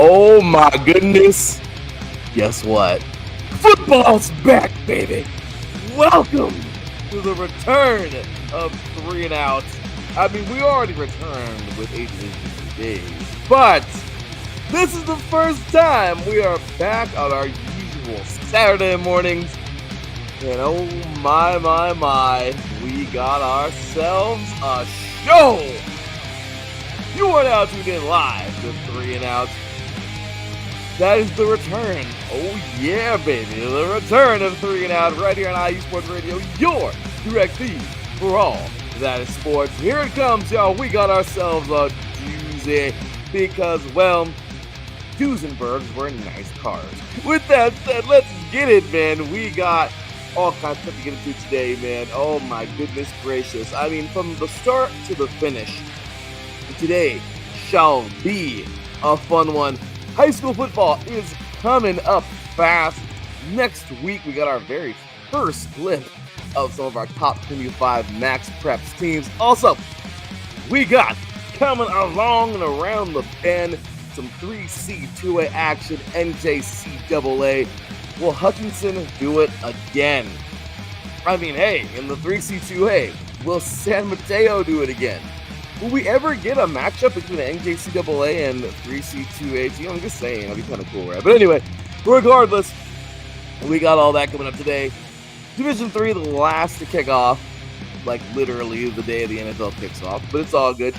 Oh my goodness. Guess what? Football's back, baby. Welcome to the return of 3 and Out. I mean, we already returned with 8 days, but this is the first time we are back on our usual Saturday mornings. And oh my, we got ourselves a show. You are now tuned in live to 3 and Out. That is the return. Oh yeah, baby. The return of 3 and Out right here on IE Sports Radio, your direct feed for all that is sports. Here it comes, y'all. We got ourselves a doozy because, well, Duesenbergs were nice cars. With that said, let's get it, man. We got all kinds of stuff to get into today, man. Oh my goodness gracious. I mean, from the start to the finish, today shall be a fun one. High school football is coming up fast. Next week, we got our very first glimpse of some of our top 25 Max Preps teams. Also, we got coming along and around the bend some 3C 2A action, NJCAA. Will Hutchinson do it again? I mean, hey, in the 3C 2A, will San Mateo do it again? Will we ever get a matchup between the NJCAA and 3C 2A team? I'm just saying, that'd be kind of cool, right? But anyway, regardless, we got all that coming up today. Division 3, the last to kick off, like literally the day the NFL kicks off, but it's all good.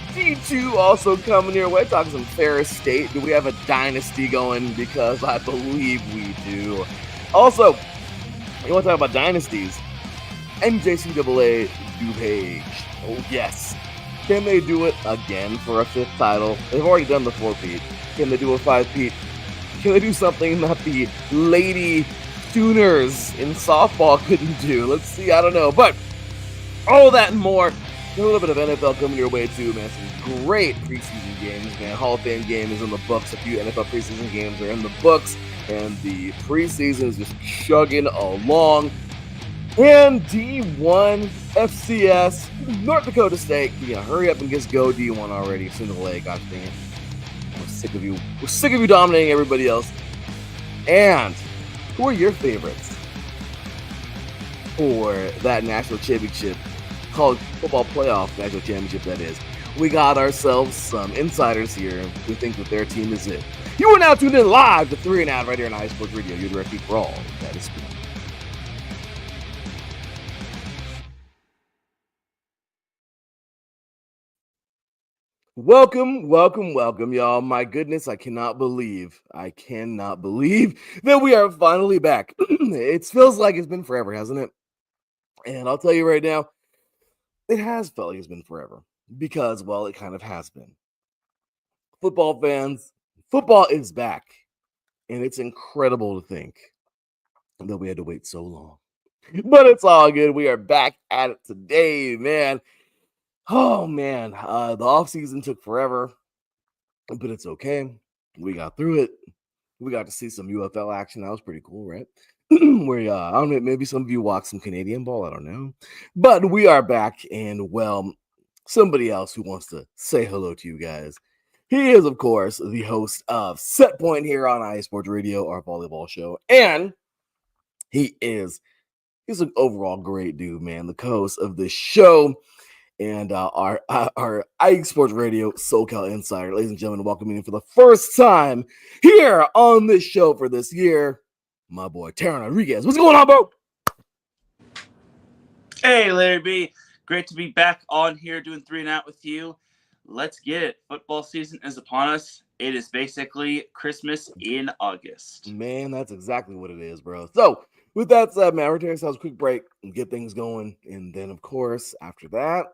D2 also coming your way, talking some Ferris State. Do we have a dynasty going? Because I believe we do. Also, you want to talk about dynasties? NJCAA DuPage. Oh, yes. Can they do it again for a 5th title? They've already done the 4-peat. Can they do a 5-peat? Can they do something that the Lady Tuners in softball couldn't do? Let's see, I don't know. But all that and more. A little bit of NFL coming your way too, man. Some great preseason games, man. Hall of Fame game is in the books. A few NFL preseason games are in the books. And the preseason is just chugging along. And D1, FCS, North Dakota State. Yeah, hurry up and just go D1 already. Single A, gosh dang it. We're sick of you. We're sick of you dominating everybody else. And who are your favorites for that national championship? College football playoff national championship, that is. We got ourselves some insiders here who think that their team is it. You are now tuned in live to 3 and Out right here on IE Sports Radio, your direct feed for all that is sports. Welcome, y'all. My goodness, I cannot believe that we are finally back. It feels like it's been forever, hasn't it? And I'll tell you right now, it has felt like it's been forever because, well, it kind of has been. Football fans, football is back, and it's incredible to think that we had to wait so long. But it's all good. We are back at it today, man. Oh, man, the offseason took forever, but it's okay. We got through it. We got to see some UFL action. That was pretty cool, right? Where I don't know, maybe some of you watch some Canadian ball. I don't know. But we are back, and, well, somebody else who wants to say hello to you guys. He is, of course, the host of Set Point here on IE Sports Radio, our volleyball show. And he's an overall great dude, man. The co-host of this show. And our IE Sports Radio SoCal Insider. Ladies and gentlemen, welcoming in for the first time here on this show for this year, my boy, Teran Rodriguez. What's going on, bro? Hey, Larry B. Great to be back on here doing 3 and Out with you. Let's get it. Football season is upon us. It is basically Christmas in August. Man, that's exactly what it is, bro. So, with that said, man, we're taking ourselves a quick break and get things going. And then, of course, after that,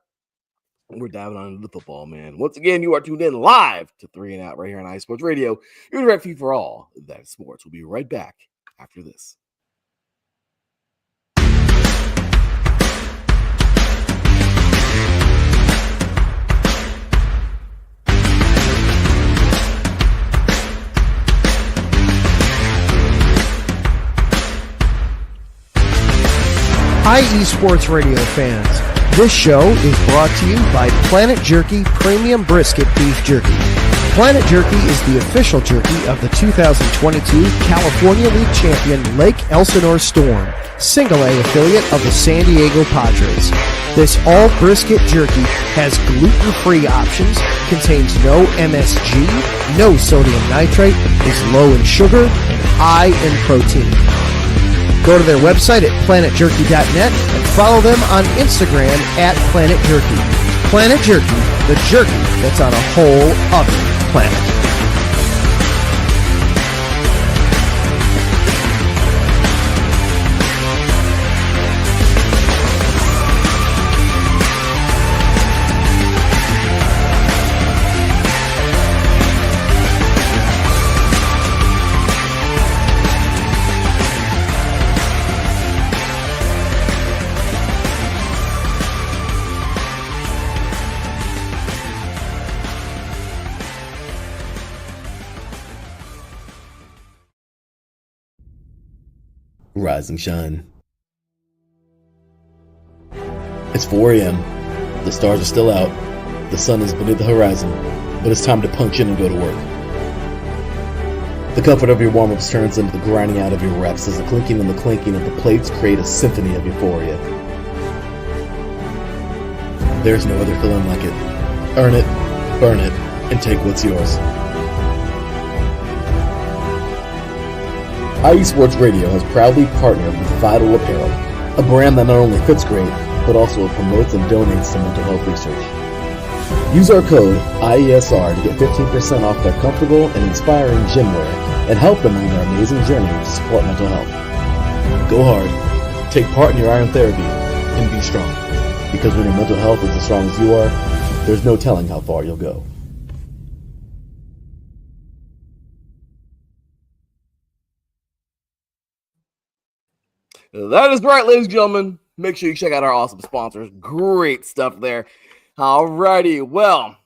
we're diving on into the football, man. Once again, you are tuned in live to 3 and Out right here on IE Sports Radio. Your direct feed for all that is sports. We'll be right back after this. IE Sports Radio fans, this show is brought to you by Planet Jerky Premium Brisket Beef Jerky. Planet Jerky is the official jerky of the 2022 California League champion Lake Elsinore Storm, single A affiliate of the San Diego Padres. This all brisket jerky has gluten-free options, contains no MSG, no sodium nitrate, is low in sugar, and high in protein. Go to their website at planetjerky.net and follow them on Instagram at Planet Jerky. Planet Jerky, the jerky that's on a whole other planet. Rise and shine. It's 4 a.m. The stars are still out. The sun is beneath the horizon, but it's time to punch in and go to work. The comfort of your warm-ups turns into the grinding out of your reps as the clinking and the clanking of the plates create a symphony of euphoria. There's no other feeling like it. Earn it, burn it, and take what's yours. IE Sports Radio has proudly partnered with Vital Apparel, a brand that not only fits great, but also promotes and donates to mental health research. Use our code IESR to get 15% off their comfortable and inspiring gym wear and help them on their amazing journey to support mental health. Go hard, take part in your iron therapy, and be strong. Because when your mental health is as strong as you are, there's no telling how far you'll go. That is right, ladies and gentlemen. Make sure you check out our awesome sponsors. Great stuff there. Alrighty, well,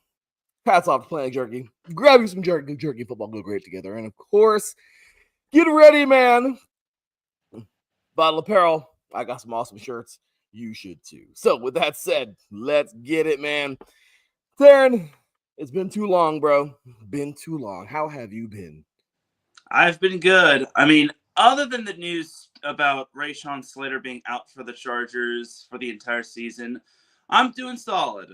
hats off to Planet Jerky. Grab you some jerky football, go great together. And of course, get ready, man. Bottle Apparel, I got some awesome shirts. You should too. So with that said, let's get it, man. Teran, it's been too long, bro. Been too long. How have you been? I've been good. I mean, other than the news about Rashawn Slater being out for the Chargers for the entire season, I'm doing solid.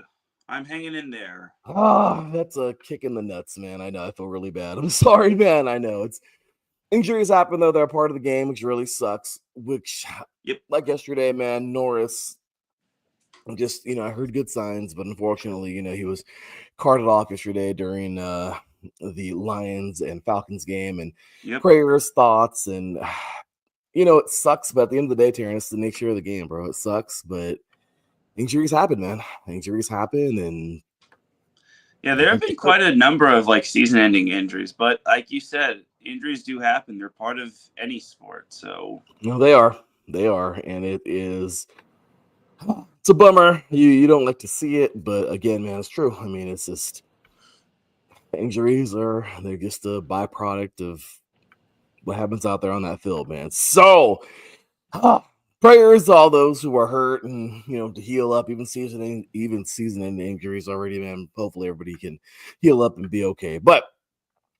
I'm hanging in there. Oh, that's a kick in the nuts, man. I know. I feel really bad. I'm sorry, man. I know. It's injuries happen, though. They're a part of the game, which really sucks. Which, like yesterday, man, Norris just, I heard good signs, but unfortunately, he was carted off yesterday during the Lions and Falcons game, and prayers, thoughts, and it sucks, but at the end of the day, Teran, it's the nature of the game, bro. It sucks, but injuries happen, man. Injuries happen, and there have been quite a number of season-ending injuries, but like you said, injuries do happen. They're part of any sport, so they are, and it's a bummer. You don't like to see it, but again, man, it's true. I mean, it's just injuries they're just a byproduct of what happens out there on that field, man. So prayers to all those who are hurt and to heal up, even season-ending injuries already, man. Hopefully everybody can heal up and be okay. But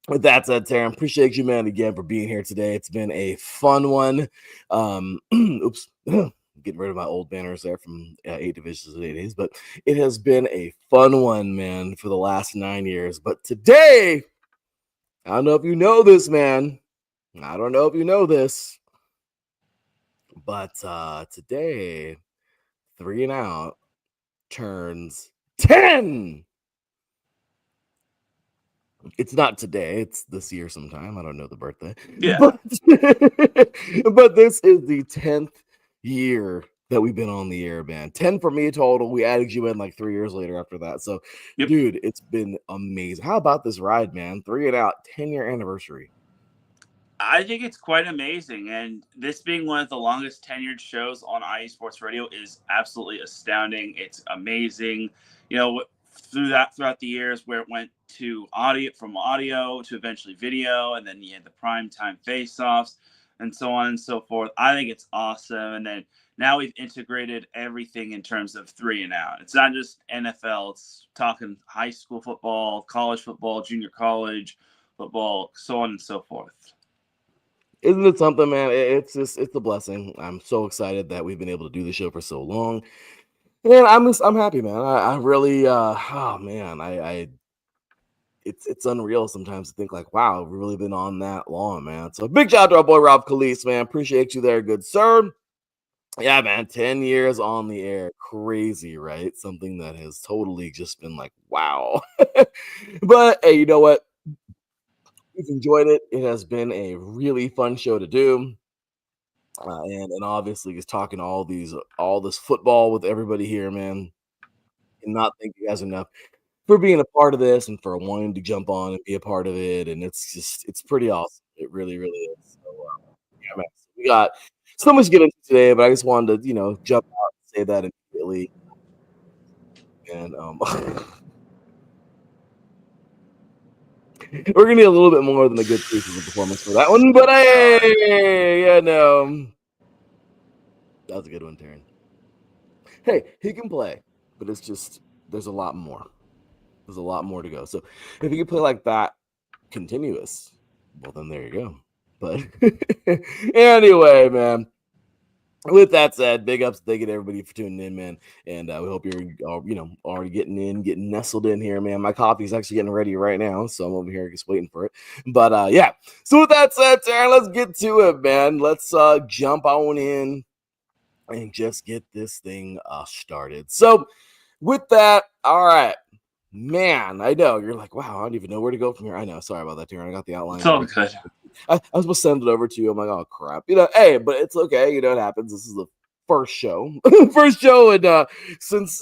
with that said, Teran, appreciate you, man, again for being here today. It's been a fun one. Oops. Getting rid of my old banners there from 8 divisions in 8 days, but it has been a fun one, man, for the last 9 years. But today, I don't know if you know this, man. I don't know if you know this, but today, 3 and Out turns 10. It's not today. It's this year sometime. I don't know the birthday. Yeah. But this is the 10th year that we've been on the air, man. 10 for me total. We added you in 3 years later after that. So, dude, it's been amazing. How about this ride, man? 3 and Out, 10-year anniversary. I think it's quite amazing, and this being one of the longest tenured shows on IE Sports Radio is absolutely astounding. It's amazing, throughout the years where it went to audio to eventually video, and then you had the prime time face-offs and so on and so forth. I think it's awesome, and then now we've integrated everything in terms of 3 and out. It's not just NFL. It's talking high school football, college football, junior college football, so on and so forth. Isn't it something, man? It's a blessing. I'm so excited that we've been able to do the show for so long. And I'm happy, man. I really oh man, I it's unreal sometimes to think like, wow, we've really been on that long, man. So big shout out to our boy Rob Khalees, man. Appreciate you there, good sir. Yeah, man, 10 years on the air. Crazy, right? Something that has totally just been like, wow. But hey, you know what? We've enjoyed it. It has been a really fun show to do. And obviously just talking all this football with everybody here, man. Cannot thank you guys enough for being a part of this and for wanting to jump on and be a part of it. And it's pretty awesome. It really, really is. So yeah, man. So we got so much to get into today, but I just wanted to, jump out and say that immediately. And we're gonna need a little bit more than a good preseason performance for that one, but hey, yeah, no. That was a good one, Teran. Hey, he can play, but it's just there's a lot more. There's a lot more to go. So if you can play like that continuous, well then there you go. But anyway, man. With that said, big ups, thank you to everybody for tuning in, man. And we hope you're, already getting nestled in here, man. My coffee's actually getting ready right now, so I'm over here just waiting for it. But yeah. So with that said, Teran, let's get to it, man. Let's jump on in and just get this thing started. So with that, all right. Man, I know you're like, wow, I don't even know where to go from here. I know, sorry about that, Teran. I got the outline. It's all good. I was supposed to send it over to you. I'm like, oh crap, hey, but it's okay. It happens. This is the first show, and since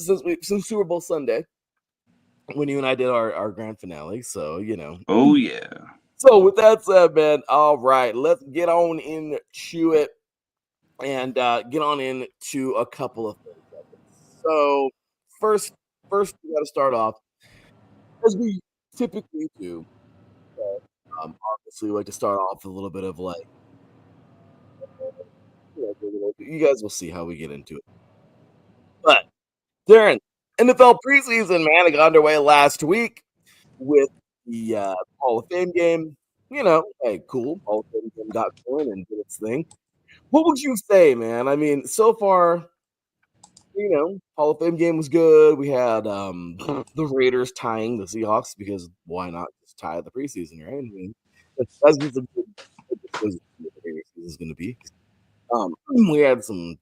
Super Bowl Sunday, when you and I did our grand finale. So Oh yeah. So with that said, man, all right, let's get on into it and get on into a couple of things. So first, we got to start off as we typically do. Obviously, we like to start off with a little bit of like, you guys will see how we get into it. But Darren, NFL preseason, man, it got underway last week with the Hall of Fame game. Hey, cool. Hall of Fame game got going and did its thing. What would you say, man? I mean, so far, Hall of Fame game was good. We had the Raiders tying the Seahawks because why not just tie the preseason, right? I mean, that's just a good season is going to be. We had some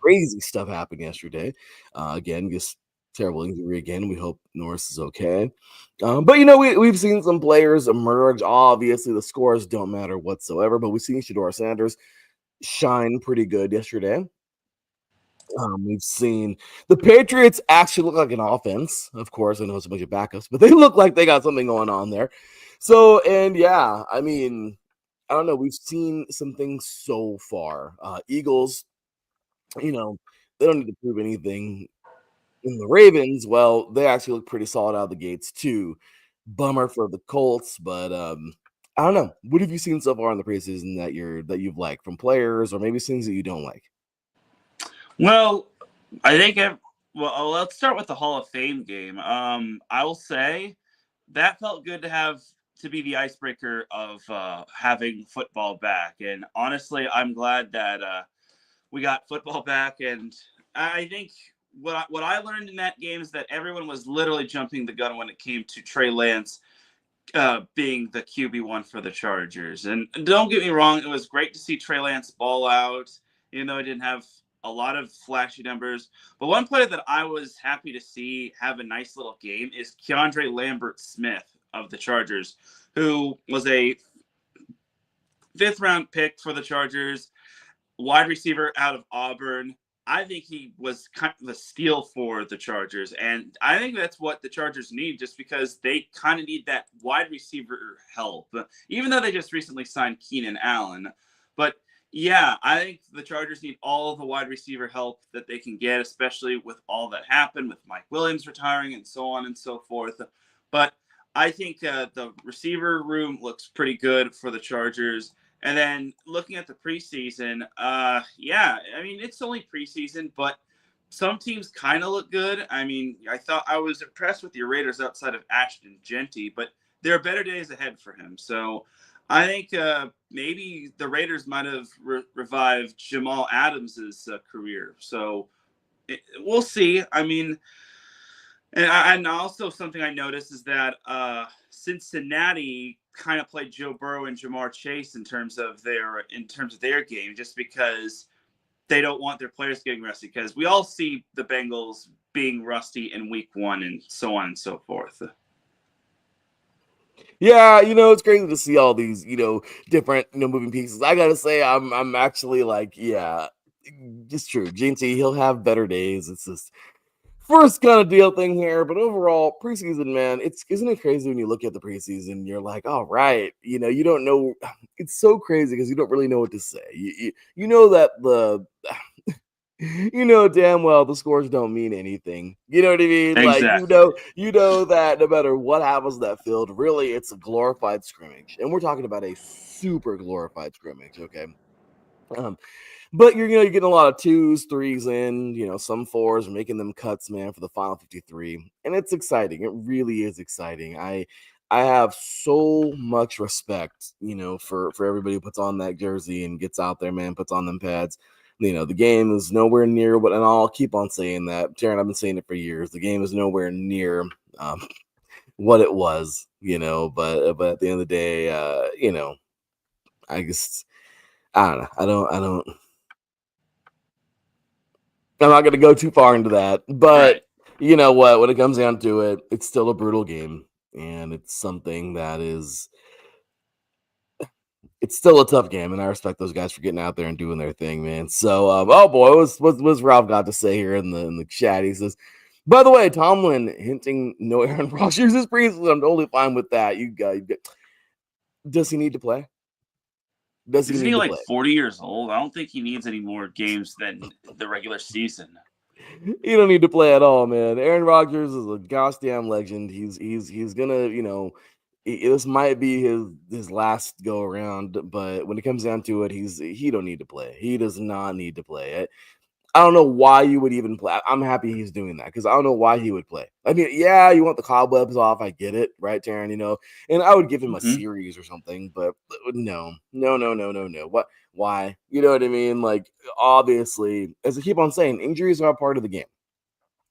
crazy stuff happen yesterday. Again, just terrible injury again. We hope Norris is okay. But we've seen some players emerge. Obviously, the scores don't matter whatsoever. But we've seen Shedeur Sanders shine pretty good yesterday. We've seen the Patriots actually look like an offense. Of course, I know it's a bunch of backups, but they look like they got something going on there. So, and yeah, I mean, I don't know. We've seen some things so far. Eagles, they don't need to prove anything. In the Ravens, well, they actually look pretty solid out of the gates too. Bummer for the Colts, but I don't know. What have you seen so far in the preseason that you've liked from players, or maybe things that you don't like? Well, I think let's start with the Hall of Fame game. I will say that felt good to be the icebreaker of having football back, and honestly, I'm glad that we got football back. And I think what I learned in that game is that everyone was literally jumping the gun when it came to Trey Lance being the QB1 for the Chargers. And don't get me wrong, it was great to see Trey Lance ball out, even though he didn't have a lot of flashy numbers. But one player that I was happy to see have a nice little game is Keandre Lambert-Smith of the Chargers, who was a 5th-round pick for the Chargers, wide receiver out of Auburn. I think he was kind of a steal for the Chargers, and I think that's what the Chargers need, just because they kind of need that wide receiver help, even though they just recently signed Keenan Allen. But yeah, I think the Chargers need all the wide receiver help that they can get, especially with all that happened with Mike Williams retiring and so on and so forth. But I think the receiver room looks pretty good for the Chargers. And then looking at the preseason, yeah, I mean, it's only preseason, but some teams kind of look good. I mean, I thought I was impressed with your Raiders outside of Ashton Genty, but there are better days ahead for him. So I think maybe the Raiders might have revived Jamal Adams's career. So we'll see. I mean, and also something I noticed is that Cincinnati kind of played Joe Burrow and Jamar Chase in terms of their game, just because they don't want their players getting rusty. Because we all see the Bengals being rusty in Week 1 and so on and so forth. Yeah, it's crazy to see all these, different, moving pieces. I gotta say, I'm actually like, yeah, it's true. GT, he'll have better days. It's just first kind of deal thing here, but overall, preseason, man, isn't it crazy when you look at the preseason? You're like, all right, you don't know. It's so crazy because you don't really know what to say. You know that damn well the scores don't mean anything. You know what I mean? Like, Exactly. you know that no matter what happens in that field, really, it's a glorified scrimmage, and we're talking about a super glorified scrimmage. Okay. But you're getting a lot of 2s, 3s in, some 4s, making them cuts, man, for the final 53. And it's exciting. It really is exciting. I have so much respect, for everybody who puts on that jersey and gets out there, man, puts on them pads. The game is nowhere near what, and I'll keep on saying that. Teran, I've been saying it for years. The game is nowhere near what it was, but at the end of the day, I just I don't know. I'm not going to go too far into that, but Right. you know what? When it comes down to it, it's still a brutal game, and it's something that it's still a tough game, and I respect those guys for getting out there and doing their thing, man. So, oh boy, what's Ralph got to say here in the chat? He says, by the way, Tomlin hinting no Aaron Rodgers is preseason. I'm totally fine with that. Does he need to play? Does he Isn't need he to like play? 40 years old? I don't think he needs any more games than the regular season. He don't need to play at all, man. Aaron Rodgers is a goddamn legend. He's gonna, this might be his last go around, but when it comes down to it, he don't need to play. He does not need to play. I don't know why you would even play. I'm happy he's doing that because I don't know why he would play. I mean, yeah, you want the cobwebs off. I get it, right, Teran? And I would give him a Mm-hmm. series or something, but no. What? Why? You know what I mean? Like, obviously, as I keep on saying, injuries are a part of the game,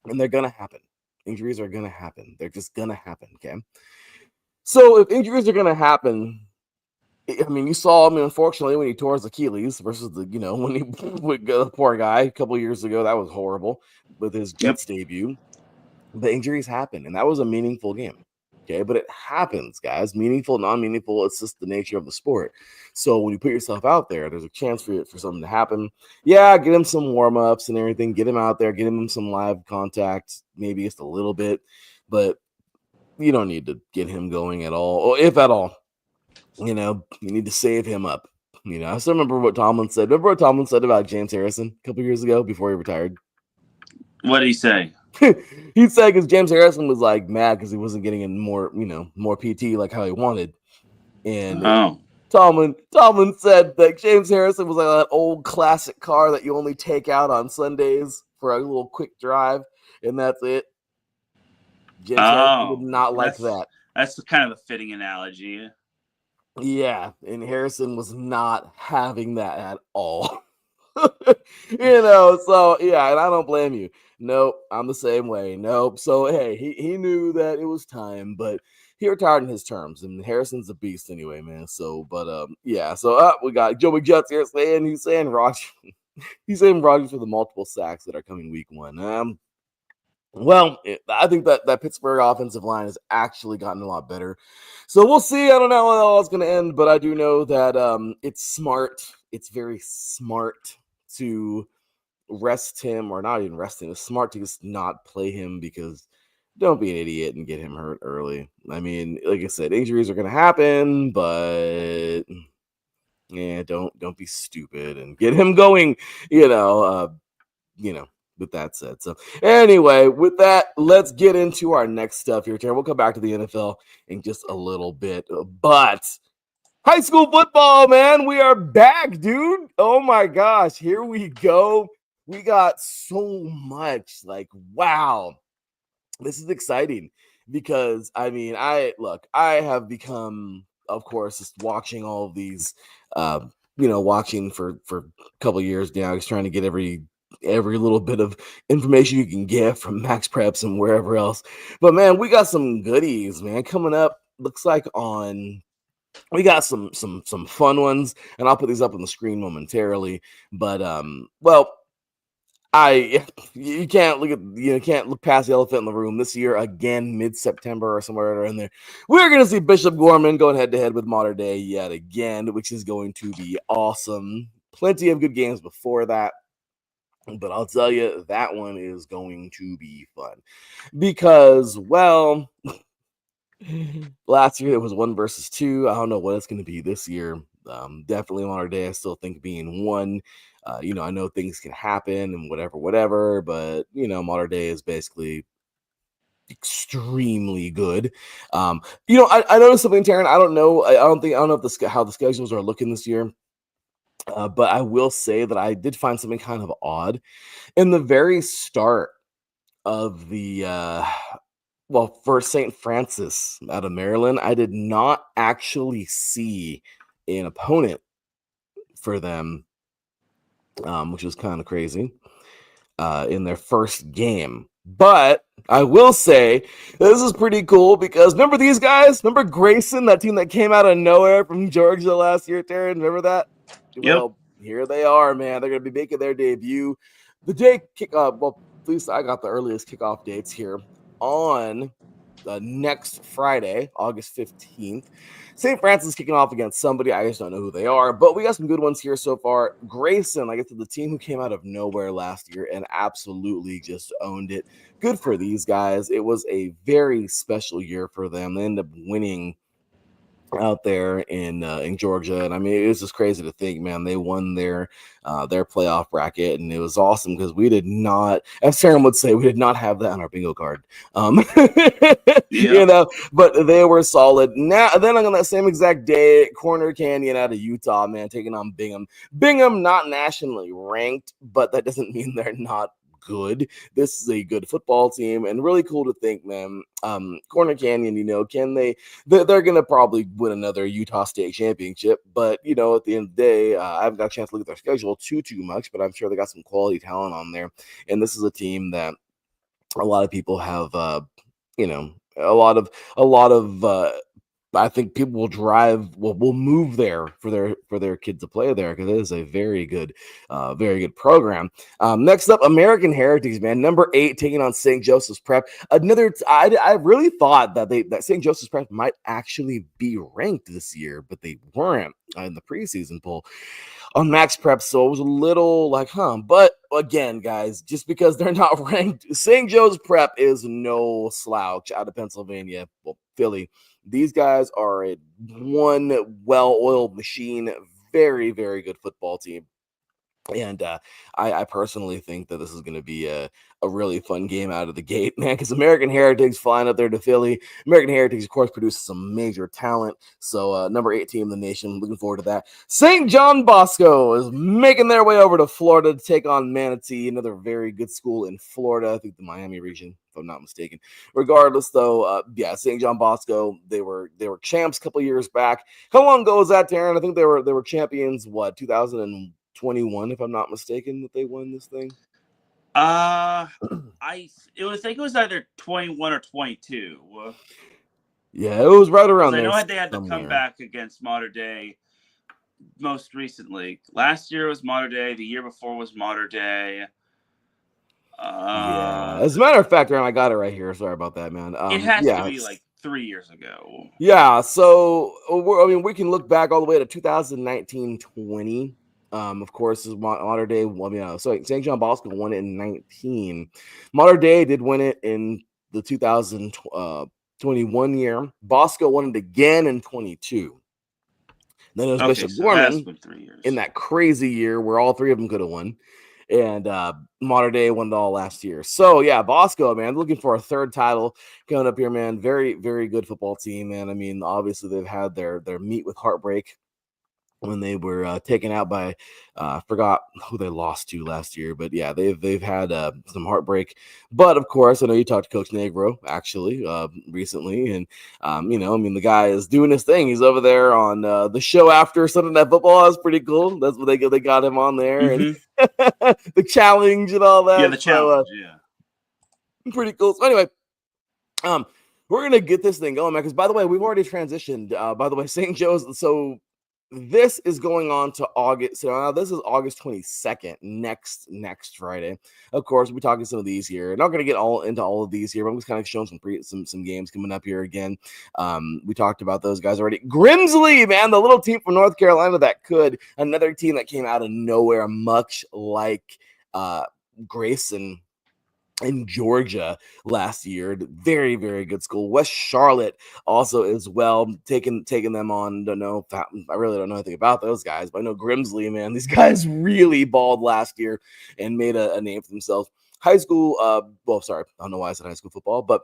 and they're gonna happen. Injuries are gonna happen. They're just gonna happen. Okay. So if injuries are gonna happen, I mean, you saw him, unfortunately, when he tore his Achilles versus when he would go, the poor guy a couple years ago. That was horrible with his Yep. Jets debut. The injuries happen, and that was a meaningful game. Okay, but it happens, guys. Meaningful, non-meaningful, it's just the nature of the sport. So when you put yourself out there, there's a chance for something to happen. Yeah, get him some warm-ups and everything. Get him out there, get him some live contact, maybe just a little bit, but you don't need to get him going at all, or if at all. You need to save him up. I still remember what Tomlin said. Remember what Tomlin said about James Harrison a couple years ago before he retired? What did he say? He said because James Harrison was like mad because he wasn't getting in more PT like how he wanted. And Oh. Tomlin said that James Harrison was like that old classic car that you only take out on Sundays for a little quick drive, and that's it. James Harrison did not like that. That's kind of a fitting analogy. Yeah, and Harrison was not having that at all. So yeah, and I don't blame you. Nope, I'm the same way. Nope. So hey, he knew that it was time, but he retired in his terms, and Harrison's a beast anyway, man. So, but yeah. So we got Joey Jets here he's saying Rodgers for the multiple sacks that are coming week 1. Well, I think that Pittsburgh offensive line has actually gotten a lot better. So we'll see. I don't know how all it's going to end, but I do know that it's smart. It's very smart to rest him, or not even rest him. It's smart to just not play him because don't be an idiot and get him hurt early. I mean, like I said, injuries are going to happen, but yeah, don't be stupid and get him going. with that said. So anyway, with that, let's get into our next stuff here, Terry. We'll come back to the NFL in just a little bit. But high school football, man, we are back, dude. Oh my gosh, here we go. We got so much. Like, wow. This is exciting because I have become, of course, just watching all of these watching for a couple of years now, just trying to get every little bit of information you can get from Max Preps and wherever else. But man, we got some goodies, man, coming up. Looks like we got some fun ones, and I'll put these up on the screen momentarily. But you can't look past the elephant in the room. This year again, mid-September or somewhere in there, we're gonna see Bishop Gorman going head to head with Mater Dei yet again, which is going to be awesome. Plenty of good games before that, but I'll tell you, that one is going to be fun because, well, last year it was 1 versus 2. I don't know what it's going to be this year. Definitely Mater Dei, I still think being 1. I know things can happen and whatever, but Mater Dei is basically extremely good. I noticed something, Teran. I don't know. I don't know if how the schedules are looking this year. But I will say that I did find something kind of odd in the very start of the for St. Francis out of Maryland. I did not actually see an opponent for them, which was kind of crazy, in their first game. But I will say this is pretty cool because remember these guys? Remember Grayson, that team that came out of nowhere from Georgia last year, Teran? Remember that? Yep. Well, here they are, man. They're going to be making their debut. The day at least I got the earliest kickoff dates here on next Friday, August 15th. St. Francis kicking off against somebody. I just don't know who they are, but we got some good ones here so far. Grayson, I guess, the team who came out of nowhere last year and absolutely just owned it. Good for these guys. It was a very special year for them. They ended up winning out there in Georgia, and it was just crazy to think, man, they won their playoff bracket, and it was awesome because we did not, as Teran would say, we did not have that on our bingo card. But they were solid. Now, then on that same exact day, Corner Canyon out of Utah, man, taking on Bingham. Bingham not nationally ranked, but that doesn't mean they're not good. This is a good football team, and really cool to think, man. Corner Canyon, they're gonna probably win another Utah State championship, but at the end of the day, I haven't got a chance to look at their schedule too much, but I'm sure they got some quality talent on there, and this is a team that a lot of people have a lot of I think people will move there for their kids to play there because it is a very good program. Next up, American Heritage, man, number 8 taking on St. Joseph's Prep. I really thought that St. Joseph's Prep might actually be ranked this year, but they weren't in the preseason poll on Max Prep, so it was a little like, but again, guys, just because they're not ranked, St. Joe's Prep is no slouch out of Pennsylvania, Philly. These guys are one well-oiled machine, very, very good football team. And I personally think that this is going to be a really fun game out of the gate, man, because American Heritage flying up there to Philly. American Heritage, of course, produces some major talent. So number 8 team in the nation, looking forward to that. St. John Bosco is making their way over to Florida to take on Manatee, another very good school in Florida. I think the Miami region, if I'm not mistaken. Regardless, though, St. John Bosco, they were champs a couple years back. How long ago was that, Teran? I think they were champions, 2021, if I'm not mistaken, that they won this thing. I think it was either 21 or 22. Yeah, it was right around there. I know they had the comeback against Mater Dei most recently. Last year was Mater Dei. The year before was Mater Dei. Yeah, as a matter of fact, Aaron, I got it right here. Sorry about that, man. It has to be like 3 years ago. Yeah, so we can look back all the way to 2019-20. Of course, is Mater Dei. So St. John Bosco won it in 19. Mater Dei did win it in the 2021 year. Bosco won it again in 22. Then it was Bishop Gorman in that crazy year where all 3 of them could have won. and Modern Day won it all last year. So yeah, Bosco, man, looking for a third title coming up here, man. Very, very good football team, man. I mean, obviously they've had their meet with heartbreak when they were taken out by I forgot who they lost to last year, but yeah, they've had some heartbreak. But of course, I know you talked to Coach Negro actually recently, and I mean the guy is doing his thing. He's over there on the show after Sunday Night Football. That's pretty cool. That's what they got him on there, and the challenge and all that. Yeah, the challenge. Pretty cool. So anyway, we're gonna get this thing going, man. Because by the way, we've already transitioned. By the way, St. Joe's. So this is going on to August. So now this is August 22nd, next Friday. Of course, we'll be talking some of these here. Not going to get all into all of these here, but I'm just kind of showing some games coming up here again. We talked about those guys already. Grimsley, man, the little team from North Carolina that could. Another team that came out of nowhere, much like Grayson in Georgia last year. Very, very good school. West Charlotte also as well, taking them on. I really don't know anything about those guys, but I know Grimsley, man, these guys really balled last year and made a name for themselves. High school, I don't know why I said high school football, but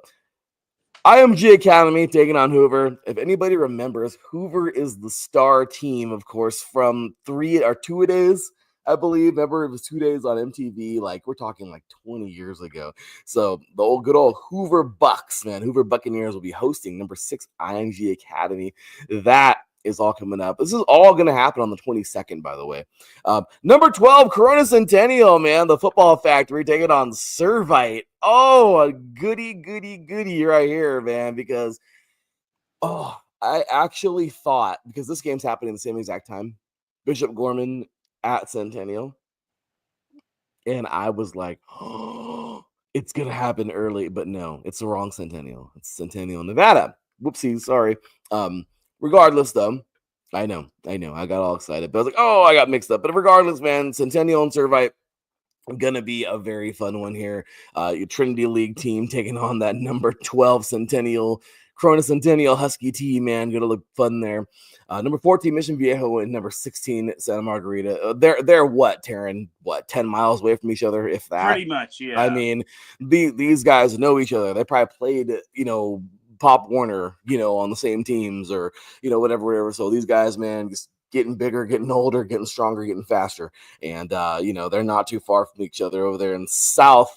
IMG Academy taking on Hoover. If anybody remembers, Hoover is the star team, of course, from 2-a-days. I believe. Remember, it was 2 days on MTV. Like, we're talking like 20 years ago. So the good old Hoover Bucks, man. Hoover Buccaneers will be hosting number 6 IMG Academy. That is all coming up. This is all going to happen on the 22nd, by the way. Number 12, Corona Centennial, man. The football factory taking on Servite. Oh, a goody right here, man. Because, I actually thought, because this game's happening at the same exact time, Bishop Gorman at Centennial, and I was like, oh, it's gonna happen early, but no, it's the wrong Centennial. It's Centennial, Nevada. Whoopsies, sorry. Regardless, though, I know, I got all excited, but I was like, oh, I got mixed up. But regardless, man, Centennial and Servite gonna be a very fun one here. Your Trinity League team taking on that number 12 Centennial, Corona Centennial Husky team, man. Gonna look fun there. Number 14, Mission Viejo, and number 16, Santa Margarita. They're what, Teran? 10 miles away from each other, if that? Pretty much, yeah. I mean, these guys know each other. They probably played, Pop Warner, on the same teams or, whatever. So these guys, man, just getting bigger, getting older, getting stronger, getting faster. And, they're not too far from each other over there in South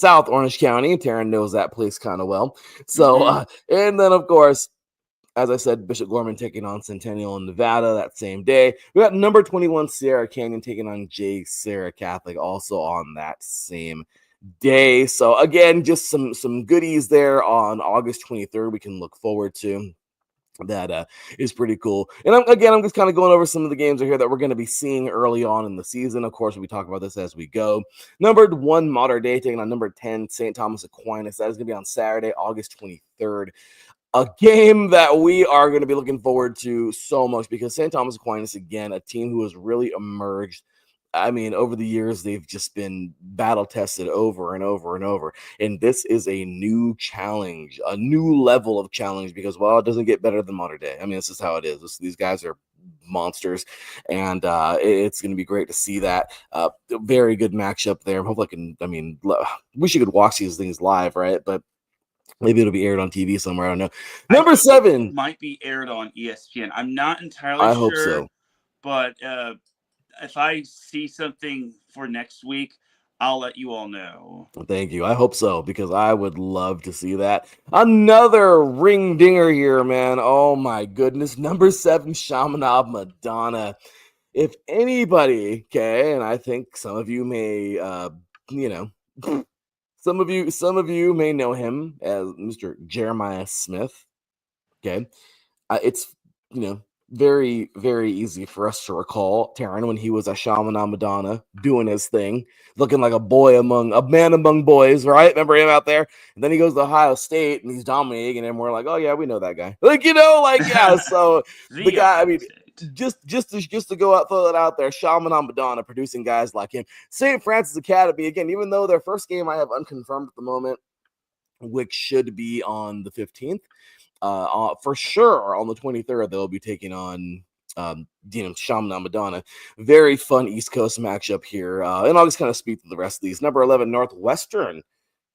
Orange County. Teran knows that place kind of well. So, and then, of course, as I said, Bishop Gorman taking on Centennial in Nevada that same day. We got number 21, Sierra Canyon, taking on J. Sarah Catholic also on that same day. So, again, just some goodies there on August 23rd we can look forward to. That is pretty cool. And I'm just kind of going over some of the games here that we're going to be seeing early on in the season. Of course, we talk about this as we go. Number 1, Modern Day, taking on number 10, St. Thomas Aquinas. That is going to be on Saturday, August 23rd. A game that we are going to be looking forward to so much because St. Thomas Aquinas, again, a team who has really emerged. I mean, over the years, they've just been battle tested over and over and over. And this is a new challenge, a new level of challenge because, well, it doesn't get better than Modern Day. I mean, this is how it is. These guys are monsters, and it's going to be great to see that. Very good matchup there. Hopefully wish you could watch these things live, right? But maybe it'll be aired on TV somewhere. I don't know. Number 7 might be aired on ESPN. I'm not entirely sure. I hope so. But if I see something for next week, I'll let you all know. Thank you. I hope so because I would love to see that. Another ring dinger here, man. Oh my goodness. Number 7, Chaminade Madonna. If anybody, okay, and I think some of you may, some of you may know him as Mr. Jeremiah Smith. Okay. It's, very, very easy for us to recall Teran when he was a Chaminade Madonna doing his thing, looking like a man among boys, right? Remember him out there? And then he goes to Ohio State and he's dominating, and we're like, oh yeah, we know that guy. Yeah. So the guy, I mean, just to go out, throw that out there, Chaminade Madonna producing guys like him. St. Francis Academy, again, even though their first game I have unconfirmed at the moment, which should be on the 15th. For sure on the 23rd they'll be taking on Shamna Madonna. Very fun East Coast matchup here. And I'll just kind of speak to the rest of these. Number 11, Northwestern,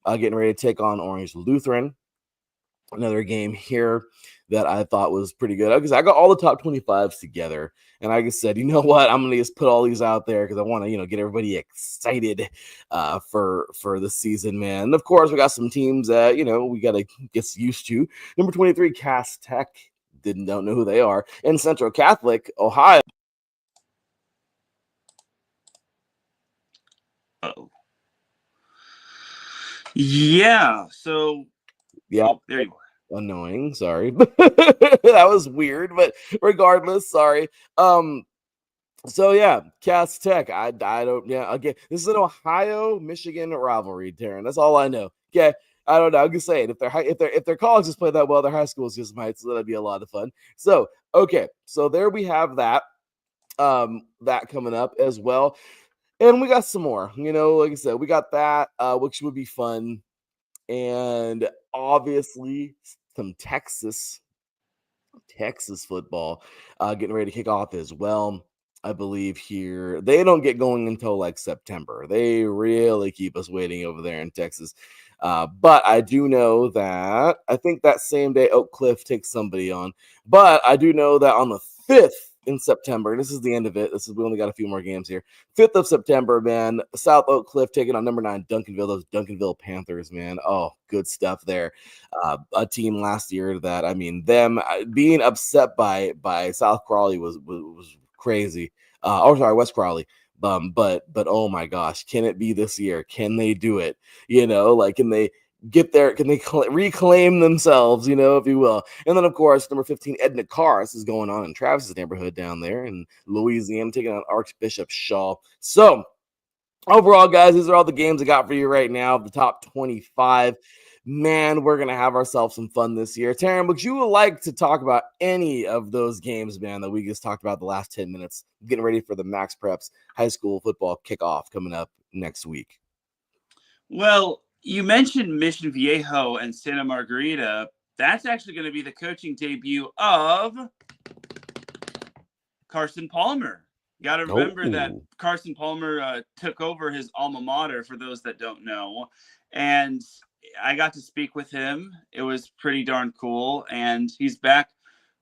getting ready to take on Orange Lutheran. Another game here that I thought was pretty good because I got all the top 25s together. And I just said, you know what? I'm going to just put all these out there because I want to, get everybody excited for the season, man. And of course, we got some teams that, we got to get used to. Number 23, Cass Tech. Don't know who they are. And Central Catholic, Ohio. Oh. Yeah. So. Yeah. Oh, there you are. Annoying. Sorry. That was weird, but regardless, sorry. So yeah, Cass Tech. I don't. Yeah. Again, this is an Ohio-Michigan rivalry, Teran. That's all I know. Okay. I don't know. I'm just saying, if their colleges play that well, their high schools just might. So that'd be a lot of fun. So okay, so there we have that. That coming up as well, and we got some more. Like I said, we got that, which would be fun, and obviously some Texas football getting ready to kick off as well. I believe here they don't get going until like September. They really keep us waiting over there in Texas. But I do know that I think that same day Oak Cliff takes somebody on. But I do know that on the 5th in September, this is the end of it. We only got a few more games here. 5th of September, man. South Oak Cliff taking on number 9 Duncanville. Those Duncanville Panthers, man. Oh, good stuff there. A team last year that them being upset by South Crawley was crazy. West Crawley. But oh my gosh, can it be this year? Can they do it? Can they get there? Can they reclaim themselves? If you will. And then of course, number 15, Edna Carr is going on in Travis's neighborhood down there in Louisiana, taking on Archbishop Shaw. So overall, guys, these are all the games I got for you right now. The top 25. Man, we're going to have ourselves some fun this year. Teran, would you like to talk about any of those games, man, that we just talked about the last 10 minutes, getting ready for the Max Preps high school football kickoff coming up next week? Well, you mentioned Mission Viejo and Santa Margarita. That's actually going to be the coaching debut of Carson Palmer. You got to remember that Carson Palmer took over his alma mater, for those that don't know. And I got to speak with him. It was pretty darn cool. And he's back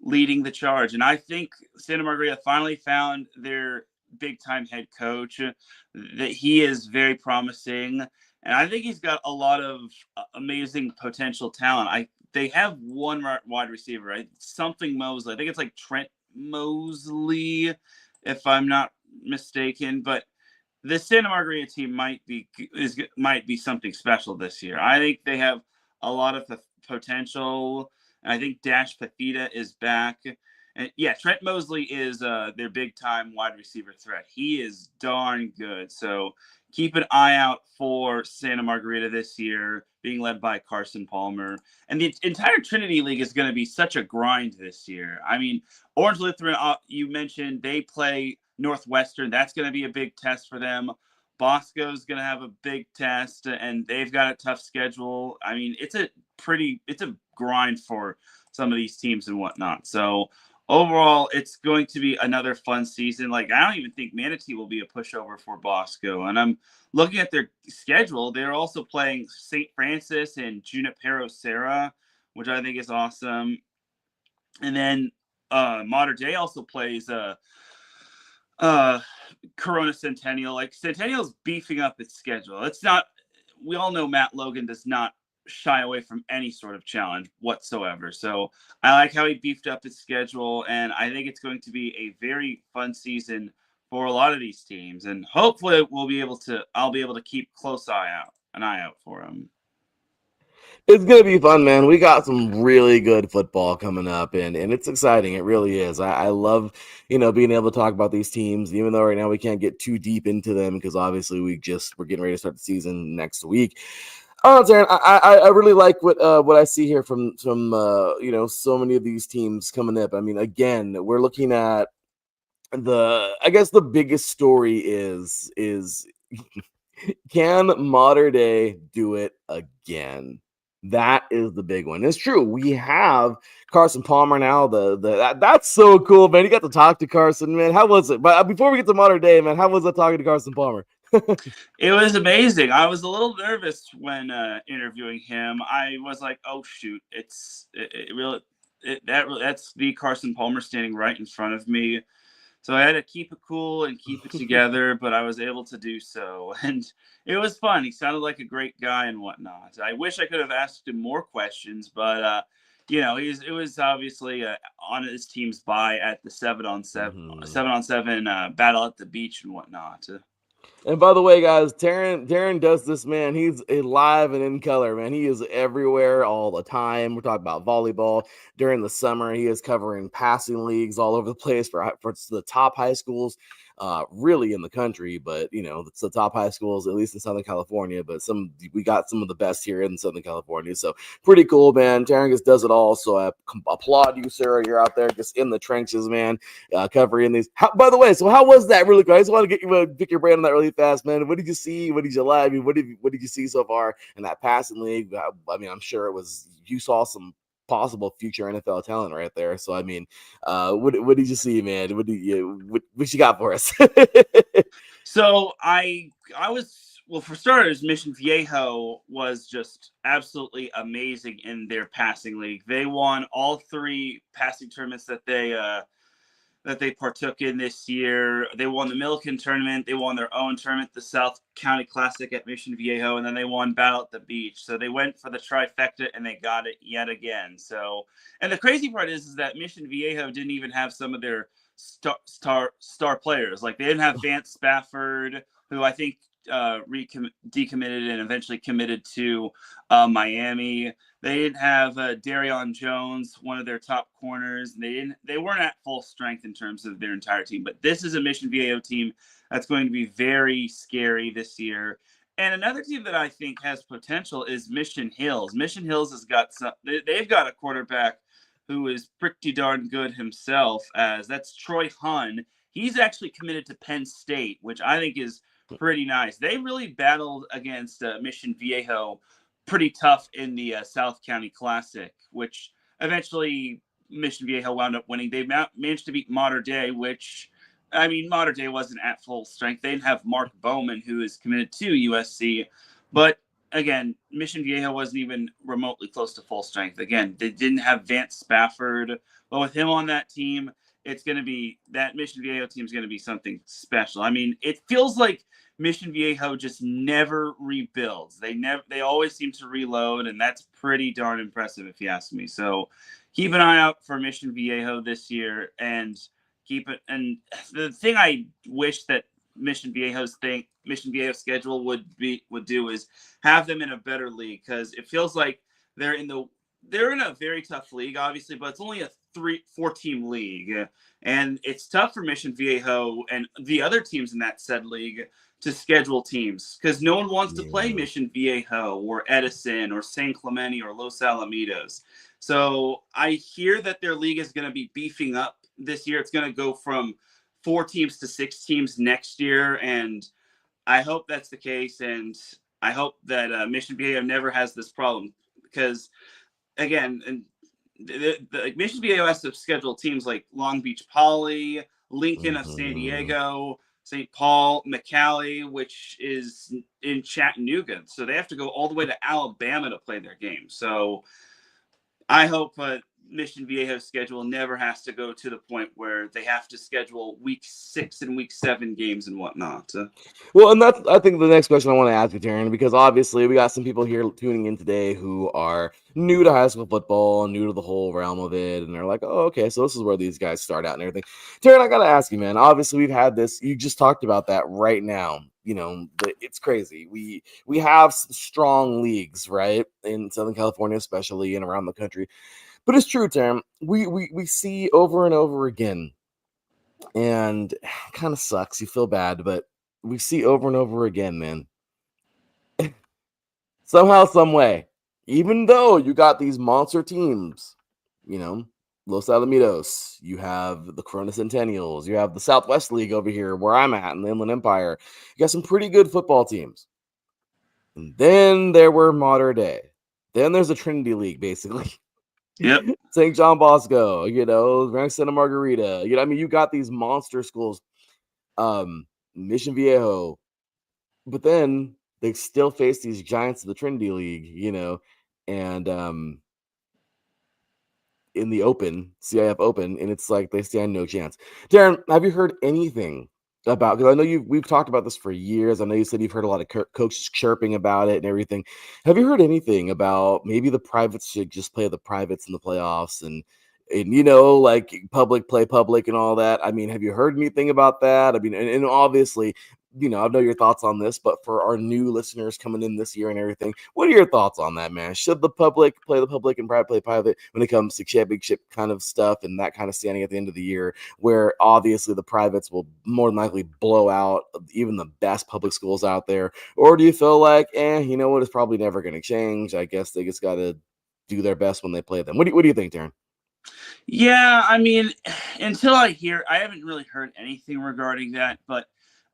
leading the charge. And I think Santa Margarita finally found their big-time head coach, that he is very promising. And I think he's got a lot of amazing potential talent. They have one wide receiver, right? Something Mosley. I think it's like Trent Mosley, if I'm not mistaken. But the Santa Margarita team might be something special this year. I think they have a lot of potential. And I think Dash Pathita is back. And yeah, Trent Mosley is their big time wide receiver threat. He is darn good. So keep an eye out for Santa Margarita this year, being led by Carson Palmer. And the entire Trinity League is going to be such a grind this year. Orange Lutheran, you mentioned, they play Northwestern. That's going to be a big test for them. Bosco's going to have a big test, and they've got a tough schedule. It's a grind for some of these teams and whatnot. So overall, it's going to be another fun season. I don't even think Manatee will be a pushover for Bosco. And I'm looking at their schedule. They're also playing St. Francis and Junipero Serra, which I think is awesome. And then Mater Dei also plays Corona Centennial. Centennial's beefing up its schedule. We all know Matt Logan does not shy away from any sort of challenge whatsoever. So I like how he beefed up his schedule, and I think it's going to be a very fun season for a lot of these teams. And hopefully I'll be able to keep an eye out for them. It's going to be fun, man. We got some really good football coming up, and it's exciting. It really is. I love, being able to talk about these teams, even though right now we can't get too deep into them because obviously we're getting ready to start the season next week. Oh, Teran, I really like what I see here from so many of these teams coming up. Again, we're looking at the biggest story is can Mater Dei do it again? That is the big one. It's true. We have Carson Palmer now. That's so cool, man. You got to talk to Carson, man. How was it? But before we get to modern day, man, how was it talking to Carson Palmer? It was amazing. I was a little nervous when interviewing him. I was like, "Oh shoot, that's the Carson Palmer standing right in front of me." So I had to keep it cool and keep it together, but I was able to do so. And it was fun. He sounded like a great guy and whatnot. I wish I could have asked him more questions, but, it was obviously on his team's bye at the 7-on-7 battle at the beach and whatnot. And by the way, guys, Teran does this, man. He's live and in color, man. He is everywhere all the time. We're talking about volleyball during the summer. He is covering passing leagues all over the place for the top high schools, really in the country. But it's the top high schools, at least in Southern California. But we got some of the best here in Southern California. So pretty cool, man. Teran just does it all. So I applaud you, Sarah. You're out there just in the trenches, man, covering these. By the way, so how was that? Really quick, I just want to get you pick your brain on that really fast, man. What did you see? What did you like? I mean, what did you see so far in that passing league? I mean, I'm sure you saw some possible future NFL talent right there. So I mean, what did you see, man? What you got for us? So I was, well, for starters, Mission Viejo was just absolutely amazing in their passing league. They won all 3 passing tournaments that they partook in this year. They won the Milliken tournament. They won their own tournament, the South County Classic at Mission Viejo, and then they won Battle at the Beach. So they went for the trifecta, and they got it yet again. So, and the crazy part is that Mission Viejo didn't even have some of their star players. Like, they didn't have Vance Spafford, who I think decommitted and eventually committed to Miami. They didn't have Darion Jones, one of their top corners. They weren't at full strength in terms of their entire team. But this is a Mission Viejo team that's going to be very scary this year. And another team that I think has potential is Mission Hills. Mission Hills has got they've got a quarterback who is pretty darn good himself. That's Troy Hun. He's actually committed to Penn State, which I think is pretty nice. They really battled against Mission Viejo pretty tough in the South County Classic, which eventually Mission Viejo wound up winning. They managed to beat Mater Dei, which, I mean, Mater Dei wasn't at full strength. They didn't have Mark Bowman, who is committed to USC. But again, Mission Viejo wasn't even remotely close to full strength. Again, they didn't have Vance Spafford. But with him on that team, that Mission Viejo team is going to be something special. I mean, it feels like Mission Viejo just never rebuilds. They always seem to reload, and that's pretty darn impressive if you ask me. So keep an eye out for Mission Viejo this year, and and the thing I wish that Mission Viejo's schedule would do is have them in a better league, because it feels like they're in a very tough league, obviously, but it's only a 4 team league, and it's tough for Mission Viejo and the other teams in that said league to schedule teams, because no one wants to play Mission Viejo or Edison or San Clemente or Los Alamitos. So I hear that their league is going to be beefing up this year. It's going to go from 4 teams to 6 teams next year, and I hope that's the case, and I hope that Mission Viejo never has this problem, because again, and the Mission Viejo has to schedule teams like Long Beach Poly, Lincoln of San Diego, St. Paul, McAllen, which is in Chattanooga. So they have to go all the way to Alabama to play their game. So I hope Mission Viejo's schedule never has to go to the point where they have to schedule week 6 and week 7 games and whatnot. Well, and that's, I think, the next question I want to ask you, Teran, because obviously we got some people here tuning in today who are new to high school football, new to the whole realm of it, and they're like, oh, okay, so this is where these guys start out and everything. Teran, I got to ask you, man, obviously we've had this, you just talked about that right now. It's crazy. We have some strong leagues, right, in Southern California especially, and around the country. But it's true, Teran. We see over and over again, and it kind of sucks. You feel bad, but we see over and over again, man. Somehow, some way, even though you got these monster teams, Los Alamitos, you have the Corona Centennials, you have the Southwest League over here where I'm at in the Inland Empire. You got some pretty good football teams. And then there were Mater Dei. Then there's a Trinity League, basically. Yep. St. John Bosco, Rank Santa Margarita. I mean, you got these monster schools, Mission Viejo, but then they still face these giants of the Trinity League, and in the Open, CIF Open, and it's like they stand no chance. Darren, have you heard anything about? Because I know we've talked about this for years. I know you said you've heard a lot of coaches chirping about it and everything. Have you heard anything about maybe the privates should just play the privates in the playoffs and like public play public and all that? I mean, have you heard anything about that? I mean, and obviously, I know your thoughts on this, but for our new listeners coming in this year and everything, what are your thoughts on that, man? Should the public play the public and private play private when it comes to championship kind of stuff and that kind of standing at the end of the year, where obviously the privates will more than likely blow out even the best public schools out there? Or do you feel like, you know what, it's probably never going to change? I guess they just got to do their best when they play them. What do you think, Darren? Yeah, I mean, I haven't really heard anything regarding that, but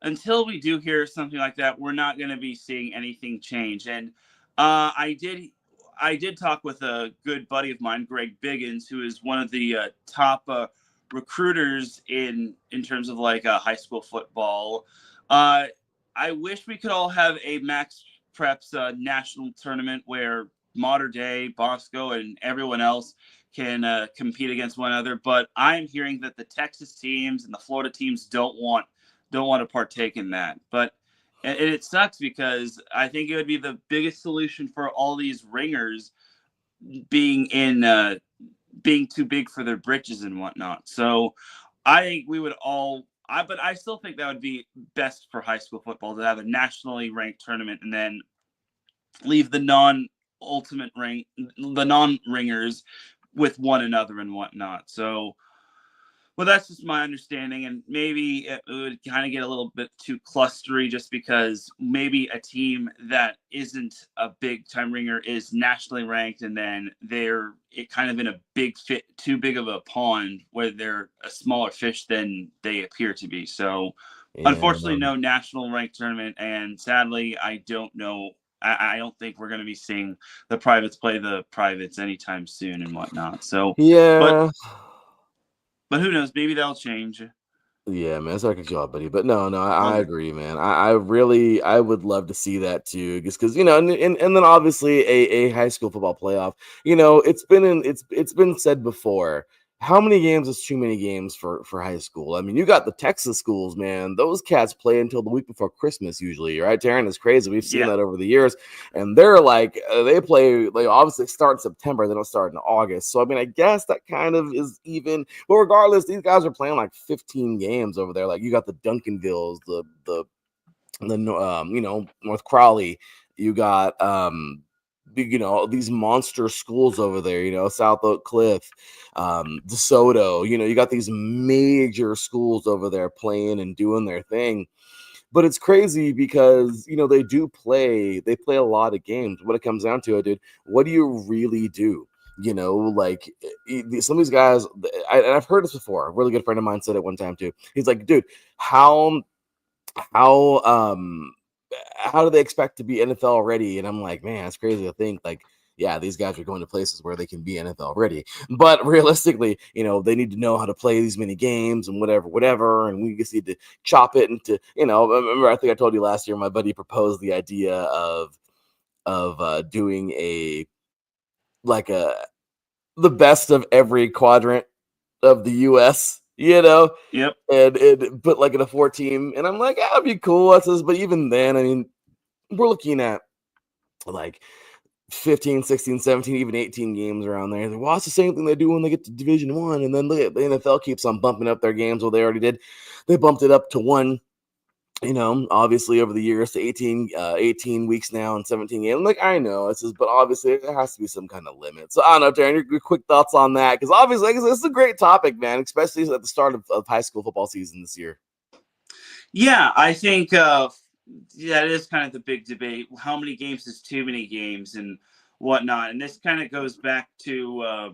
until we do hear something like that, we're not going to be seeing anything change. And I did talk with a good buddy of mine, Greg Biggins, who is one of the top recruiters in terms of like high school football. I wish we could all have a Max Preps national tournament where Mater Dei, Bosco, and everyone else can compete against one another. But I'm hearing that the Texas teams and the Florida teams don't want to partake in that. But it sucks because I think it would be the biggest solution for all these ringers being too big for their britches and whatnot. So I think we would but I still think that would be best for high school football to have a nationally ranked tournament and then leave the non-ringers with one another and whatnot. So, well, that's just my understanding, and maybe it would kind of get a little bit too clustery just because maybe a team that isn't a big-time ringer is nationally ranked, and then they're kind of in a too big of a pond where they're a smaller fish than they appear to be. So, unfortunately, no national ranked tournament, and sadly, I don't know. I don't think we're going to be seeing the privates play the privates anytime soon and whatnot. So, yeah. But who knows? Maybe that'll change. Yeah, man, sorry to cut you off, buddy, but no, I agree, man. I would love to see that too, just because and then obviously a high school football playoff. It's been said before. How many games is too many games for high school? I mean, you got the Texas schools, man. Those cats play until the week before Christmas usually, right? Taryn, is crazy. We've seen that over the years, and they're like they play like obviously start in September. They don't start in August. So I mean, I guess that kind of is even. But regardless, these guys are playing like 15 games over there. Like you got the Duncanvilles, the North Crowley. You got these monster schools over there, South Oak Cliff, DeSoto, you got these major schools over there playing and doing their thing. But it's crazy because, they play a lot of games. When it comes down to it, dude, what do you really do? Like some of these guys, and I've heard this before. A really good friend of mine said it one time too. He's like, dude, how do they expect to be NFL ready? And I'm like, man, it's crazy to think like, yeah, these guys are going to places where they can be NFL ready. But realistically, they need to know how to play these many games and whatever. And we just need to chop it into, remember, I think I told you last year, my buddy proposed the idea of doing the best of every quadrant of the US, Yep. and put like in a 4-team. And I'm like, that'd be cool. But even then, I mean, we're looking at like 15, 16, 17, even 18 games around there. Well, it's the same thing they do when they get to Division One. And then look at the NFL keeps on bumping up their games. Well, they already did. They bumped it up to one. Obviously over the years to 18 weeks now and 17 games. Like, I know but obviously there has to be some kind of limit. So I don't know, Darren, your quick thoughts on that? Because obviously this is a great topic, man, especially at the start of high school football season this year. Yeah, I think that is kind of the big debate. How many games is too many games and whatnot? And this kind of goes back to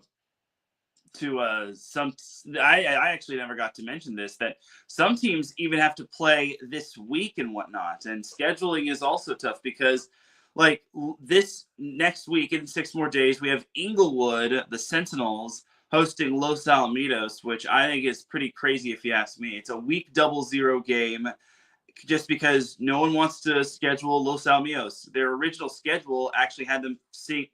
some. I actually never got to mention this, that some teams even have to play this week and whatnot, and scheduling is also tough because like this next week in 6 more days, we have Inglewood, the Sentinels, hosting Los Alamitos, which I think is pretty crazy if you ask me. It's a week 00 game just because no one wants to schedule Los Alamitos. Their original schedule actually had them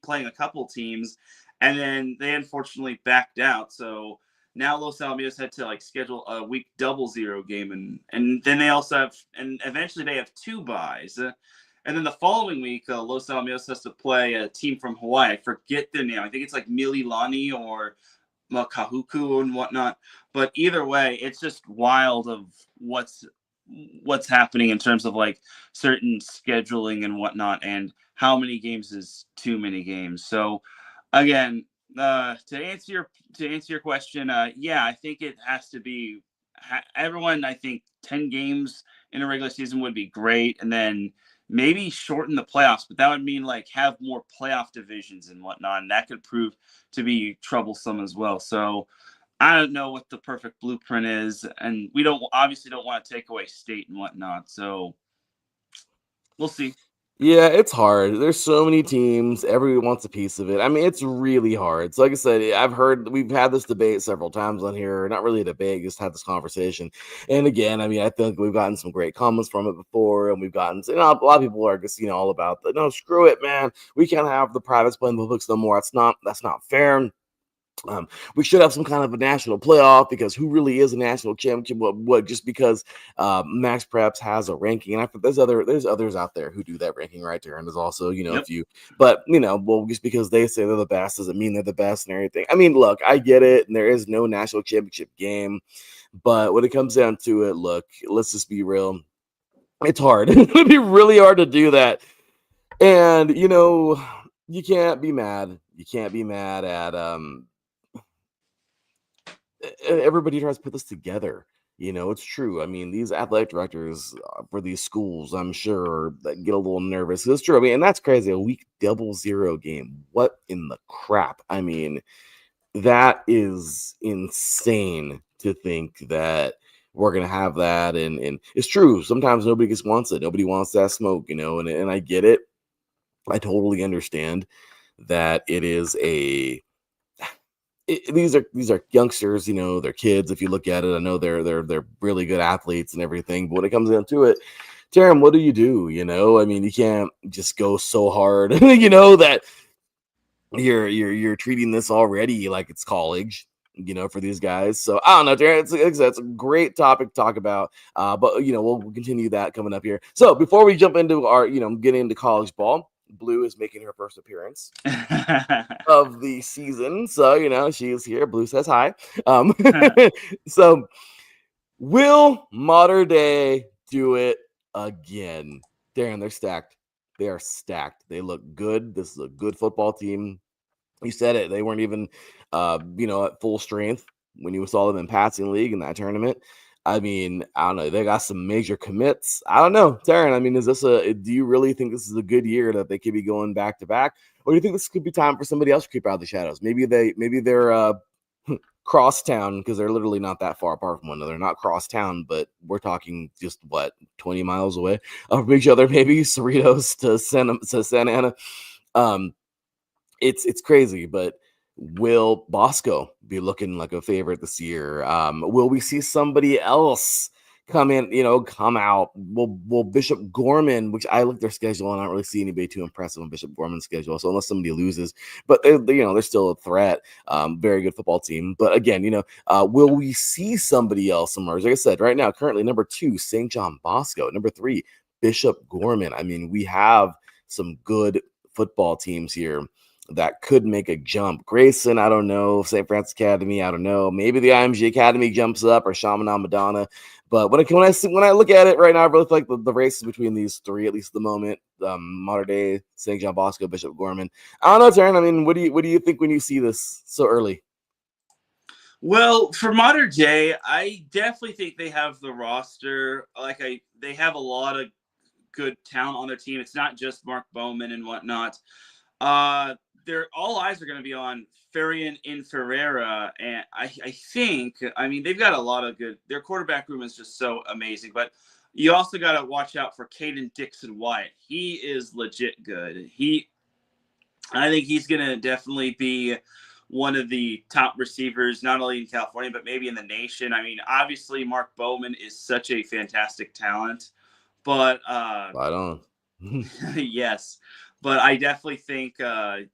playing a couple teams, and then they unfortunately backed out. So now Los Alamitos had to like schedule a week 00 game, and then they also have, and eventually they have 2 byes. And then the following week, Los Alamitos has to play a team from Hawaii. I forget their name. I think it's like Mililani or Makahuku and whatnot. But either way, it's just wild of what's happening in terms of like certain scheduling and whatnot, and how many games is too many games. So again, to answer your question, yeah, I think it has to be everyone. I think 10 games in a regular season would be great, and then maybe shorten the playoffs, but that would mean like have more playoff divisions and whatnot, and that could prove to be troublesome as well. So I don't know what the perfect blueprint is, and we obviously don't want to take away state and whatnot. So we'll see. Yeah, it's hard. There's so many teams. Everyone wants a piece of it. I mean, it's really hard. So, like I said, we've had this debate several times on here. Not really a debate, just had this conversation. And again, I mean, I think we've gotten some great comments from it before, and we've gotten, a lot of people are just, all about the, no, screw it, man. We can't have the privates playing the publics no more. That's not fair. We should have some kind of a national playoff, because who really is a national champion? What just because Max Preps has a ranking, and there's others out there who do that ranking right there, and there's also Yep. well, just because they say they're the best doesn't mean they're the best and everything. I mean, look, I get it, and there is no national championship game, but when it comes down to it, look, let's just be real. It's hard. It'd be really hard to do that, and you can't be mad. You can't be mad at everybody tries to put this together. It's true. I mean, these athletic directors for these schools, I'm sure, that get a little nervous. It's true. I mean, and that's crazy. A week 00 game. What in the crap? I mean, that is insane to think that we're gonna have that. And it's true. Sometimes nobody just wants it. Nobody wants that smoke. And I get it. I totally understand that it is these are youngsters, they're kids. If you look at it, I know they're really good athletes and everything, but when it comes down to it, Teran, what do? I mean, you can't just go so hard, that you're treating this already like it's college, for these guys. So I don't know, Teran. It's a great topic to talk about, but we'll continue that coming up here. So before we jump into our, getting into college ball, Blue is making her first appearance of the season. So, she is here. Blue says hi. So will Mater Dei do it again? Darren, they're stacked. They are stacked. They look good. This is a good football team. You said it. They weren't even, at full strength when you saw them in passing league in that tournament. I mean, I don't know. They got some major commits. I don't know, Teran. I mean, do you really think this is a good year that they could be going back to back, or do you think this could be time for somebody else to creep out of the shadows? Maybe they're crosstown, because they're literally not that far apart from one another. Not crosstown, but we're talking just 20 miles away from each other. Maybe Cerritos to Santa Ana. It's crazy, but will Bosco be looking like a favorite this year? Will we see somebody else come out? Will Bishop Gorman, which I look at their schedule and I don't really see anybody too impressive on Bishop Gorman's schedule. So unless somebody loses, but they're still a threat. Very good football team. But again, will we see somebody else emerge? Like I said, right now, currently number 2, St. John Bosco. Number 3, Bishop Gorman. I mean, we have some good football teams here that could make a jump. Grayson, I don't know. St. Francis Academy, I don't know. Maybe the IMG Academy jumps up, or Chaminade Madonna. But when I look at it right now, I really feel like the races between these 3, at least at the moment, Mater Dei, St. John Bosco, Bishop Gorman. I don't know, Teran. I mean, what do you think when you see this so early? Well, for Mater Dei, I definitely think they have the roster. They have a lot of good talent on their team. It's not just Mark Bowman and whatnot. All eyes are going to be on Ferian in Ferreira, and I think, I mean, they've got a lot of good. Their quarterback room is just so amazing. But You also got to watch out for Caden Dixon-Wyatt. He is legit good. I think he's going to definitely be one of the top receivers, not only in California, but maybe in the nation. I mean, obviously, Mark Bowman is such a fantastic talent, but Right on. yes. But I definitely think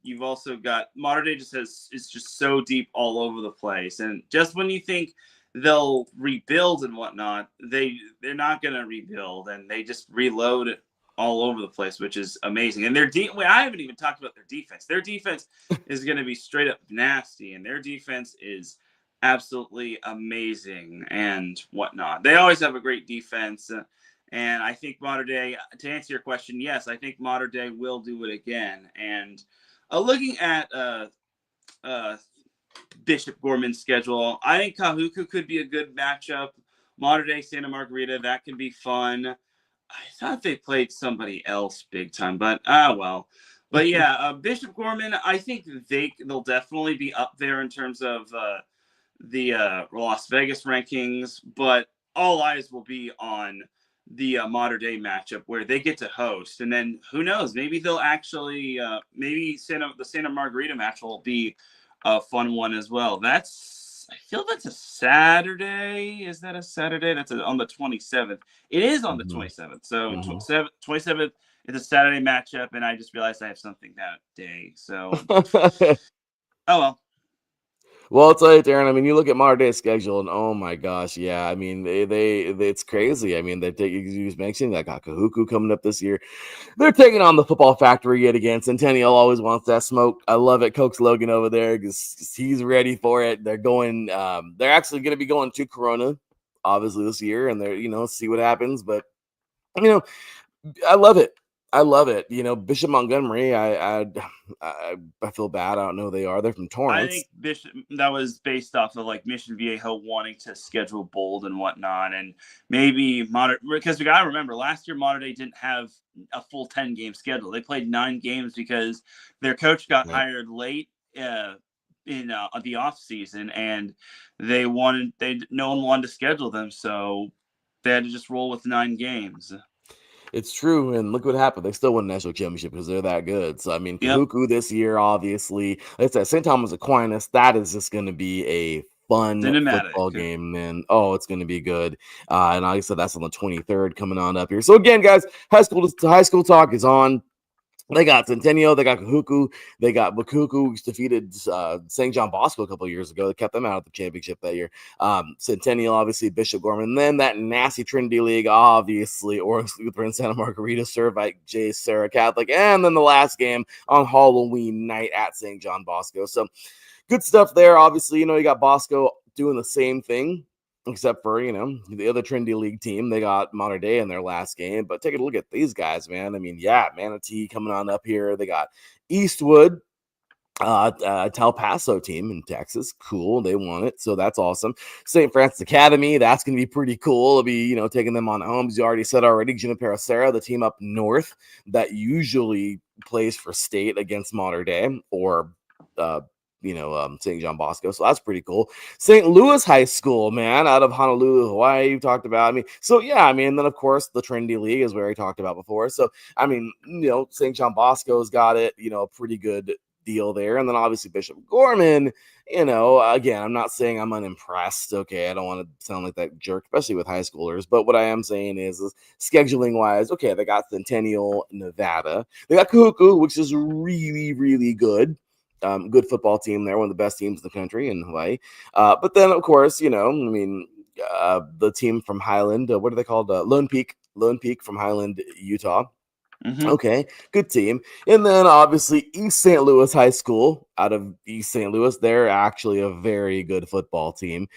you've also got Modern Day is just so deep all over the place, and just when you think they'll rebuild and whatnot, they're not going to rebuild, and they just reload it all over the place, which is amazing. And I haven't even talked about their defense. Their defense is going to be straight up nasty, and their defense is absolutely amazing and whatnot. They always have a great defense. And I think Modern Day, to answer your question, yes, I think Modern Day will do it again. And looking at Bishop Gorman's schedule, I think Kahuku could be a good matchup. Modern Day Santa Margarita, that can be fun. I thought they played somebody else big time, but well. But yeah, Bishop Gorman, I think they'll definitely be up there in terms of the Las Vegas rankings, but all eyes will be on the Modern Day matchup where they get to host, and then who knows? Maybe they'll actually maybe the Santa Margarita match will be a fun one as well. I feel that's a Saturday. Is that a Saturday? That's on the 27th. It is on the 27th. So 27th is a Saturday matchup, and I just realized I have something that day. So oh well. Well, I'll tell you, Darren. I mean, you look at Modern Day's schedule, and oh my gosh, yeah. I mean, they it's crazy. I mean, you just mentioned that got Kahuku coming up this year. They're taking on the Football Factory yet again. Centennial always wants that smoke. I love it. Coach Logan over there because he's ready for it. They're going. They're actually going to be going to Corona, obviously this year, and they're see what happens. But I love it. I love it. Bishop Montgomery, I feel bad. I don't know who they are. They're from Torrance. I think Bishop, that was based off of like Mission Viejo wanting to schedule bold and whatnot. And maybe because we got to remember last year, Modern Day didn't have a full 10 game schedule. They played 9 games because their coach got hired late in the off season, and no one wanted to schedule them. So they had to just roll with 9 games. It's true, and look what happened. They still won the national championship because they're that good. So, I mean, Kahuku this year, obviously. Like I said, St. Thomas Aquinas, that is just going to be a fun football game, man. Oh, it's going to be good. And like I said, that's on the 23rd coming on up here. So, again, guys, high school talk is on. They got Centennial, they got Kahuku, they got Bakuku, which defeated St. John Bosco a couple of years ago. They kept them out of the championship that year. Centennial, obviously, Bishop Gorman. And then that nasty Trinity League, obviously, Orange Lutheran, Santa Margarita, Servite, J. Sarah Catholic. And then the last game on Halloween night at St. John Bosco. So good stuff there. Obviously, you got Bosco doing the same thing. Except for, the other Trinity League team, they got Modern Day in their last game. But take a look at these guys, man. I mean, yeah, Manatee coming on up here. They got Eastwood, Tel Paso team in Texas. Cool. They won it. So that's awesome. St. Francis Academy, that's going to be pretty cool. It'll be, taking them on home. As you already said already, Junipero Serra, the team up north that usually plays for state against Modern Day or St. John Bosco. So that's pretty cool. St. Louis High School, man, out of Honolulu, Hawaii, you talked about. Then of course the Trinity League, as we already talked about before. So, St. John Bosco's got it, a pretty good deal there. And then obviously Bishop Gorman, again, I'm not saying I'm unimpressed. Okay. I don't want to sound like that jerk, especially with high schoolers. But what I am saying is scheduling wise, okay, they got Centennial, Nevada. They got Kahuku, which is really, really good. Good football team there, one of the best teams in the country in Hawaii. But then, of course, the team from Highland, what are they called? Lone Peak from Highland, Utah. Mm-hmm. Okay, good team. And then, obviously, East St. Louis High School out of East St. Louis. They're actually a very good football team.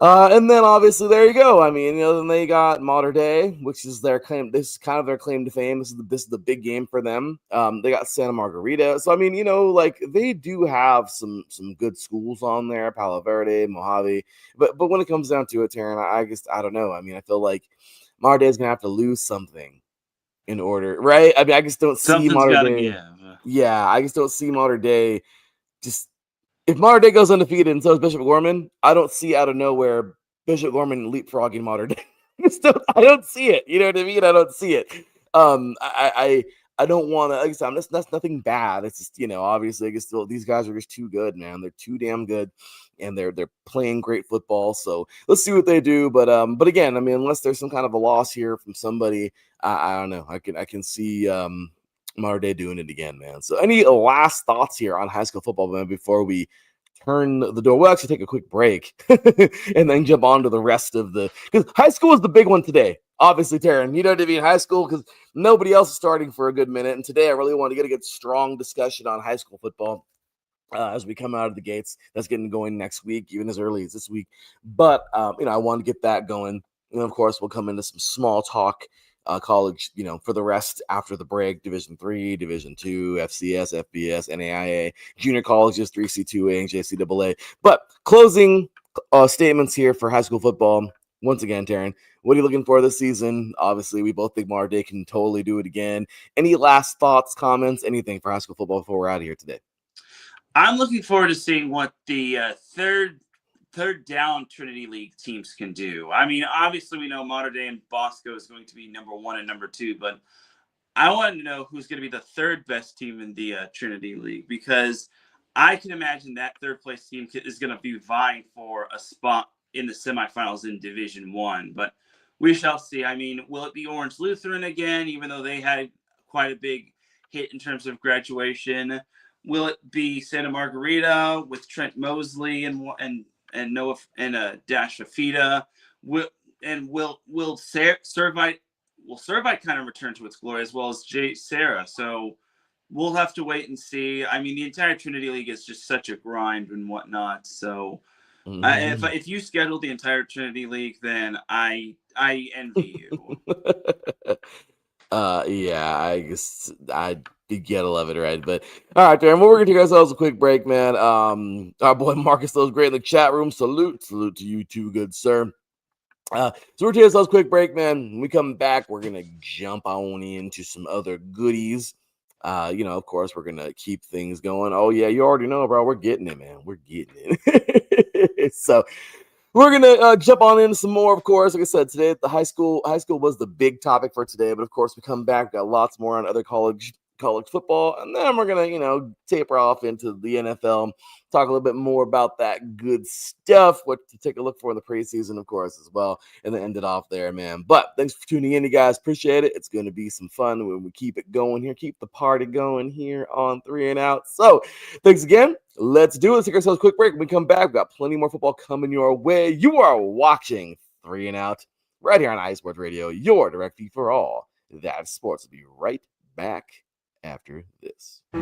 And then obviously there you go. Then they got Modern Day, which is their claim. This is kind of their claim to fame. This is the big game for them. They got Santa Margarita. So they do have some good schools on there, Palo Verde, Mojave. But when it comes down to it, Teran, I don't know. I feel like Modern Day is gonna have to lose something in order, right? I just don't see Modern Day. Give. Yeah, I just don't see Modern Day just. If Modern Day goes undefeated and so is Bishop Gorman, I don't see out of nowhere Bishop Gorman leapfrogging Modern Day. I don't see it. You know what I mean? I don't see it. I don't want to. Like I said, that's nothing bad. It's just, obviously, I guess still these guys are just too good, man. They're too damn good, and they're playing great football. So let's see what they do. But again, I mean, unless there's some kind of a loss here from somebody, I don't know. I can see Mater Dei doing it again, man. So any last thoughts here on high school football, man, before we turn the door? We'll actually take a quick break and then jump on to the rest of because high school is the big one today. Obviously, Teran, you know what I mean? High school, because nobody else is starting for a good minute. And today I really want to get a good, strong discussion on high school football as we come out of the gates. That's getting going next week, even as early as this week. But, I want to get that going. And of course, we'll come into some small talk college, for the rest after the break. Division 3, Division 2, FCS, FBS, NAIA, junior colleges, 3C2A, and JCAA. But closing statements here for high school football. Once again, Teran, what are you looking for this season? Obviously, we both think Mater Dei can totally do it again. Any last thoughts, comments, anything for high school football before we're out of here today? I'm looking forward to seeing what the third down Trinity League teams can do. I mean, obviously, we know Mater Dei and Bosco is going to be number 1 and number 2, but I want to know who's going to be the third best team in the Trinity League, because I can imagine that third place team is going to be vying for a spot in the semifinals in Division 1. But we shall see. I mean, will it be Orange Lutheran again, even though they had quite a big hit in terms of graduation? Will it be Santa Margarita with Trent Mosley and Noah and Dash Afita? Will Servite kind of return to its glory, as well as Jay Sarah? So we'll have to wait and see. I mean, the entire Trinity League is just such a grind and whatnot. So if you schedule the entire Trinity League, then I envy you. Yeah, I guess you gotta love it, right? But all right, Darren, we're gonna take ourselves a quick break, man. Our boy Marcus was great in the chat room. Salute to you too, good sir. So we're taking ourselves a quick break, man. When we come back, we're gonna jump on into some other goodies. Of course, we're gonna keep things going. Oh yeah, you already know, bro. We're getting it, man. We're getting it. So we're gonna jump on into some more, of course. Like I said, today the high school was the big topic for today, but of course we come back, got lots more on other college football, and then we're gonna taper off into the NFL, talk a little bit more about that good stuff, what to take a look for in the preseason, of course, as well, and then end it off there, man. But thanks for tuning in, you guys. Appreciate it. It's gonna be some fun when we keep it going here, keep the party going here on 3 and Out. So thanks again. Let's do it. Let's take ourselves a quick break. When we come back, we've got plenty more football coming your way. You are watching 3 and Out right here on iSports Radio, your direct feed for all that sports. We'll be right back after this. For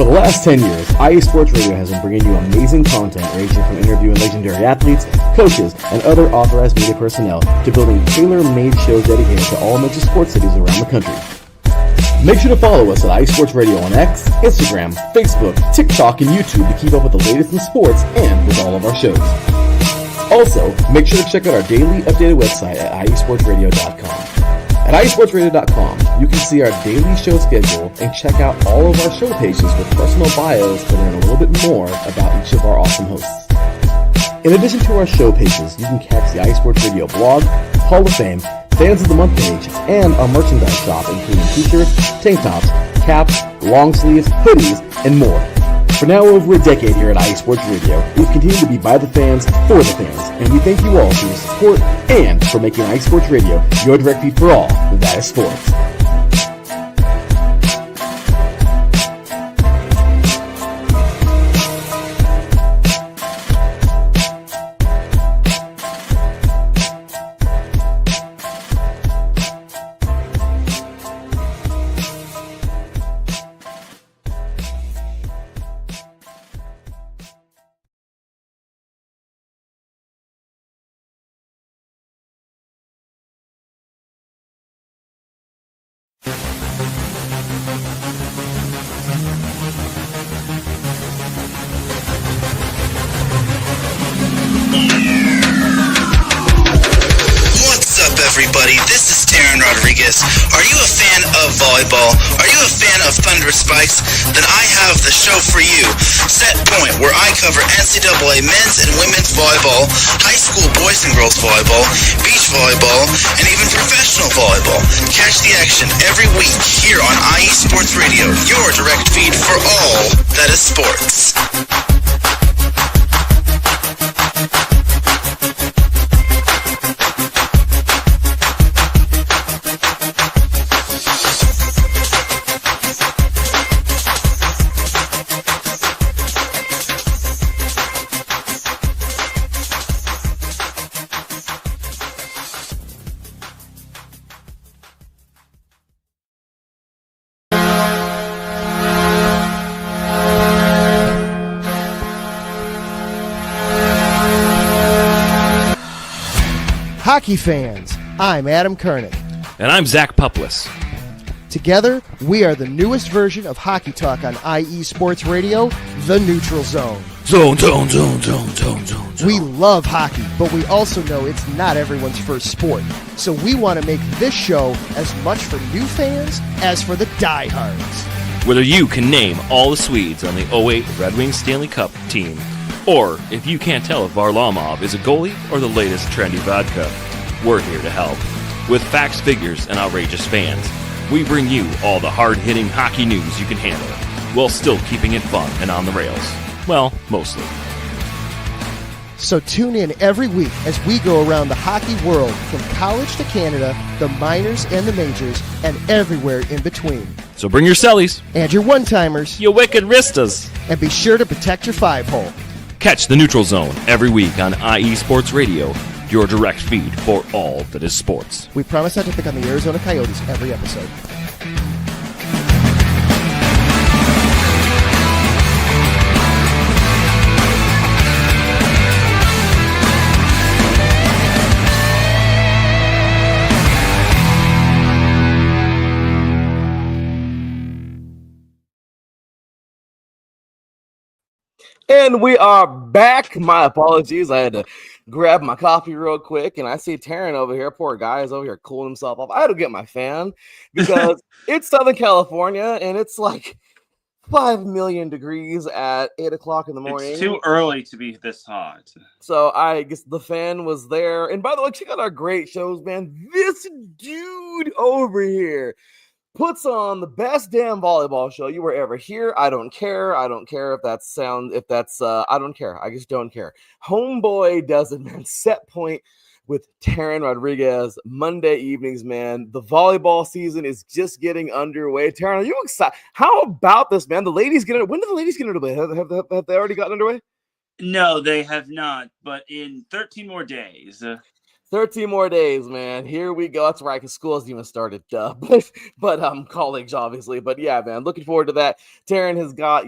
the last 10 years, IE Sports Radio has been bringing you amazing content ranging from interviewing legendary athletes, coaches, and other authorized media personnel to building tailor-made shows dedicated to all major sports cities around the country. Make sure to follow us at IE Sports Radio on X, Instagram, Facebook, TikTok, and YouTube to keep up with the latest in sports and with all of our shows. Also, make sure to check out our daily updated website at iesportsradio.com. At iesportsradio.com, you can see our daily show schedule and check out all of our show pages with personal bios to learn a little bit more about each of our awesome hosts. In addition to our show pages, you can catch the iSports Radio blog, Hall of Fame, Fans of the Month page, and our merchandise shop, including t-shirts, tank tops, caps, long sleeves, hoodies, and more. For now over a decade here at iSports Radio, we've continued to be by the fans, for the fans, and we thank you all for your support and for making iSports Radio your direct feed for all that is sports. everybody. This is Teran Rodriguez. Are you a fan of volleyball? Are you a fan of Thunder Spikes? Then I have the show for you. Set Point, where I cover NCAA men's and women's volleyball, high school boys and girls volleyball, beach volleyball, and even professional volleyball. Catch the action every week here on IE Sports Radio, your direct feed for all that is sports. Hockey fans, I'm Adam Kernick. And I'm Zach Puplis. Together, we are the newest version of Hockey Talk on IE Sports Radio, The Neutral Zone. Zone. We love hockey, but we also know it's not everyone's first sport. So we want to make this show as much for new fans as for the diehards. Whether you can name all the Swedes on the 08 Red Wings Stanley Cup team, or if you can't tell if Varlamov is a goalie or the latest trendy vodka, we're here to help. With facts, figures, and outrageous fans, we bring you all the hard-hitting hockey news you can handle, while still keeping it fun and on the rails. Well, mostly. So tune in every week as we go around the hockey world, from college to Canada, the minors and the majors, and everywhere in between. So bring your cellies. And your one-timers. You wicked wristas. And be sure to protect your five-hole. Catch the Neutral Zone every week on IE Sports Radio, your direct feed for all that is sports. We promise not to pick on the Arizona Coyotes every episode. And we are back. My apologies. I had to grab my coffee real quick, and I see Teran over here. Poor guy is over here cooling himself off. I had to get my fan because it's Southern California, and it's like 5 million degrees at 8 o'clock in the morning. It's too early to be this hot. So I guess the fan was there. And by the way, check out our great shows, man. This dude over here puts on the best damn volleyball show you were ever hear. I don't care. I don't care if that's I don't care. I just don't care. Homeboy does it, man. Set Point with Teran Rodriguez Monday evenings, man. The volleyball season is just getting underway. Teran, are you excited? How about this, man? The ladies get when did the ladies get underway? Have they already gotten underway? No, they have not. But in 13 more days. 13 more days, man. Here we go. That's right, because school hasn't even started, but college, obviously. But yeah, man, looking forward to that. Teran has got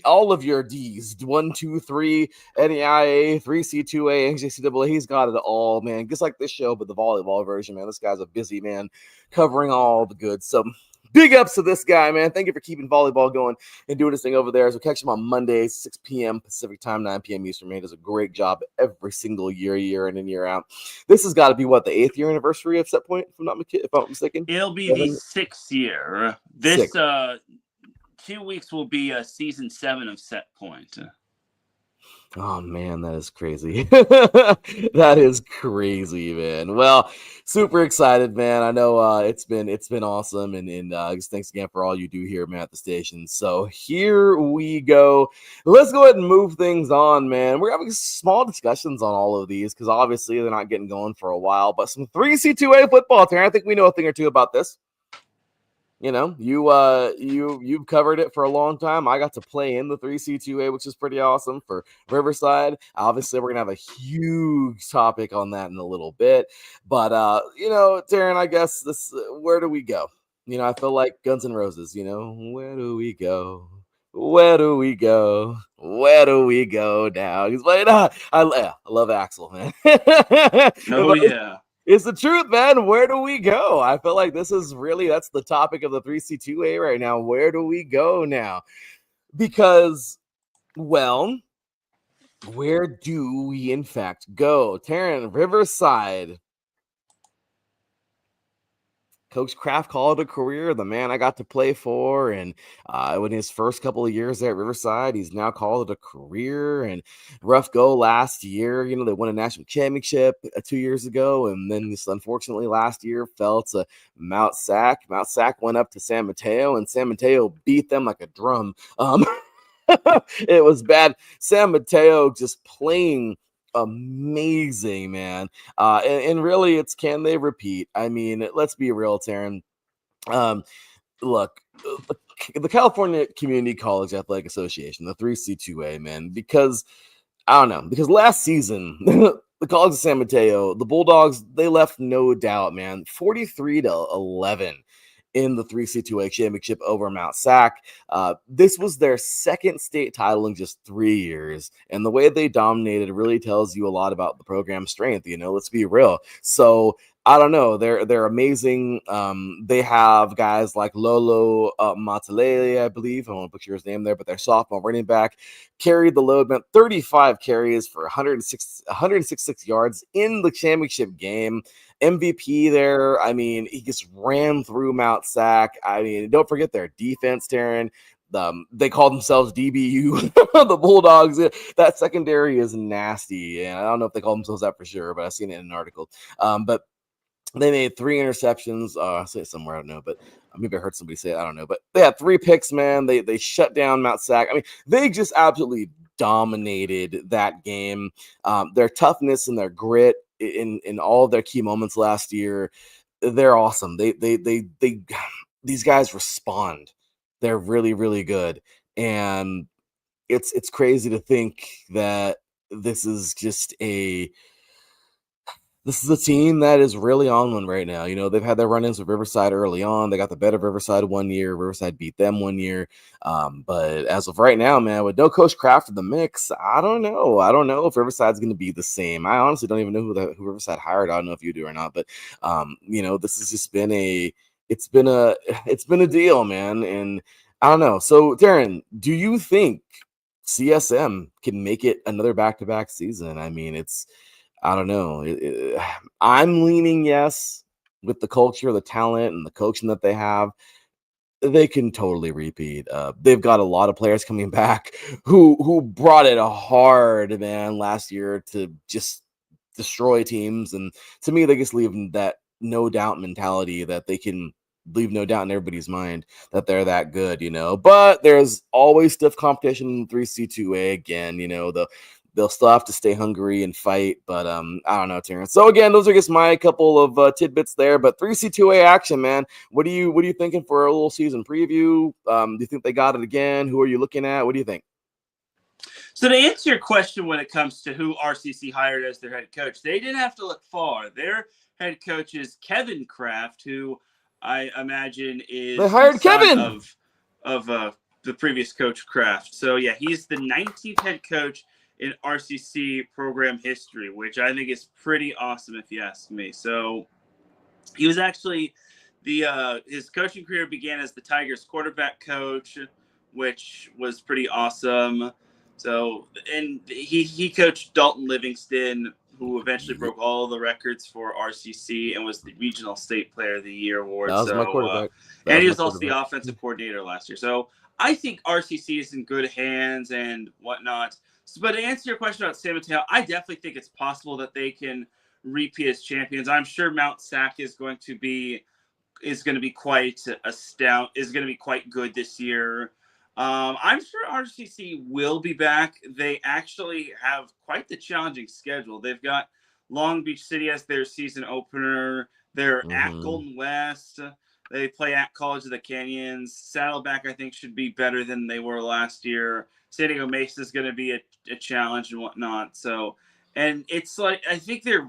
all of your D's, 1, 2, 3, NEIA, 3C2A, NJCAA. He's got it all, man. Just like this show, but the volleyball version, man. This guy's a busy man, covering all the goods. So big ups to this guy, man. Thank you for keeping volleyball going and doing this thing over there. So catch him on Mondays, 6 p.m. Pacific time, 9 p.m. Eastern. Man, he does a great job every single year in and year out. This has got to be, the 8th year anniversary of Set Point, if I'm not mistaken? It'll be the 6th year. This 2 weeks will be season 7 of Set Point. Oh man, that is crazy. That is crazy, man. Well, super excited, man. I know it's been awesome, and just thanks again for all you do here, man, at the station. So here we go. Let's go ahead and move things on, man. We're having small discussions on all of these because obviously they're not getting going for a while. But some 3C2A football, Teran. I think we know a thing or two about this. You know, you've covered it for a long time. I got to play in the 3C2A, which is pretty awesome for Riverside. Obviously, we're gonna have a huge topic on that in a little bit. But Teran, I guess where do we go? I feel like Guns N' Roses. Where do we go? Where do we go? Where do we go now? He's like, I love Axel, man. Oh yeah. It's the truth, man. Where do we go? I feel like that's the topic of the 3C2A right now. Where do we go now? Because, well, where do we in fact go? Teran, Riverside. Coach Kraft called it a career. The man I got to play for, and in his first couple of years there at Riverside, he's now called it a career. And rough go last year. You know, they won a national championship 2 years ago, and then this unfortunately last year fell to Mount Sac. Mount Sac went up to San Mateo, and San Mateo beat them like a drum. It was bad. San Mateo just playing amazing, man. And really, it's can they repeat? I mean, let's be real, Teran. Look, the California Community College Athletic Association, the 3C2A, man, because I don't know, because last season, the College of San Mateo, the Bulldogs, they left no doubt, man, 43-11 in the 3C2A championship over Mount Sac. This was their second state title in just 3 years. And the way they dominated really tells you a lot about the program's strength, you know, let's be real. So I don't know. They're amazing. They have guys like Lolo Matalele, I believe. I won't butcher his name there, but their sophomore running back carried the load, meant 35 carries for 166 yards in the championship game. MVP there. I mean, he just ran through Mount Sac. I mean, don't forget their defense, Teran. They call themselves DBU, the Bulldogs. That secondary is nasty. And I don't know if they call themselves that for sure, but I've seen it in an article. But they made 3 interceptions. I say it somewhere, I don't know, but maybe I heard somebody say it, I don't know. But they had 3 picks, man. They shut down Mount Sac. I mean, they just absolutely dominated that game. Their toughness and their grit in all of their key moments last year, they're awesome. These guys respond. They're really, really good. And it's crazy to think that this is a team that is really on one right now. You know, they've had their run-ins with Riverside early on. They got the better of Riverside 1 year. Riverside beat them 1 year. But as of right now, man, with no Coach Kraft in the mix, I don't know. I don't know if Riverside's going to be the same. I honestly don't even know who Riverside hired. I don't know if you do or not. But, you know, this has just been it's been a deal, man. And I don't know. So, Teran, do you think CSM can make it another back-to-back season? I mean, I don't know. I'm leaning yes with the culture, the talent, and the coaching that they have. They can totally repeat. They've got a lot of players coming back who brought it hard, man, last year to just destroy teams. And to me, they just leave that no doubt mentality that they can leave no doubt in everybody's mind that they're that good, you know. But there's always stiff competition in 3C2A again, you know. They'll still have to stay hungry and fight, but I don't know, Terrence. So again, those are just my couple of tidbits there. But 3C2A action, man. What are you thinking for a little season preview? Do you think they got it again? Who are you looking at? What do you think? So to answer your question when it comes to who RCC hired as their head coach, they didn't have to look far. Their head coach is Kevin Kraft, who I imagine is they hired Kevin of the previous coach Kraft. So yeah, he's the 19th head coach in RCC program history, which I think is pretty awesome if you ask me. So he was actually his coaching career began as the Tigers quarterback coach, which was pretty awesome. So, and he coached Dalton Livingston, who eventually broke all the records for RCC and was the regional state player of the year award. That was my quarterback. And he was also the offensive coordinator last year. So I think RCC is in good hands and whatnot. But to answer your question about San Mateo, I definitely think it's possible that they can repeat as champions. I'm sure Mount Sac is going to be quite good this year. I'm sure RCC will be back. They actually have quite the challenging schedule. They've got Long Beach City as their season opener. They're at Golden West. They play at College of the Canyons. Saddleback, I think, should be better than they were last year. San Diego Mesa is going to be a challenge and whatnot. So, and it's like, I think their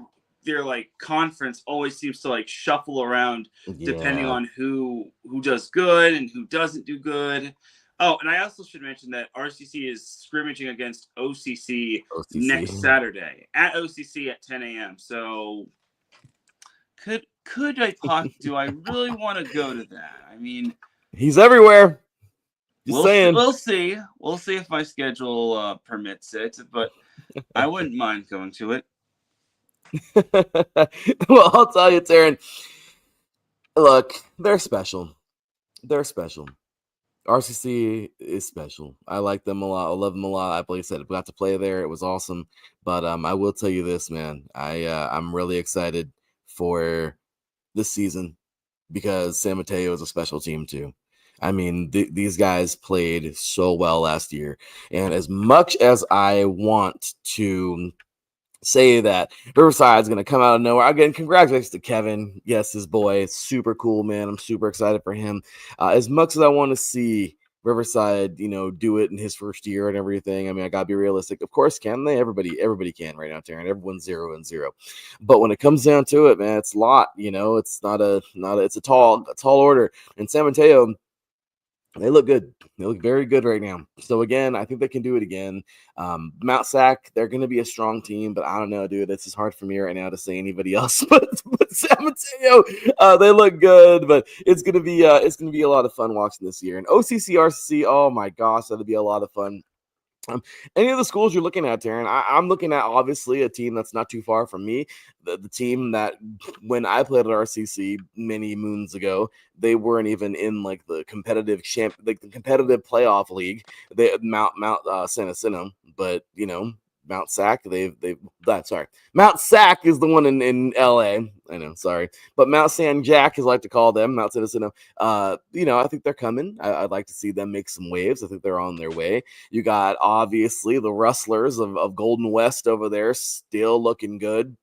like conference always seems to like shuffle around depending on who does good and who doesn't do good. Oh, and I also should mention that RCC is scrimmaging against OCC next Saturday at OCC at 10 a.m. So could I talk? Do I really want to go to that? I mean, he's everywhere. Just saying. We'll see. We'll see if my schedule permits it, but I wouldn't mind going to it. Well, I'll tell you, Teran. Look, they're special. They're special. RCC is special. I like them a lot. I love them a lot. I like I said, I got to play there. It was awesome. But I will tell you this, man. I'm really excited for this season because San Mateo is a special team too. I mean, these guys played so well last year, and as much as I want to say that Riverside's going to come out of nowhere. Again, congratulations to Kevin. Yes, his boy. It's super cool, man. I'm super excited for him. As much as I want to see Riverside, do it in his first year and everything. I mean, I gotta be realistic. Of course, can they? Everybody can right now, Teran. Everyone's 0-0. But when it comes down to it, man, it's a lot. It's not a it's a tall order. And San Mateo, they look good. They look very good right now. So again, I think they can do it again. Mount Sac, they're going to be a strong team, but I don't know, dude. It's just hard for me right now to say anybody else. But San Mateo, they look good. But it's gonna be a lot of fun watching this year. And OCC RCC, oh my gosh, that'll be a lot of fun. Any of the schools you're looking at, Teran, I'm looking at obviously a team that's not too far from me. The team that when I played at RCC many moons ago, they weren't even in like the competitive the competitive playoff league. They Mount San Jacinto, but Mount Sac, Mount Sac is the one in LA. I know, sorry. But Mount San Jack, as I like to call them, Mount San Jacinto, I think they're coming. I'd like to see them make some waves. I think they're on their way. You got obviously the Rustlers of Golden West over there, still looking good.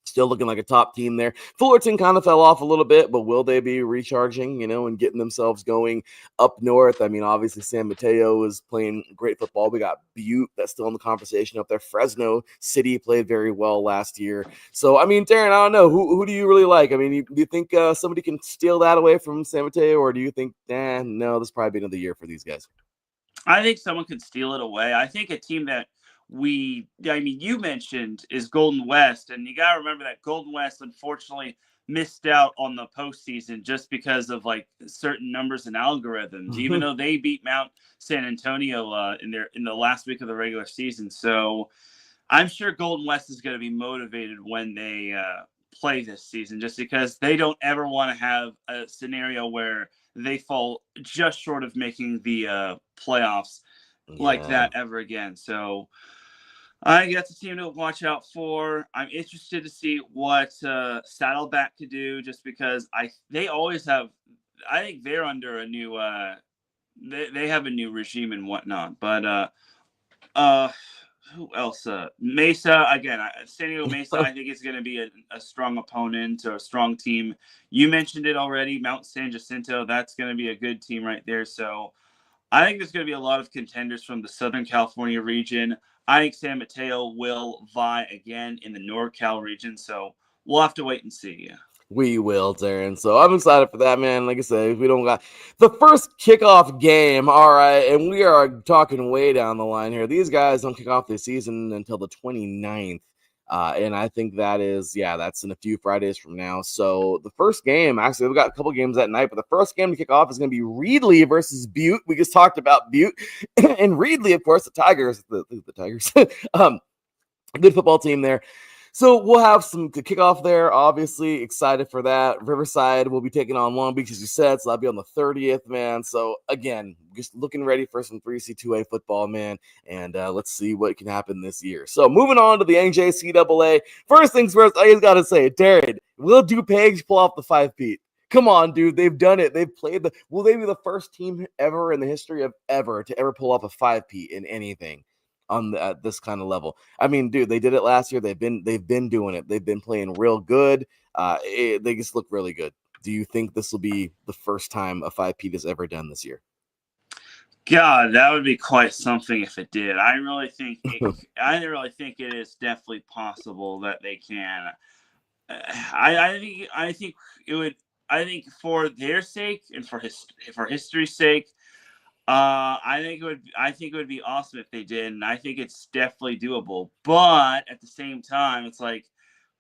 Still looking like a top team there. Fullerton kind of fell off a little bit, but will they be recharging, and getting themselves going up north? I mean, obviously San Mateo is playing great football. We got Butte that's still in the conversation up there. Fresno City played very well last year. So, I mean, Teran, I don't know. Who do you really like? I mean, do you think somebody can steal that away from San Mateo, or do you think, no, this probably be another year for these guys? I think someone could steal it away. I think a team that you mentioned is Golden West, and you got to remember that Golden West unfortunately missed out on the postseason just because of like certain numbers and algorithms, even though they beat Mount San Antonio in the last week of the regular season. So I'm sure Golden West is going to be motivated when they play this season, just because they don't ever want to have a scenario where they fall just short of making the playoffs like that ever again. So I think that's a team to watch out for. I'm interested to see what Saddleback could do, just because they always have. I think they're under a new. They have a new regime and whatnot, but who else? Mesa again. San Diego Mesa. I think it's going to be a strong opponent or a strong team. You mentioned it already. Mount San Jacinto. That's going to be a good team right there. So I think there's going to be a lot of contenders from the Southern California region. I think San Mateo will vie again in the NorCal region. So we'll have to wait and see. We will, Teran. So I'm excited for that, man. Like I said, we don't got the first kickoff game. All right. And we are talking way down the line here. These guys don't kick off their season until the 29th. And I think that's in a few Fridays from now. So the first game, actually, we've got a couple games that night, but the first game to kick off is going to be Reedley versus Butte. We just talked about Butte and Reedley, of course, the Tigers, the Tigers, a good football team there. So we'll have some to kick off there. Obviously, excited for that. Riverside will be taking on Long Beach, as you said. So that'll be on the 30th, man. So again, just looking ready for some 3C2A football, man. And let's see what can happen this year. So moving on to the NJCAA. First things first, I just got to say, Darren, will DuPage pull off the 5-peat? Come on, dude. They've done it. They've played will they be the first team ever in the history of ever to ever pull off a 5-peat in anything at this kind of level? I mean, dude, they did it last year. They've been doing it. They've been playing real good. They just look really good. Do you think this will be the first time a 5-peat is ever done this year? God, that would be quite something if it did. I really think it is definitely possible that they can. I think it would. I think for their sake and for history's sake, I think it would be awesome if they did, and I think it's definitely doable. But at the same time, it's like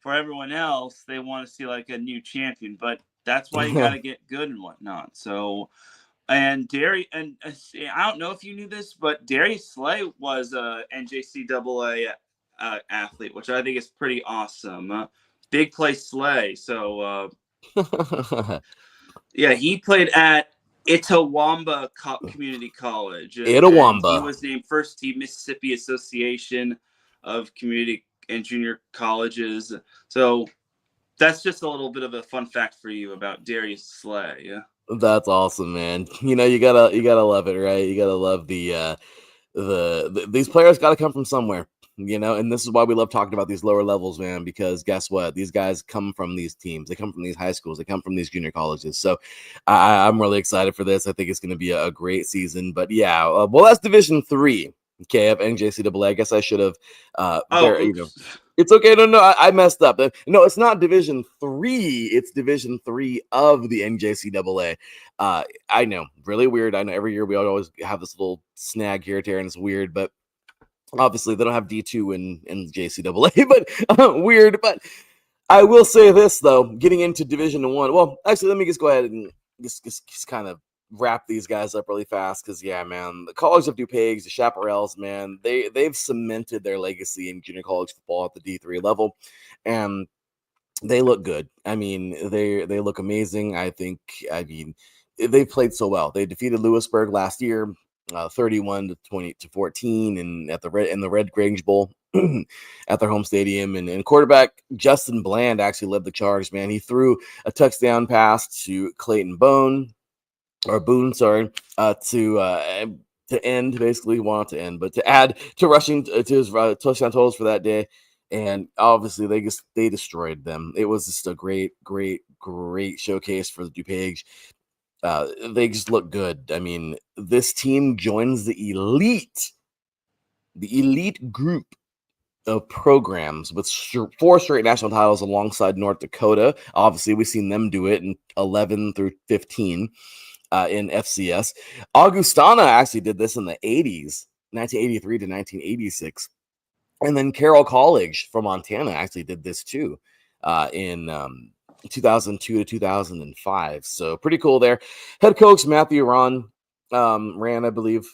for everyone else, they want to see like a new champion. But that's why you got to get good and whatnot. So, and I don't know if you knew this, but Darius Slay was a NJCAA athlete, which I think is pretty awesome. Big play Slay. So Yeah, he played at Itawamba Community College. And he Itawamba. was named first team Mississippi Association of Community and Junior Colleges. So that's just a little bit of a fun fact for you about Darius Slay. Yeah. That's awesome, man. You know, you gotta love it, right? You gotta love these players got to come from somewhere, you know, and this is why we love talking about these lower levels, man, because guess what? These guys come from these teams. They come from these high schools. They come from these junior colleges. So I'm really excited for this. I think it's going to be a great season. But yeah, well, that's Division 3. Okay, of NJCAA. I guess I should have. You know, it's okay. No, I messed up. No, it's not Division 3. It's Division 3 of the NJCAA. I know, really weird. I know every year we always have this little snag here, Teran. It's weird, but obviously they don't have D2 in JCAA, but weird. But I will say this though, getting into Division 1. Well, actually, let me just go ahead and just kind of wrap these guys up really fast because yeah, man, the College of DuPage, the Chaparrals, man, they've cemented their legacy in junior college football at the D3 level, and they look good. I mean, they look amazing. I mean, they played so well. They defeated Lewisburg last year, 31-14, and at the Red Grange Bowl at their home stadium. And quarterback Justin Bland actually led the charge. Man, he threw a touchdown pass to Clayton Boone, to end, basically wanted to end, but to add to rushing to his touchdown totals for that day. And obviously they destroyed them. It was just a great showcase for the DuPage. They just look good. I mean, this team joins the elite group of programs with 4 straight national titles alongside North Dakota. Obviously, we've seen them do it in 11 through 15 in FCS. Augustana actually did this in the 80s, 1983 to 1986. And then Carroll College from Montana actually did this too in 2002 to 2005. So pretty cool there. Head coach Matthew Rand, I believe,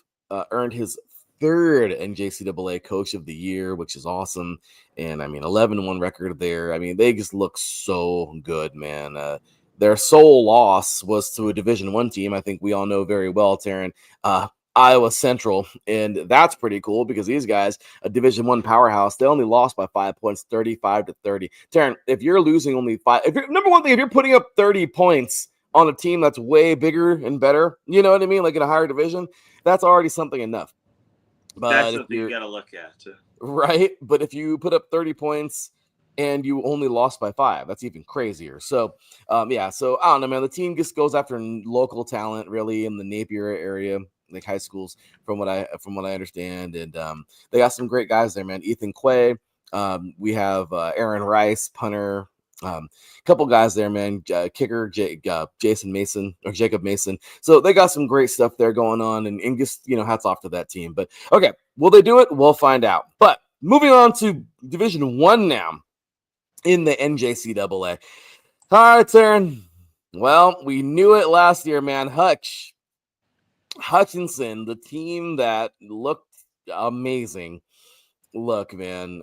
earned his 3rd NJCAA Coach of the Year, which is awesome. And I mean, 11-1 record there. I mean, they just look so good, man. Their sole loss was to a Division 1 team. I think we all know very well, Teran, Iowa Central, and that's pretty cool because these guys, a Division 1 powerhouse, they only lost by 5 points, 35-30. Teran, if you're losing only 5, if you're putting up 30 points on a team that's way bigger and better, you know what I mean, like in a higher division, that's already something enough. But that's something you got to look at, right? But if you put up 30 points and you only lost by 5, that's even crazier. So, yeah. So I don't know, man. The team just goes after local talent, really, in the Napier area, like high schools, from what I understand. And they got some great guys there, man. Ethan Quay. We have Aaron Rice, punter. Couple guys there, man. Kicker Jacob Mason. So they got some great stuff there going on, and just, you know, hats off to that team. But okay, will they do it? We'll find out. But moving on to Division 1 now in the NJCAA. All right, Teran. Well, we knew it last year, man. Hutchinson, the team that looked amazing. Look, man,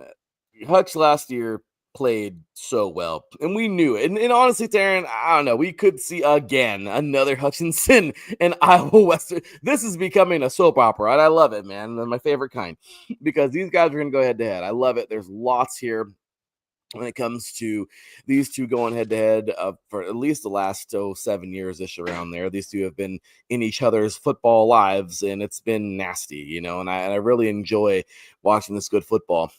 Hutch last year played so well, and we knew it. And honestly, Teran, I don't know, we could see again another Hutchinson and Iowa Western. This is becoming a soap opera, and I love it, man. They're my favorite kind, because these guys are going to go head to head. I love it. There's lots here when it comes to these two going head to head for at least the last 7 years-ish around there. These two have been in each other's football lives, and it's been nasty, you know, and I really enjoy watching this good football.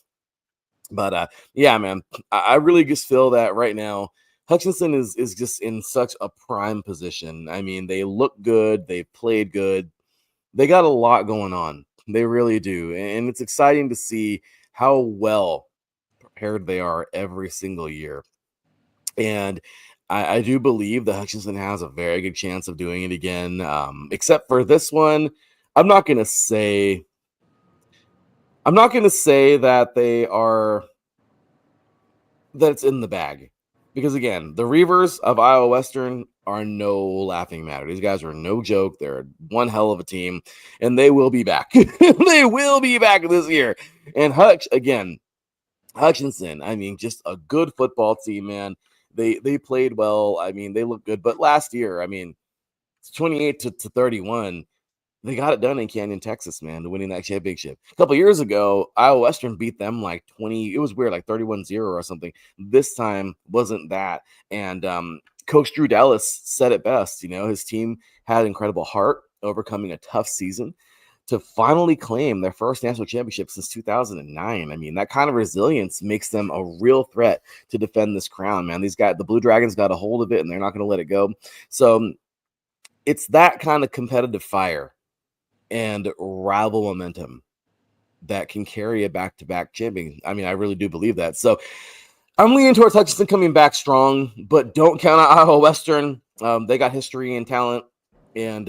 But yeah, man, I really just feel that right now Hutchinson is just in such a prime position. I mean, they look good, they played good, they got a lot going on. They really do, and it's exciting to see how well prepared they are every single year. And I do believe that Hutchinson has a very good chance of doing it again, except for this one. I'm not going to say that it's in the bag, because again, the Reavers of Iowa Western are no laughing matter. These guys are no joke. They're one hell of a team, and they will be back. They will be back this year. And Hutchinson, I mean, just a good football team, man. they played well. I mean, they look good. But last year, I mean, it's 28 to 31. They got it done in Canyon, Texas, man, to winning that championship. A couple years ago, Iowa Western beat them like 20. It was weird, like 31-0 or something. This time wasn't that. And Coach Drew Dallas said it best. His team had incredible heart, overcoming a tough season to finally claim their first national championship since 2009. I mean, that kind of resilience makes them a real threat to defend this crown, man. These guys, the Blue Dragons, got a hold of it, and they're not going to let it go. So it's that kind of competitive fire and rival momentum that can carry a back-to-back champion. I mean, I really do believe that. So I'm leaning towards Hutchinson coming back strong, but don't count out Iowa Western. They got history and talent, and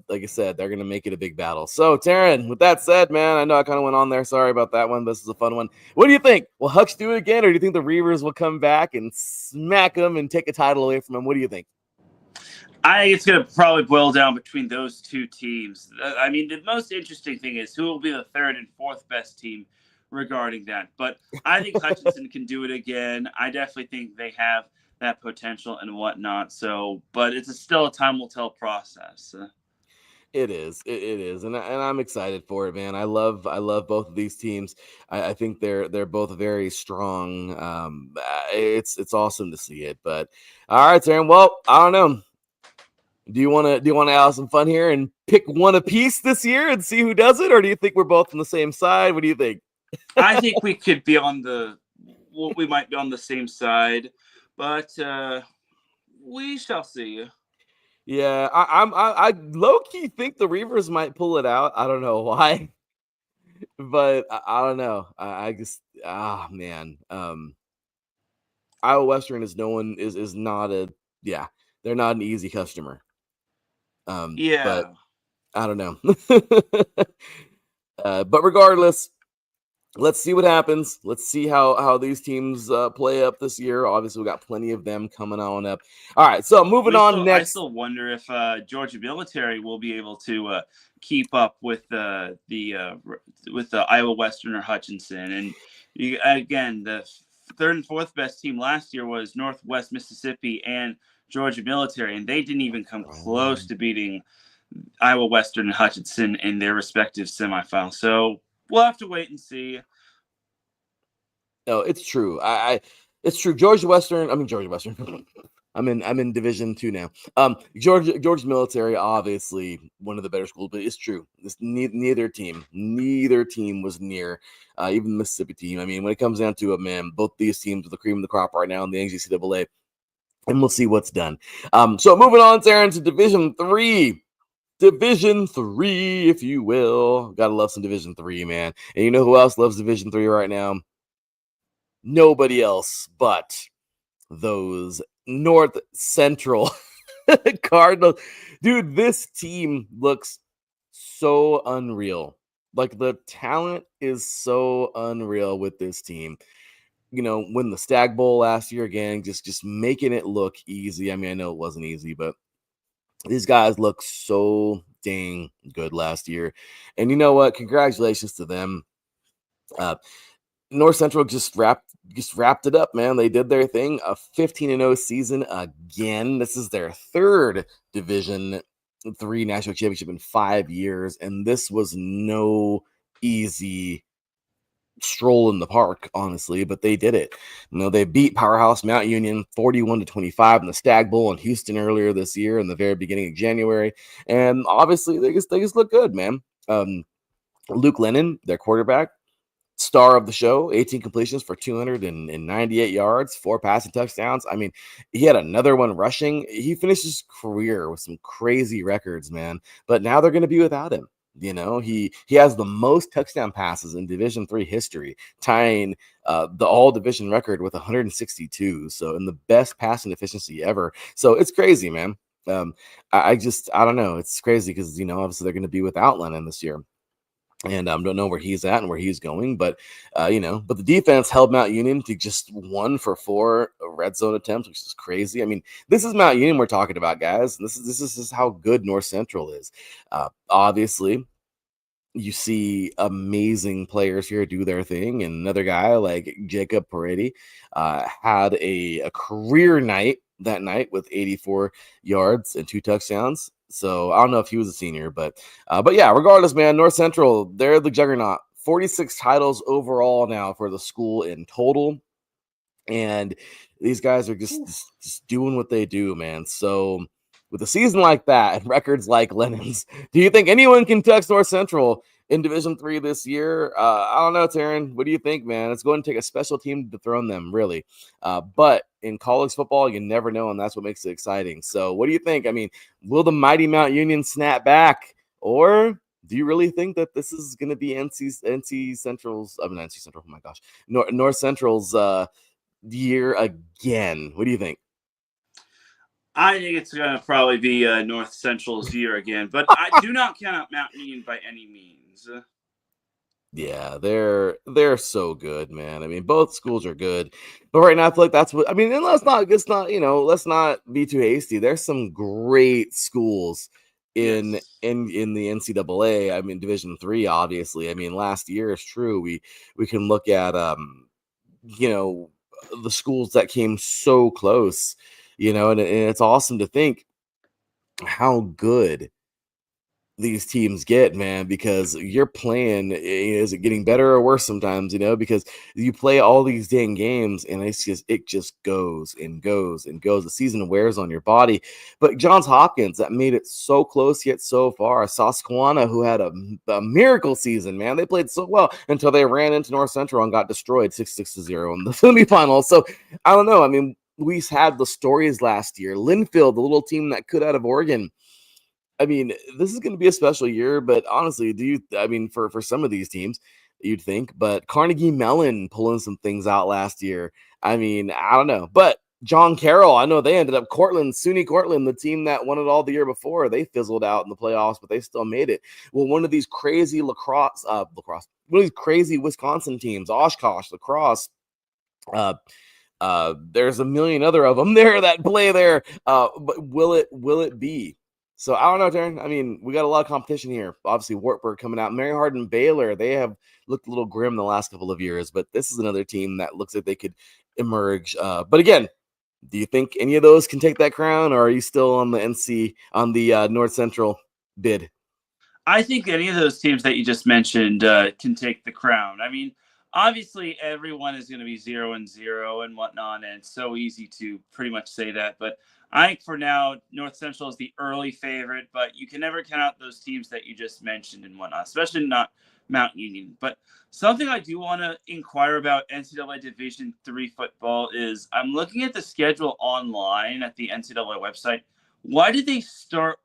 like I said, they're going to make it a big battle. So, Teran, with that said, man, I know I kind of went on there. Sorry about that one. This is a fun one. What do you think? Will Hutch do it again, or do you think the Reavers will come back and smack them and take a title away from them? What do you think? I think it's going to probably boil down between those two teams. I mean, the most interesting thing is who will be the third and fourth best team regarding that. But I think Hutchinson can do it again. I definitely think they have that potential and whatnot. So, but it's still a time will tell process. It is. It is, and I'm excited for it, man. I love both of these teams. I think they're both very strong. It's awesome to see it. But all right, Teran. Well, I don't know. Do you want to have some fun here and pick one apiece this year and see who does it, or do you think we're both on the same side? What do you think? I think we could be we might be on the same side, but we shall see. Yeah, I low key think the Reavers might pull it out. I don't know why, but I don't know. I just man. Iowa Western is not they're not an easy customer. But I don't know. But regardless, let's see what happens. Let's see how these teams play up this year. Obviously, we got plenty of them coming on up. All right, so moving on next. I still wonder if Georgia military will be able to keep up with the Iowa Western or Hutchinson. And again, the third and fourth best team last year was Northwest Mississippi and Georgia military, and they didn't even come close to beating Iowa Western and Hutchinson in their respective semifinals. So we'll have to wait and see. No, it's true. It's true. Georgia Western. I'm in Division II now. Georgia military, obviously one of the better schools, but it's true. Neither team was near even the Mississippi team. I mean, when it comes down to it, man, both these teams are the cream of the crop right now in the NJCAA. And we'll see what's done. So moving on, Teran, to Division 3. Division 3, if you will. Gotta love some Division 3, man. And you know who else loves Division 3 right now? Nobody else but those North Central Cardinals. Dude, this team looks so unreal. Like, the talent is so unreal with this team. Win the Stag Bowl last year again, just making it look easy. I mean, I know it wasn't easy, but these guys look so dang good last year. And you know what? Congratulations to them. North Central just wrapped it up, man. They did their thing. A 15-0 season again. This is their third Division 3 national championship in 5 years, and this was no easy stroll in the park, honestly, but they did it. They beat powerhouse Mount Union 41-25 in the Stag Bowl in Houston earlier this year in the very beginning of January, and obviously they just look good, man. Luke Lennon, their quarterback, star of the show, 18 completions for 298 yards, 4 passing touchdowns. I mean, he had another one rushing. He finished his career with some crazy records, man, but now they're going to be without him. He has the most touchdown passes in Division 3 history, tying the all division record with 162. So, in the best passing efficiency ever. So it's crazy, man. I don't know. It's crazy because obviously they're going to be without Lennon this year, and don't know where he's at and where he's going. But but the defense held Mount Union to just 1 for 4 red zone attempts, which is crazy. I mean, this is Mount Union we're talking about, guys. This is how good North Central is. Obviously, you see amazing players here do their thing, and another guy like Jacob Peretti had a career night that night with 84 yards and 2 touchdowns. So I don't know if he was a senior, but yeah, regardless, man, North Central, they're the juggernaut. 46 titles overall now for the school in total. And these guys are just doing what they do, man. So with a season like that and records like Lennon's, do you think anyone can touch North Central in Division 3 this year? I don't know, Teran. What do you think, man? It's going to take a special team to dethrone them, really. But in college football, you never know, and that's what makes it exciting. So what do you think? I mean, will the mighty Mount Union snap back, or do you really think that this is going to be NC Central's? I mean, NC Central. Oh my gosh, North Central's year again? What do you think? I think it's going to probably be North Central's year again, but I do not count out Mount Union by any means. Yeah, they're so good, man. I mean, both schools are good, but right now I feel like that's what I mean. And let's not let's not be too hasty. There's some great schools in Yes. in the NCAA. I mean, Division 3, obviously. I mean, last year is true. We can look at the schools that came so close, and it's awesome to think how good these teams get, man, because you're playing, is it getting better or worse sometimes, because you play all these dang games and it just goes and goes and goes. The season wears on your body. But Johns Hopkins, that made it so close yet so far. Susquehanna, who had a miracle season, man, they played so well until they ran into North Central and got destroyed 6-0 in the semifinals. So I don't know. I mean, we had the stories last year. Linfield, the little team that could out of Oregon. I mean, this is going to be a special year, but honestly, for some of these teams, you'd think, but Carnegie Mellon pulling some things out last year. I mean, I don't know, but John Carroll, I know they ended up SUNY Cortland, the team that won it all the year before, they fizzled out in the playoffs, but they still made it. Well, one of these crazy one of these crazy Wisconsin teams, Oshkosh, lacrosse, there's a million other of them there that play there. But will it be? So I don't know, Darren. I mean, we got a lot of competition here. Obviously, Wartburg coming out. Mary Hardin Baylor, they have looked a little grim the last couple of years, but this is another team that looks like they could emerge. But again, do you think any of those can take that crown, or are you still on the North Central bid? I think any of those teams that you just mentioned can take the crown. I mean, obviously, everyone is going to be 0-0 and whatnot, and it's so easy to pretty much say that. But I think for now, North Central is the early favorite, but you can never count out those teams that you just mentioned and whatnot, especially not Mount Union. But something I do want to inquire about NCAA Division III football is I'm looking at the schedule online at the NCAA website. Why did they start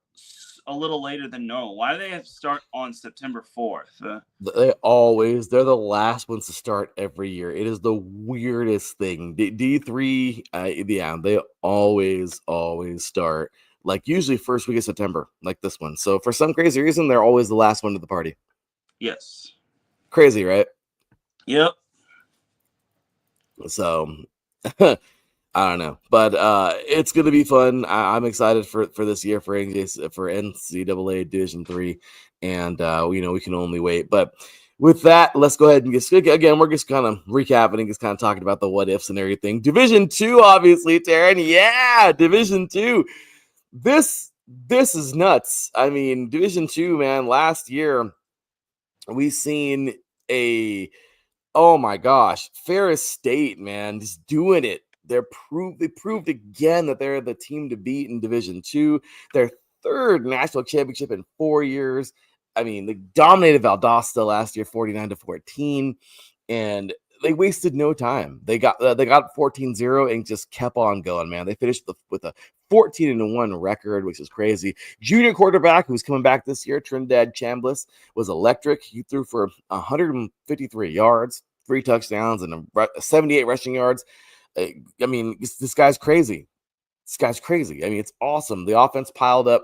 a little later than normal? Why do they have to start on September 4th? They're the last ones to start every year. It is the weirdest thing. D3, they always start like usually first week of September, like this one. So for some crazy reason, they're always the last one to the party. Yes. Crazy, right? Yep. So I don't know, but it's gonna be fun. I'm excited for this year for NCAA Division 3, and we can only wait. But with that, let's go ahead and we're just kind of recapping and just kind of talking about the what ifs and everything. Division 2, obviously, Teran. Yeah, Division 2. This is nuts. I mean, Division 2, man. Last year, we seen oh my gosh, Ferris State, man, just doing it. They proved again that they're the team to beat in Division 2. Their third national championship in 4 years. I mean, they dominated Valdosta last year, 49-14, and they wasted no time. They got 14-0 and just kept on going, man. They finished with a 14-1 record, which is crazy. Junior quarterback who's coming back this year, Trinidad Chambliss, was electric. He threw for 153 yards, 3 touchdowns, and 78 rushing yards. I mean, this guy's crazy. I mean, it's awesome. The offense piled up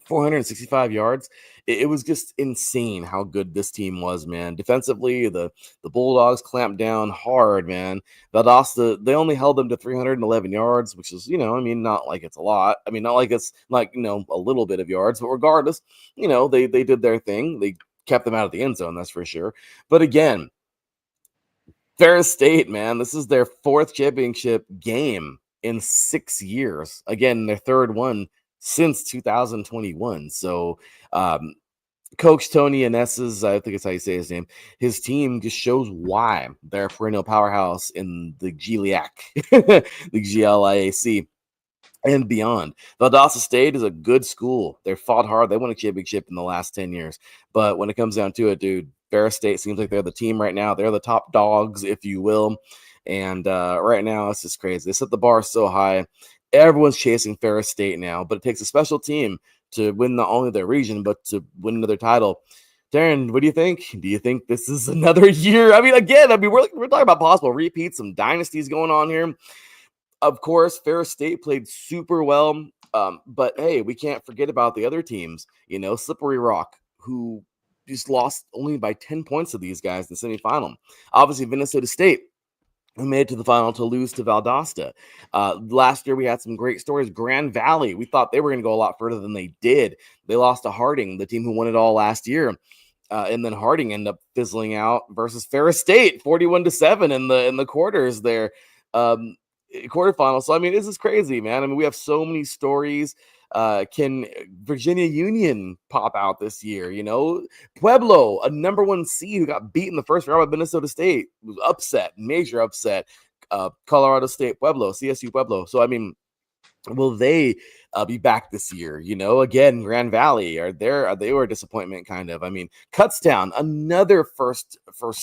465 yards. It was just insane how good this team was, man. Defensively, the Bulldogs clamped down hard, man. Valdosta, they only held them to 311 yards, which is, not like it's a lot. I mean, not like it's like, a little bit of yards, but regardless, they did their thing. They kept them out of the end zone, that's for sure. But again, Ferris State, man, this is their 4th championship game in 6 years. Again, their 3rd one since 2021. So, Coach Tony Anessa's, I think it's how you say his name, his team just shows why they're a perennial powerhouse in the GLIAC, the GLIAC, and beyond. Valdosta State is a good school. They fought hard. They won a championship in the last 10 years. But when it comes down to it, dude, Ferris State seems like they're the team right now. They're the top dogs, if you will. And right now, it's just crazy. They set the bar so high. Everyone's chasing Ferris State now, but it takes a special team to win not only their region, but to win another title. Teran, what do you think? Do you think this is another year? I mean, again, we're talking about possible repeats, some dynasties going on here. Of course, Ferris State played super well, but hey, we can't forget about the other teams. You know, Slippery Rock, who just lost only by 10 points to these guys in the semifinal. Obviously, Minnesota State, who made it to the final to lose to Valdosta. Last year, we had some great stories. Grand Valley, we thought they were going to go a lot further than they did. They lost to Harding, the team who won it all last year. And then Harding ended up fizzling out versus Ferris State, 41-7 in the quarters there. Quarterfinal. So I mean, this is crazy, man. I mean, we have so many stories. Can Virginia Union pop out this year? You know, Pueblo, a number 1 seed who got beat in the first round by Minnesota State, was upset, major upset. Colorado State, Pueblo, CSU Pueblo. So I mean, will they be back this year? You know, again, Grand Valley, they were a disappointment, kind of. I mean, Kutztown, another first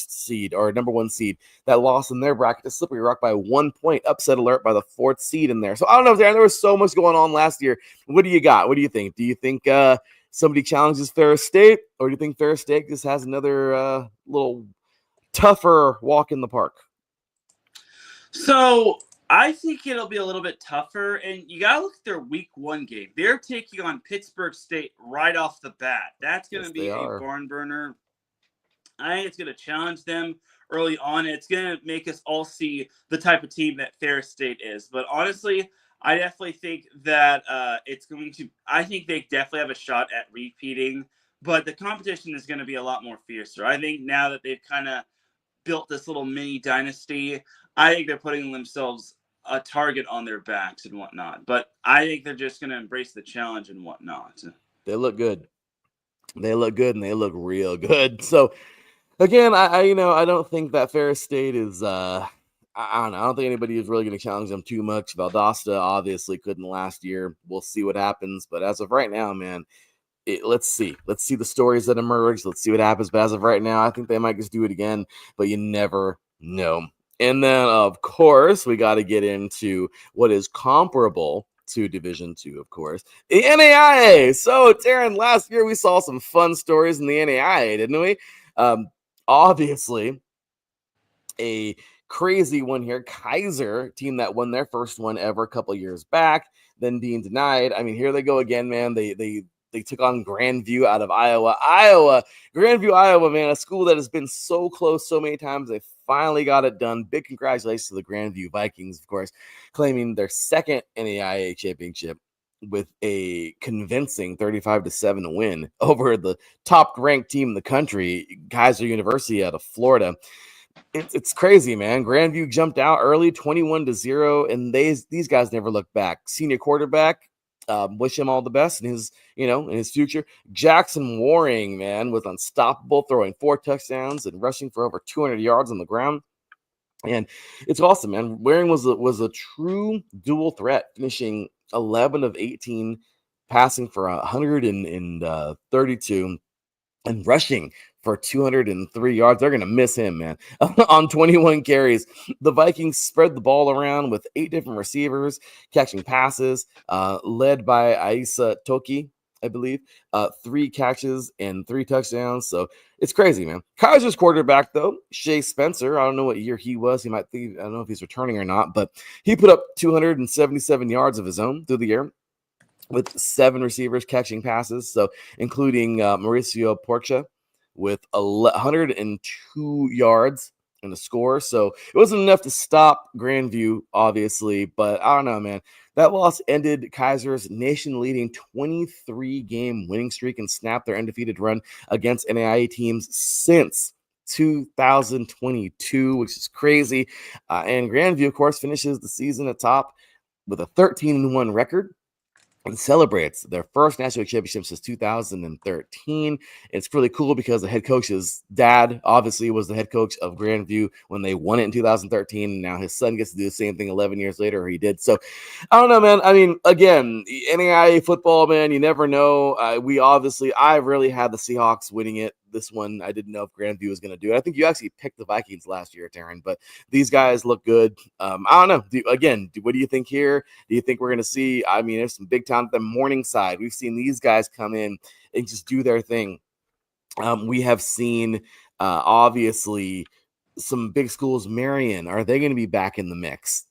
seed or number 1 seed that lost in their bracket to Slippery Rock by 1 point. Upset alert by the 4th seed in there. So I don't know, there was so much going on last year. What do you got? What do you think? Do you think somebody challenges Ferris State, or do you think Ferris State just has another little tougher walk in the park? So I think it'll be a little bit tougher, and you got to look at their week 1 game. They're taking on Pittsburgh State right off the bat. That's going to be a barn burner. I think it's going to challenge them early on. It's going to make us all see the type of team that Ferris State is. But honestly, I definitely think that I think they definitely have a shot at repeating, but the competition is going to be a lot more fiercer. I think now that they've kind of built this little mini dynasty, I think they're putting themselves a target on their backs and whatnot. But I think they're just going to embrace the challenge and whatnot. They look good. They look good, and they look real good. So, again, I don't think that Ferris State is I don't know. I don't think anybody is really going to challenge them too much. Valdosta obviously couldn't last year. We'll see what happens. But as of right now, man, let's see. Let's see the stories that emerge. Let's see what happens. But as of right now, I think they might just do it again. But you never know. And then, of course, we got to get into what is comparable to Division II, of course, the NAIA. So, Teran, last year we saw some fun stories in the NAIA, didn't we? Obviously, a crazy one here. Kaiser, team that won their first one ever a couple years back, then being denied. I mean, here they go again, man. They took on Grandview out of Iowa. Grandview, Iowa, man, a school that has been so close so many times. They finally got it done. Big congratulations to the Grandview Vikings, of course, claiming their 2nd NAIA championship with a convincing 35-7 win over the top-ranked team in the country, Kaiser University out of Florida. It's crazy, man. Grandview jumped out early, 21-0, and these guys never looked back. Senior quarterback, wish him all the best in his future. Jackson Waring, man, was unstoppable, throwing 4 touchdowns and rushing for over 200 yards on the ground. And it's awesome, man. Waring was a true dual threat, finishing 11 of 18, passing for 132 and rushing for 203 yards. They're going to miss him, man. On 21 carries, the Vikings spread the ball around with 8 different receivers catching passes, led by Aisa Toki, I believe. 3 catches and 3 touchdowns. So it's crazy, man. Kaiser's quarterback, though, Shea Spencer, I don't know what year he was. I don't know if he's returning or not, but he put up 277 yards of his own through the air, with 7 receivers catching passes, so including Mauricio Porcha with 102 yards and a score. So it wasn't enough to stop Grandview, obviously, but I don't know, man. That loss ended Kaiser's nation-leading 23-game winning streak and snapped their undefeated run against NAIA teams since 2022, which is crazy. And Grandview, of course, finishes the season atop with a 13-1 record and celebrates their first national championship since 2013. It's really cool because the head coach's dad obviously was the head coach of Grandview when they won it in 2013. And now his son gets to do the same thing 11 years later, or he did. So I don't know, man. I mean, again, NAIA football, man, you never know. I really had the Seahawks winning it. This one, I didn't know if Grandview was going to do it. I think you actually picked the Vikings last year, Teran, but these guys look good. I don't know. What do you think here? Do you think we're going to see? I mean, there's some big time at the Morningside. We've seen these guys come in and just do their thing. We have seen, obviously, some big schools. Marion, are they going to be back in the mix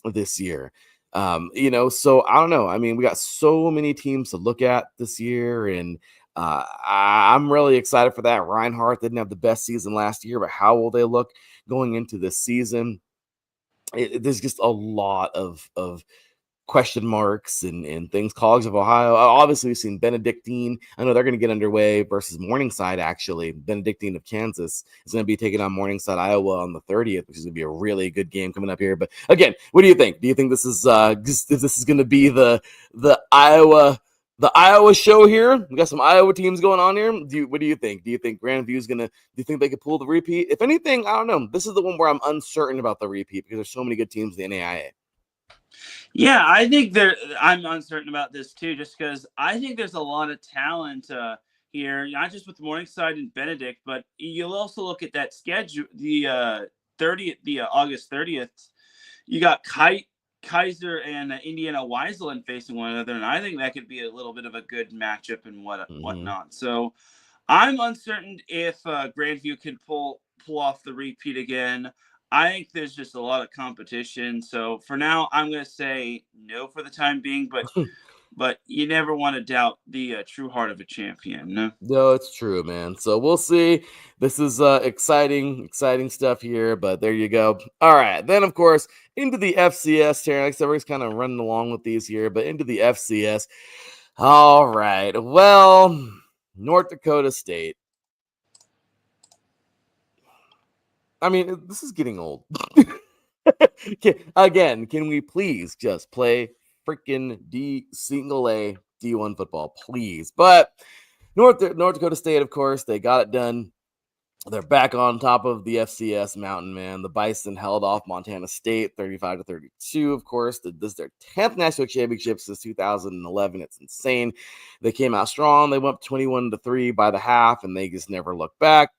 this year? So I don't know. I mean, we got so many teams to look at this year, and I'm really excited for that. Reinhardt didn't have the best season last year, but how will they look going into this season? There's just a lot of question marks and things. College of Ohio, obviously we've seen Benedictine. I know they're going to get underway versus Morningside. Actually, Benedictine of Kansas is going to be taking on Morningside, Iowa on the 30th, which is going to be a really good game coming up here. But again, what do you think? Do you think this is going to be the Iowa show here? We got some Iowa teams going on here. What do you think? Do you think Grandview's do you think they could pull the repeat? If anything, I don't know. This is the one where I'm uncertain about the repeat because there's so many good teams in the NAIA. Yeah, I think I'm uncertain about this too, just because I think there's a lot of talent here, not just with Morningside and Benedict, but you'll also look at that schedule, the August 30th. You got Kaiser and Indiana Wesleyan facing one another, and I think that could be a little bit of a good matchup and whatnot. So I'm uncertain if Grandview can pull off the repeat again. I think there's just a lot of competition. So for now, I'm going to say no for the time being, but you never want to doubt the true heart of a champion. No, it's true, man. So we'll see. This is exciting stuff here, but there you go. All right. Then, of course, into the FCS, Terry. Like I said, we're just kind of running along with these here, but into the FCS. All right. Well, North Dakota State. I mean, this is getting old. Can we please just play freaking single A D1 football, please? But North Dakota State, of course, they got it done. They're back on top of the FCS mountain, man. The Bison held off Montana State 35-32, of course. This is their 10th national championship since 2011. It's insane. They came out strong. They went up 21-3 by the half, and they just never looked back.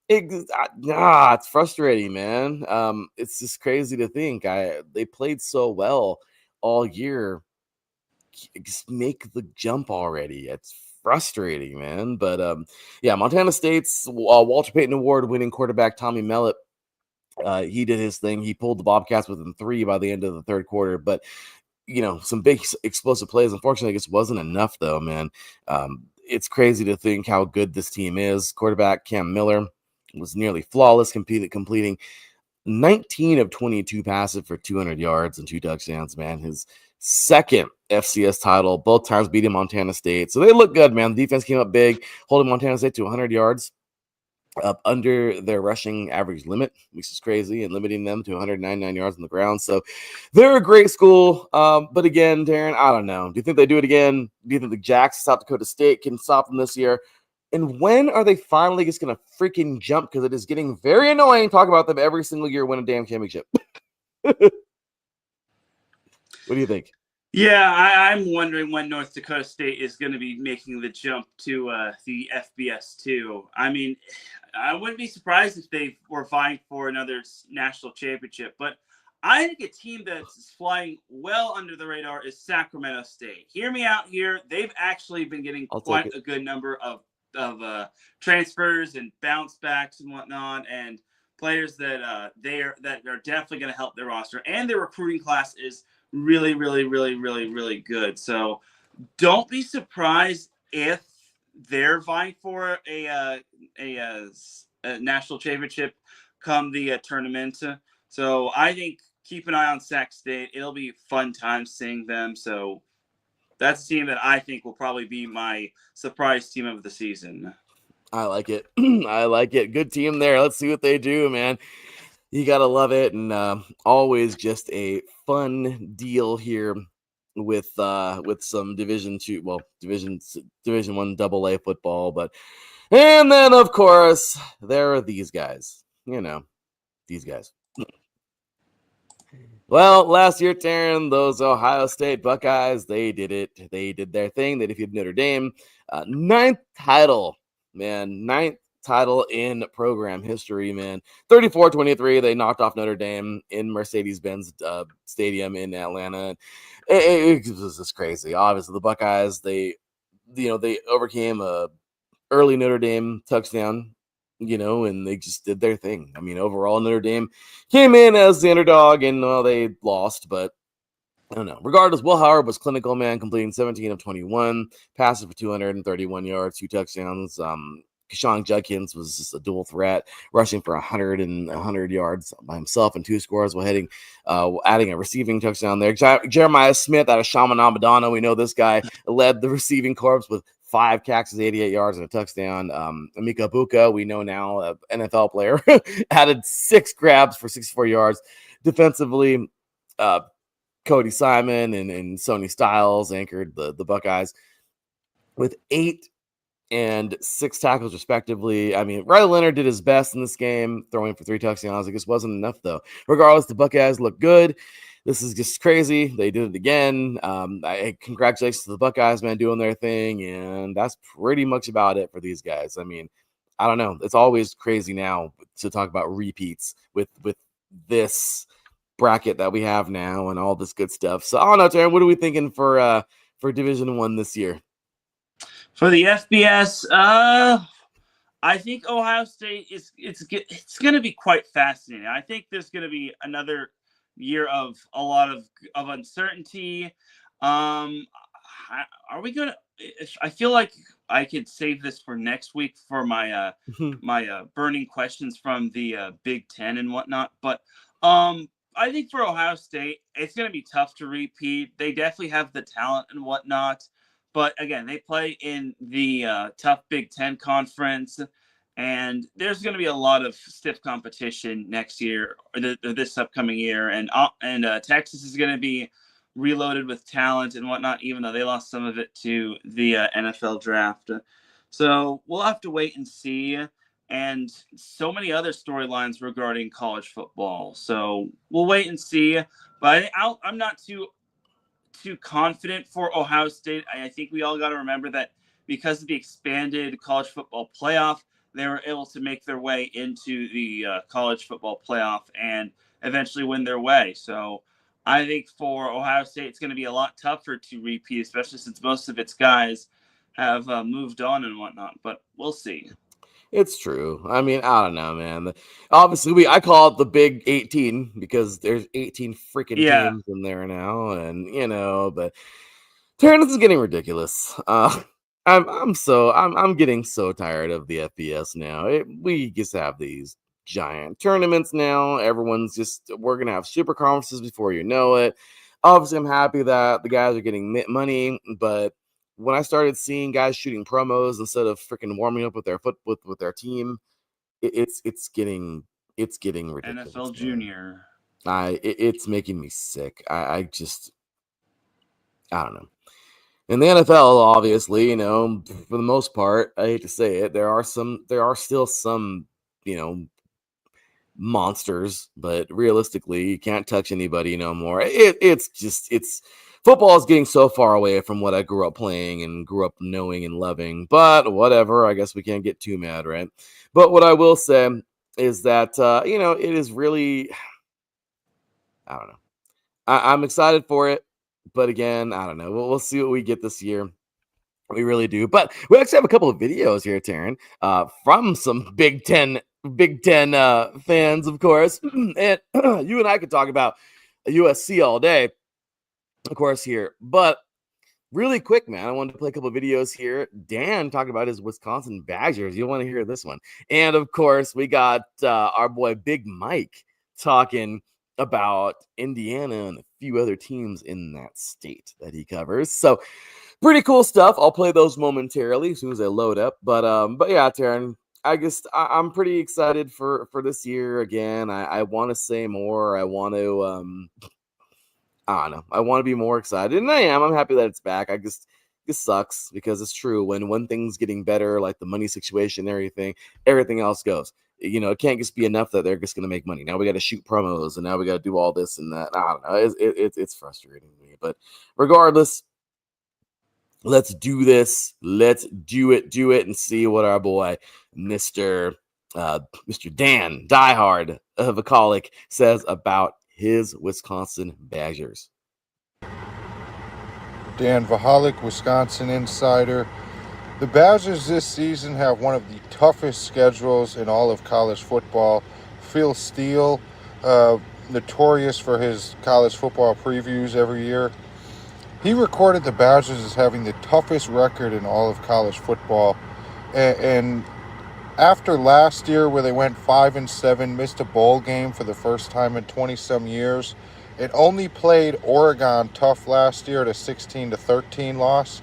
It's frustrating, man. It's just crazy to think. They played so well all year. Just make the jump already. It's frustrating, man. But Montana State's Walter Payton Award winning quarterback Tommy Mellett. He did his thing. He pulled the Bobcats within 3 by the end of the third quarter. But some big explosive plays. Unfortunately, it just wasn't enough, though, man. It's crazy to think how good this team is. Quarterback Cam Miller was nearly flawless, completing 19 of 22 passes for 200 yards and 2 touchdowns, man. His second FCS title, both times beating Montana State. So they look good, man. The defense came up big, holding Montana State to 100 yards, up under their rushing average limit, which is crazy, and limiting them to 199 yards on the ground. So they're a great school. But again, Teran, I don't know. Do you think they do it again? Do you think the Jacks, South Dakota State, can stop them this year? And when are they finally just going to freaking jump? Because it is getting very annoying talking about them every single year win a damn championship. What do you think? Yeah, I'm wondering when North Dakota State is going to be making the jump to the FBS too. I mean, I wouldn't be surprised if they were vying for another national championship. But I think a team that's flying well under the radar is Sacramento State. Hear me out here. They've actually been getting quite a good number of transfers and bounce backs and whatnot, and players that are definitely going to help their roster. And their recruiting class is really, really, really, really, really good. So don't be surprised if they're vying for a national championship come the tournament. So I think keep an eye on Sac State. It'll be fun time seeing them. So that's a team that I think will probably be my surprise team of the season. I like it. I like it. Good team there. Let's see what they do, man. You gotta love it, and always just a fun deal here with some Division One AA football. But and then of course there are these guys. These guys. Well, last year, Teran, those Ohio State Buckeyes, they did it. They did their thing. They defeated Notre Dame. Ninth title, man. Ninth title in program history, man. 34-23, they knocked off Notre Dame in Mercedes-Benz Stadium in Atlanta. It was just crazy. Obviously, the Buckeyes, they overcame a early Notre Dame touchdown, and they just did their thing. I mean, overall, Notre Dame came in as the underdog, and they lost, but I don't know. Regardless, Will Howard was clinical, man, completing 17 of 21, passes for 231 yards, 2 touchdowns. Keshawn Judkins was just a dual threat, rushing for 100 yards by himself and 2 scores while adding a receiving touchdown there. Jeremiah Smith out of Chaminade Madonna. We know this guy led the receiving corps with 5 catches, 88 yards, and a touchdown. Emeka Buka, we know now, an NFL player, added 6 grabs for 64 yards. Defensively, Cody Simon and Sonny Styles anchored the Buckeyes with 8 and 6 tackles respectively. I mean, Riley Leonard did his best in this game, throwing for 3 touchdowns. It just wasn't enough, though. Regardless, the Buckeyes look good. This is just crazy. They did it again. Congratulations to the Buckeyes, man, doing their thing. And that's pretty much about it for these guys. I mean, I don't know. It's always crazy now to talk about repeats with this bracket that we have now and all this good stuff. So, I don't know, Teran, what are we thinking for Division I this year? For the FBS, I think Ohio State it's going to be quite fascinating. I think there's going to be another year of a lot of uncertainty. Are we going to? I feel like I could save this for next week for my my burning questions from the Big Ten and whatnot. But I think for Ohio State, it's going to be tough to repeat. They definitely have the talent and whatnot. But again, they play in the tough Big Ten conference, and there's going to be a lot of stiff competition next year or this upcoming year. And Texas is going to be reloaded with talent and whatnot, even though they lost some of it to the NFL draft. So we'll have to wait and see. And so many other storylines regarding college football. So we'll wait and see. But I'm not too confident for Ohio State. I think we all got to remember that because of the expanded college football playoff, they were able to make their way into the college football playoff and eventually win their way. So I think for Ohio State, it's going to be a lot tougher to repeat, especially since most of its guys have moved on and whatnot. But we'll see. It's true. I mean, I don't know, man. Obviously, I call it the Big 18 because there's 18 freaking teams in there now, and but Teran, this is getting ridiculous. I'm getting so tired of the FBS now. We just have these giant tournaments now. We're gonna have super conferences before you know it. Obviously, I'm happy that the guys are getting money, but when I started seeing guys shooting promos instead of freaking warming up with their team, it's getting ridiculous. NFL Junior. It's making me sick. I don't know. In the NFL, obviously, for the most part, I hate to say it, there are still some, monsters, but realistically, you can't touch anybody no more. It's football is getting so far away from what I grew up playing and grew up knowing and loving, but whatever, I guess we can't get too mad, right? But what I will say is that, it is really, I don't know. I'm excited for it, but again, I don't know. We'll see what we get this year. We really do. But we actually have a couple of videos here, Teran, from some Big Ten fans, of course. And you and I could talk about USC all day, of course, here. But really quick, man, I wanted to play a couple of videos here. Dan talking about his Wisconsin Badgers. You want to hear this one. And, of course, we got our boy Big Mike talking about Indiana and a few other teams in that state that he covers. So pretty cool stuff. I'll play those momentarily as soon as I load up. But yeah, Teran, I'm pretty excited for this year again. I want to say more. I want to I don't know. I want to be more excited, and I am. I'm happy that it's back. This sucks because it's true. When one thing's getting better, like the money situation, everything else goes. It can't just be enough that they're just going to make money. Now we got to shoot promos, and now we got to do all this and that. I don't know. It's frustrating to me, but regardless, let's do this. Let's do it, and see what our boy Mr. Dan Diehard of Vakalik says about his Wisconsin Badgers. Dan Vahalik, Wisconsin Insider. The Badgers this season have one of the toughest schedules in all of college football. Phil Steele, notorious for his college football previews every year, he recorded the Badgers as having the toughest record in all of college football. And after last year, where they went 5-7, missed a bowl game for the first time in 20-some years, it only played Oregon tough last year at a 16-13 loss.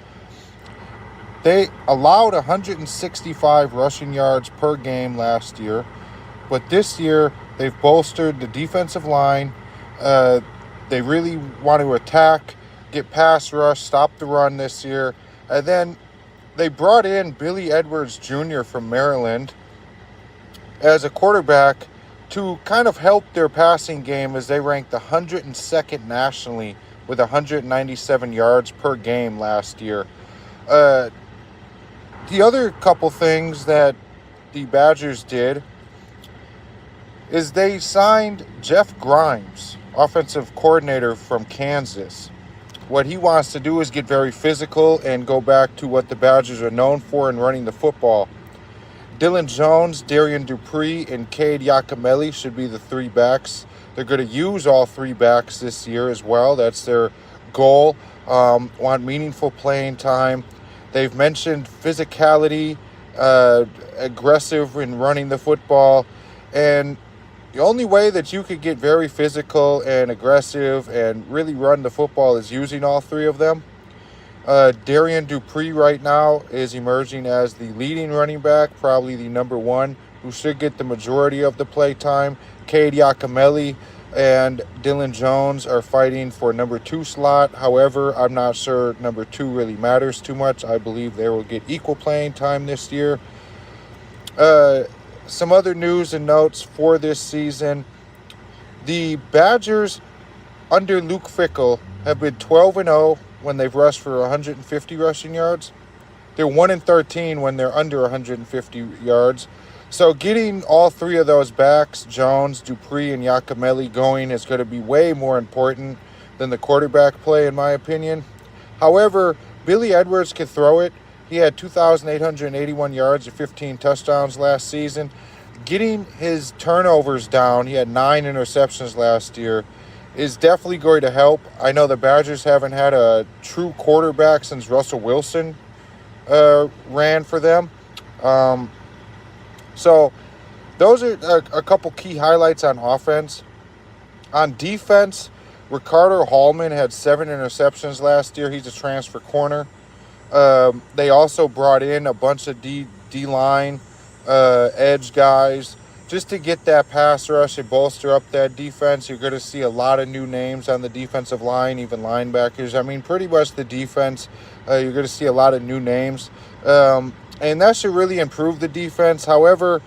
They allowed 165 rushing yards per game last year, but this year they've bolstered the defensive line. They really want to attack, get pass rush, stop the run this year. And then they brought in Billy Edwards Jr. from Maryland as a quarterback to kind of help their passing game, as they ranked 102nd nationally with 197 yards per game last year. The other couple things that the Badgers did is they signed Jeff Grimes, offensive coordinator from Kansas. What he wants to do is get very physical and go back to what the Badgers are known for in running the football. Dylan Jones, Darian Dupree, and Cade Yakimelli should be the three backs. They're going to use all three backs this year as well. That's their goal. Want meaningful playing time. They've mentioned physicality, aggressive in running the football. And the only way that you could get very physical and aggressive and really run the football is using all three of them. Darian Dupree right now is emerging as the leading running back, probably the number one, who should get the majority of the play time. Cade Yakimelli and Dylan Jones are fighting for number 2 slot. However, I'm not sure number 2 really matters too much. I believe they will get equal playing time this year. Some other news and notes for this season. The Badgers under Luke Fickell have been 12-0 when they've rushed for 150 rushing yards. They're 1-13 when they're under 150 yards. So getting all three of those backs, Jones, Dupree, and Yakimelli, going is going to be way more important than the quarterback play, in my opinion. However, Billy Edwards can throw it. He had 2,881 yards and 15 touchdowns last season. Getting his turnovers down, he had 9 interceptions last year, is definitely going to help. I know the Badgers haven't had a true quarterback since Russell Wilson ran for them. So those are a couple key highlights on offense. On defense, Ricardo Hallman had 7 interceptions last year. He's a transfer corner. They also brought in a bunch of D-line edge guys just to get that pass rush and bolster up that defense. You're going to see a lot of new names on the defensive line, even linebackers. I mean, pretty much the defense, you're going to see a lot of new names. And that should really improve the defense. However,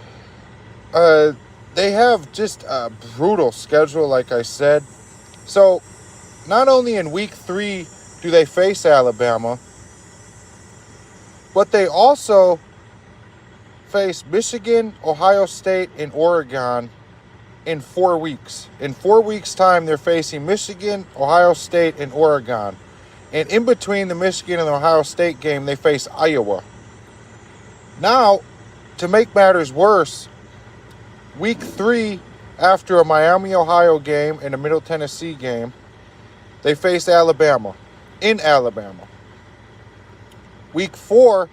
they have just a brutal schedule, like I said. So not only in week 3 do they face Alabama, but they also face Michigan, Ohio State, and Oregon in 4 weeks. In 4 weeks' time, they're facing Michigan, Ohio State, and Oregon. And in between the Michigan and the Ohio State game, they face Iowa. Now, to make matters worse, week 3, after a Miami, Ohio game and a Middle Tennessee game, they face Alabama in Alabama. Week 4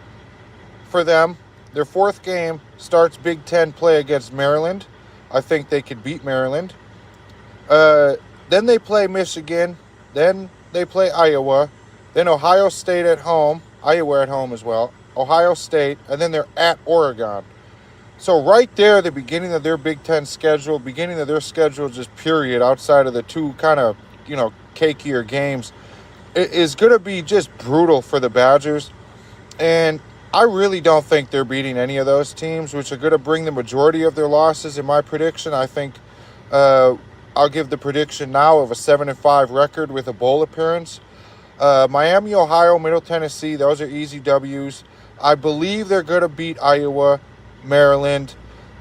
for them, their 4th game, starts Big Ten play against Maryland. I think they could beat Maryland. Then they play Michigan. Then they play Iowa. Then Ohio State at home. Iowa at home as well. Ohio State. And then they're at Oregon. So right there, the beginning of their Big Ten schedule, beginning of their schedule, just period, outside of the two kind of, cakier games, it is going to be just brutal for the Badgers. And I really don't think they're beating any of those teams, which are going to bring the majority of their losses. In my prediction, I think I'll give the prediction now of a 7-5 record with a bowl appearance. Miami, Ohio, Middle Tennessee, those are easy W's. I believe they're going to beat Iowa, Maryland,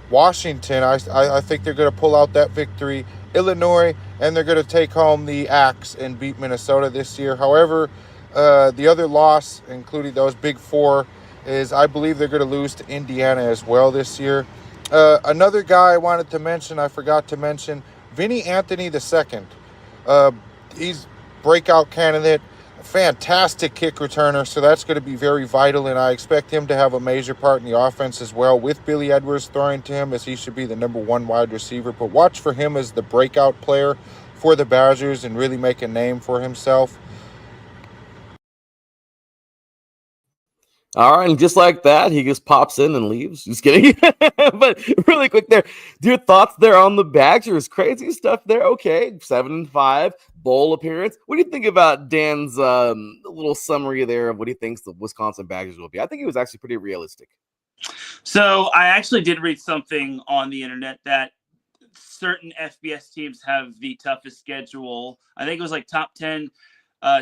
Washington. I think they're going to pull out that victory. Illinois, and they're going to take home the axe and beat Minnesota this year. However, the other loss, including those big four, is I believe they're going to lose to Indiana as well this year. Another guy I wanted to mention, I forgot to mention, Vinny Anthony II. He's breakout candidate, fantastic kick returner, so that's going to be very vital, and I expect him to have a major part in the offense as well, with Billy Edwards throwing to him, as he should be the number one wide receiver. But watch for him as the breakout player for the Badgers and really make a name for himself. All right, and just like that, he just pops in and leaves. Just kidding. But really quick there, your thoughts there on the Badgers? Crazy stuff there. Okay, 7-5 bowl appearance. What do you think about Dan's little summary there of what he thinks the Wisconsin Badgers will be? I think it was actually pretty realistic. So I actually did read something on the internet that certain FBS teams have the toughest schedule. I think it was like top 10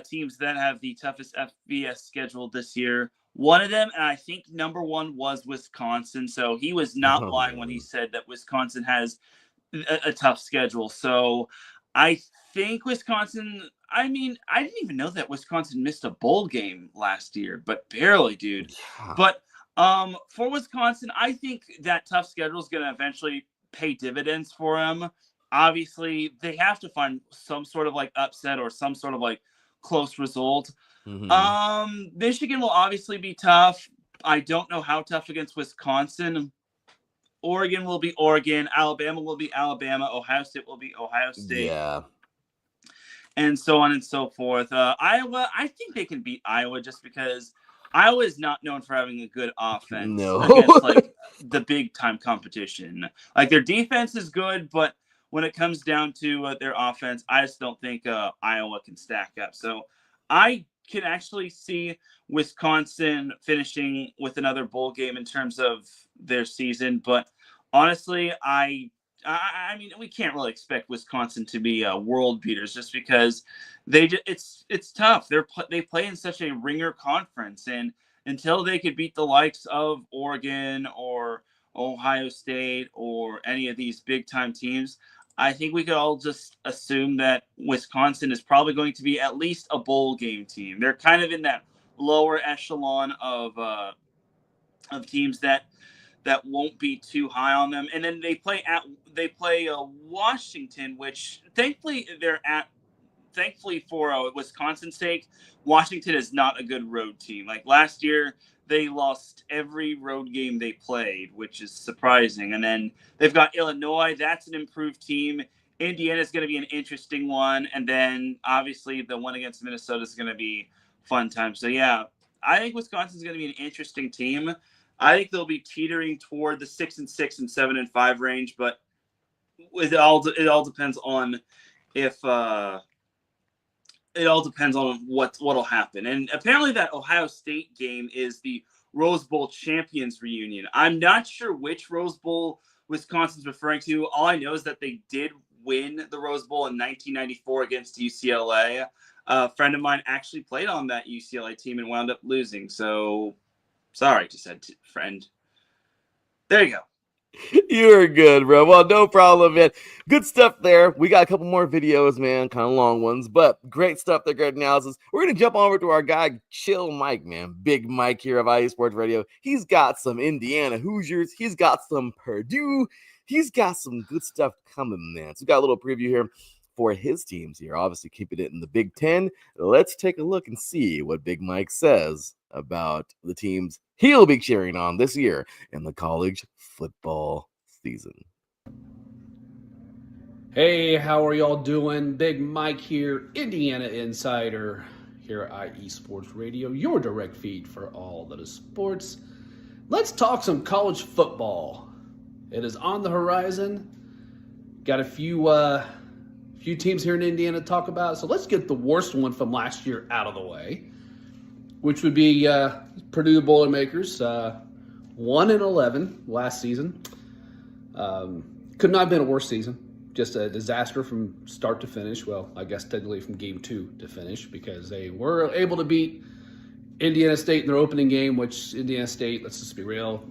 teams that have the toughest FBS schedule this year. One of them, and I think number one, was Wisconsin. So he was not lying when he said that Wisconsin has a tough schedule. So I think Wisconsin, I mean, I didn't even know that Wisconsin missed a bowl game last year, but barely, dude. Yeah. But for Wisconsin, I think that tough schedule is going to eventually pay dividends for them. Obviously, they have to find some sort of like upset or some sort of like close result. Mm-hmm. Michigan will obviously be tough. I don't know how tough against Wisconsin. Oregon will be Oregon. Alabama will be Alabama. Ohio State will be Ohio State. Yeah. And so on and so forth. Iowa, I think they can beat Iowa just because Iowa is not known for having a good offense against like the big time competition. Like their defense is good, but when it comes down to their offense, I just don't think Iowa can stack up. So I can actually see Wisconsin finishing with another bowl game in terms of their season. But honestly, I mean, we can't really expect Wisconsin to be world beaters just because it's tough. They play in such a ringer conference, and until they could beat the likes of Oregon or Ohio State or any of these big time teams, I think we could all just assume that Wisconsin is probably going to be at least a bowl game team. They're kind of in that lower echelon of teams that won't be too high on them. And then they play Washington, which thankfully for Wisconsin's sake, Washington is not a good road team. Like last year, they lost every road game they played, which is surprising. And then they've got Illinois. That's an improved team. Indiana is going to be an interesting one. And then obviously the one against Minnesota is going to be fun time. So yeah, I think Wisconsin is going to be an interesting team. I think they'll be teetering toward the 6-6 and 7-5 range, but it all depends on if it all depends on what'll happen. And apparently that Ohio State game is the Rose Bowl champions reunion. I'm not sure which Rose Bowl Wisconsin's referring to. All I know is that they did win the Rose Bowl in 1994 against UCLA. A friend of mine actually played on that UCLA team and wound up losing. So sorry to said friend. There you go. You're good, bro. Well, no problem, man. Good stuff there. We got a couple more videos, man, kind of long ones, but great stuff there, great analysis. We're going to jump over to our guy, Chill Mike, man. Big Mike here of IE Sports Radio. He's got some Indiana Hoosiers. He's got some Purdue. He's got some good stuff coming, man. So we got a little preview here for his teams here. Obviously, keeping it in the Big Ten. Let's take a look and see what Big Mike says about the teams he'll be cheering on this year in the college football season. Hey, how are y'all doing? Big Mike here, Indiana Insider, here at IE Sports Radio, your direct feed for all that is sports. Let's talk some college football. It is on the horizon. Got a few teams here in Indiana to talk about, so let's get the worst one from last year out of the way, which would be Purdue Boilermakers, 1-11 last season. Could not have been a worse season. Just a disaster from start to finish. Well, I guess technically from game 2 to finish, because they were able to beat Indiana State in their opening game, which Indiana State, let's just be real,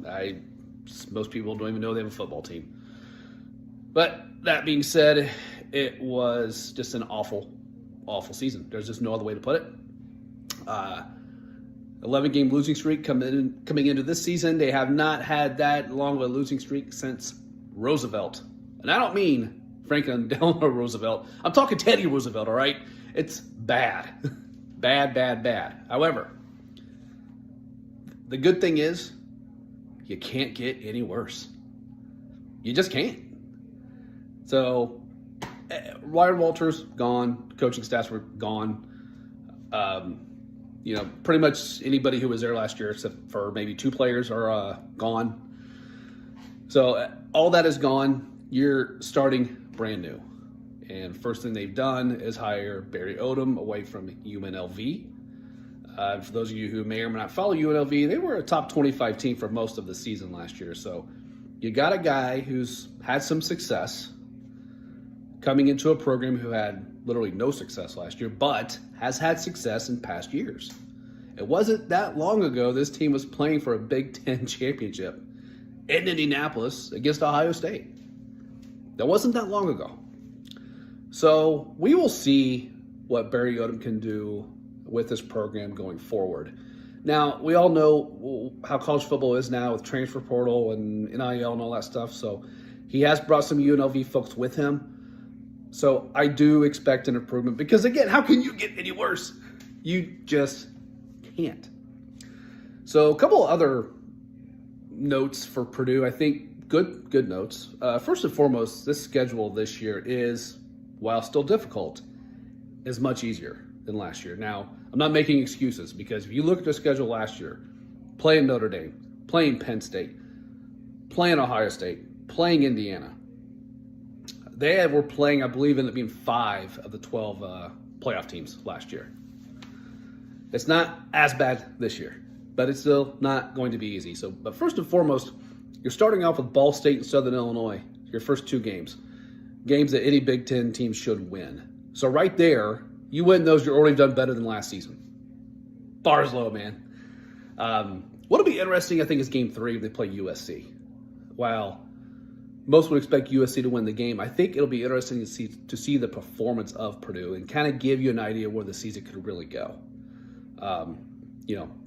most people don't even know they have a football team. But that being said, it was just an awful, awful season. There's just no other way to put it. 11-game losing streak coming into this season. They have not had that long of a losing streak since Roosevelt. And I don't mean Franklin Delano Roosevelt. I'm talking Teddy Roosevelt, all right? It's bad. Bad, bad, bad. However, the good thing is you can't get any worse. You just can't. So, Ryan Walters, gone. Coaching staffs were gone. Pretty much anybody who was there last year, except for maybe 2 players, are gone. So, all that is gone. You're starting brand new. And first thing they've done is hire Barry Odom away from UNLV. For those of you who may or may not follow UNLV, they were a top 25 team for most of the season last year. So you got a guy who's had some success coming into a program who had literally no success last year, but has had success in past years. It wasn't that long ago this team was playing for a Big Ten championship in Indianapolis against Ohio State. That wasn't that long ago. So we will see what Barry Odom can do with this program going forward. Now, we all know how college football is now with transfer portal and NIL and all that stuff. So he has brought some UNLV folks with him. So I do expect an improvement because, again, how can you get any worse? You just can't. So a couple other notes for Purdue, I think. Good notes. First and foremost, this schedule this year is, while still difficult, is much easier than last year. Now, I'm not making excuses, because if you look at the schedule last year, playing Notre Dame, playing Penn State, playing Ohio State, playing Indiana, they were playing, I believe, ended up being 5 of the 12 playoff teams last year. It's not as bad this year, but it's still not going to be easy. But first and foremost, you're starting off with Ball State and Southern Illinois, your first 2 games that any Big Ten team should win. So right there, you win those, you're already done better than last season. Bar's low, man. What'll be interesting, I think, is game 3 if they play USC. While most would expect USC to win the game, I think it'll be interesting to see the performance of Purdue and kind of give you an idea where the season could really go.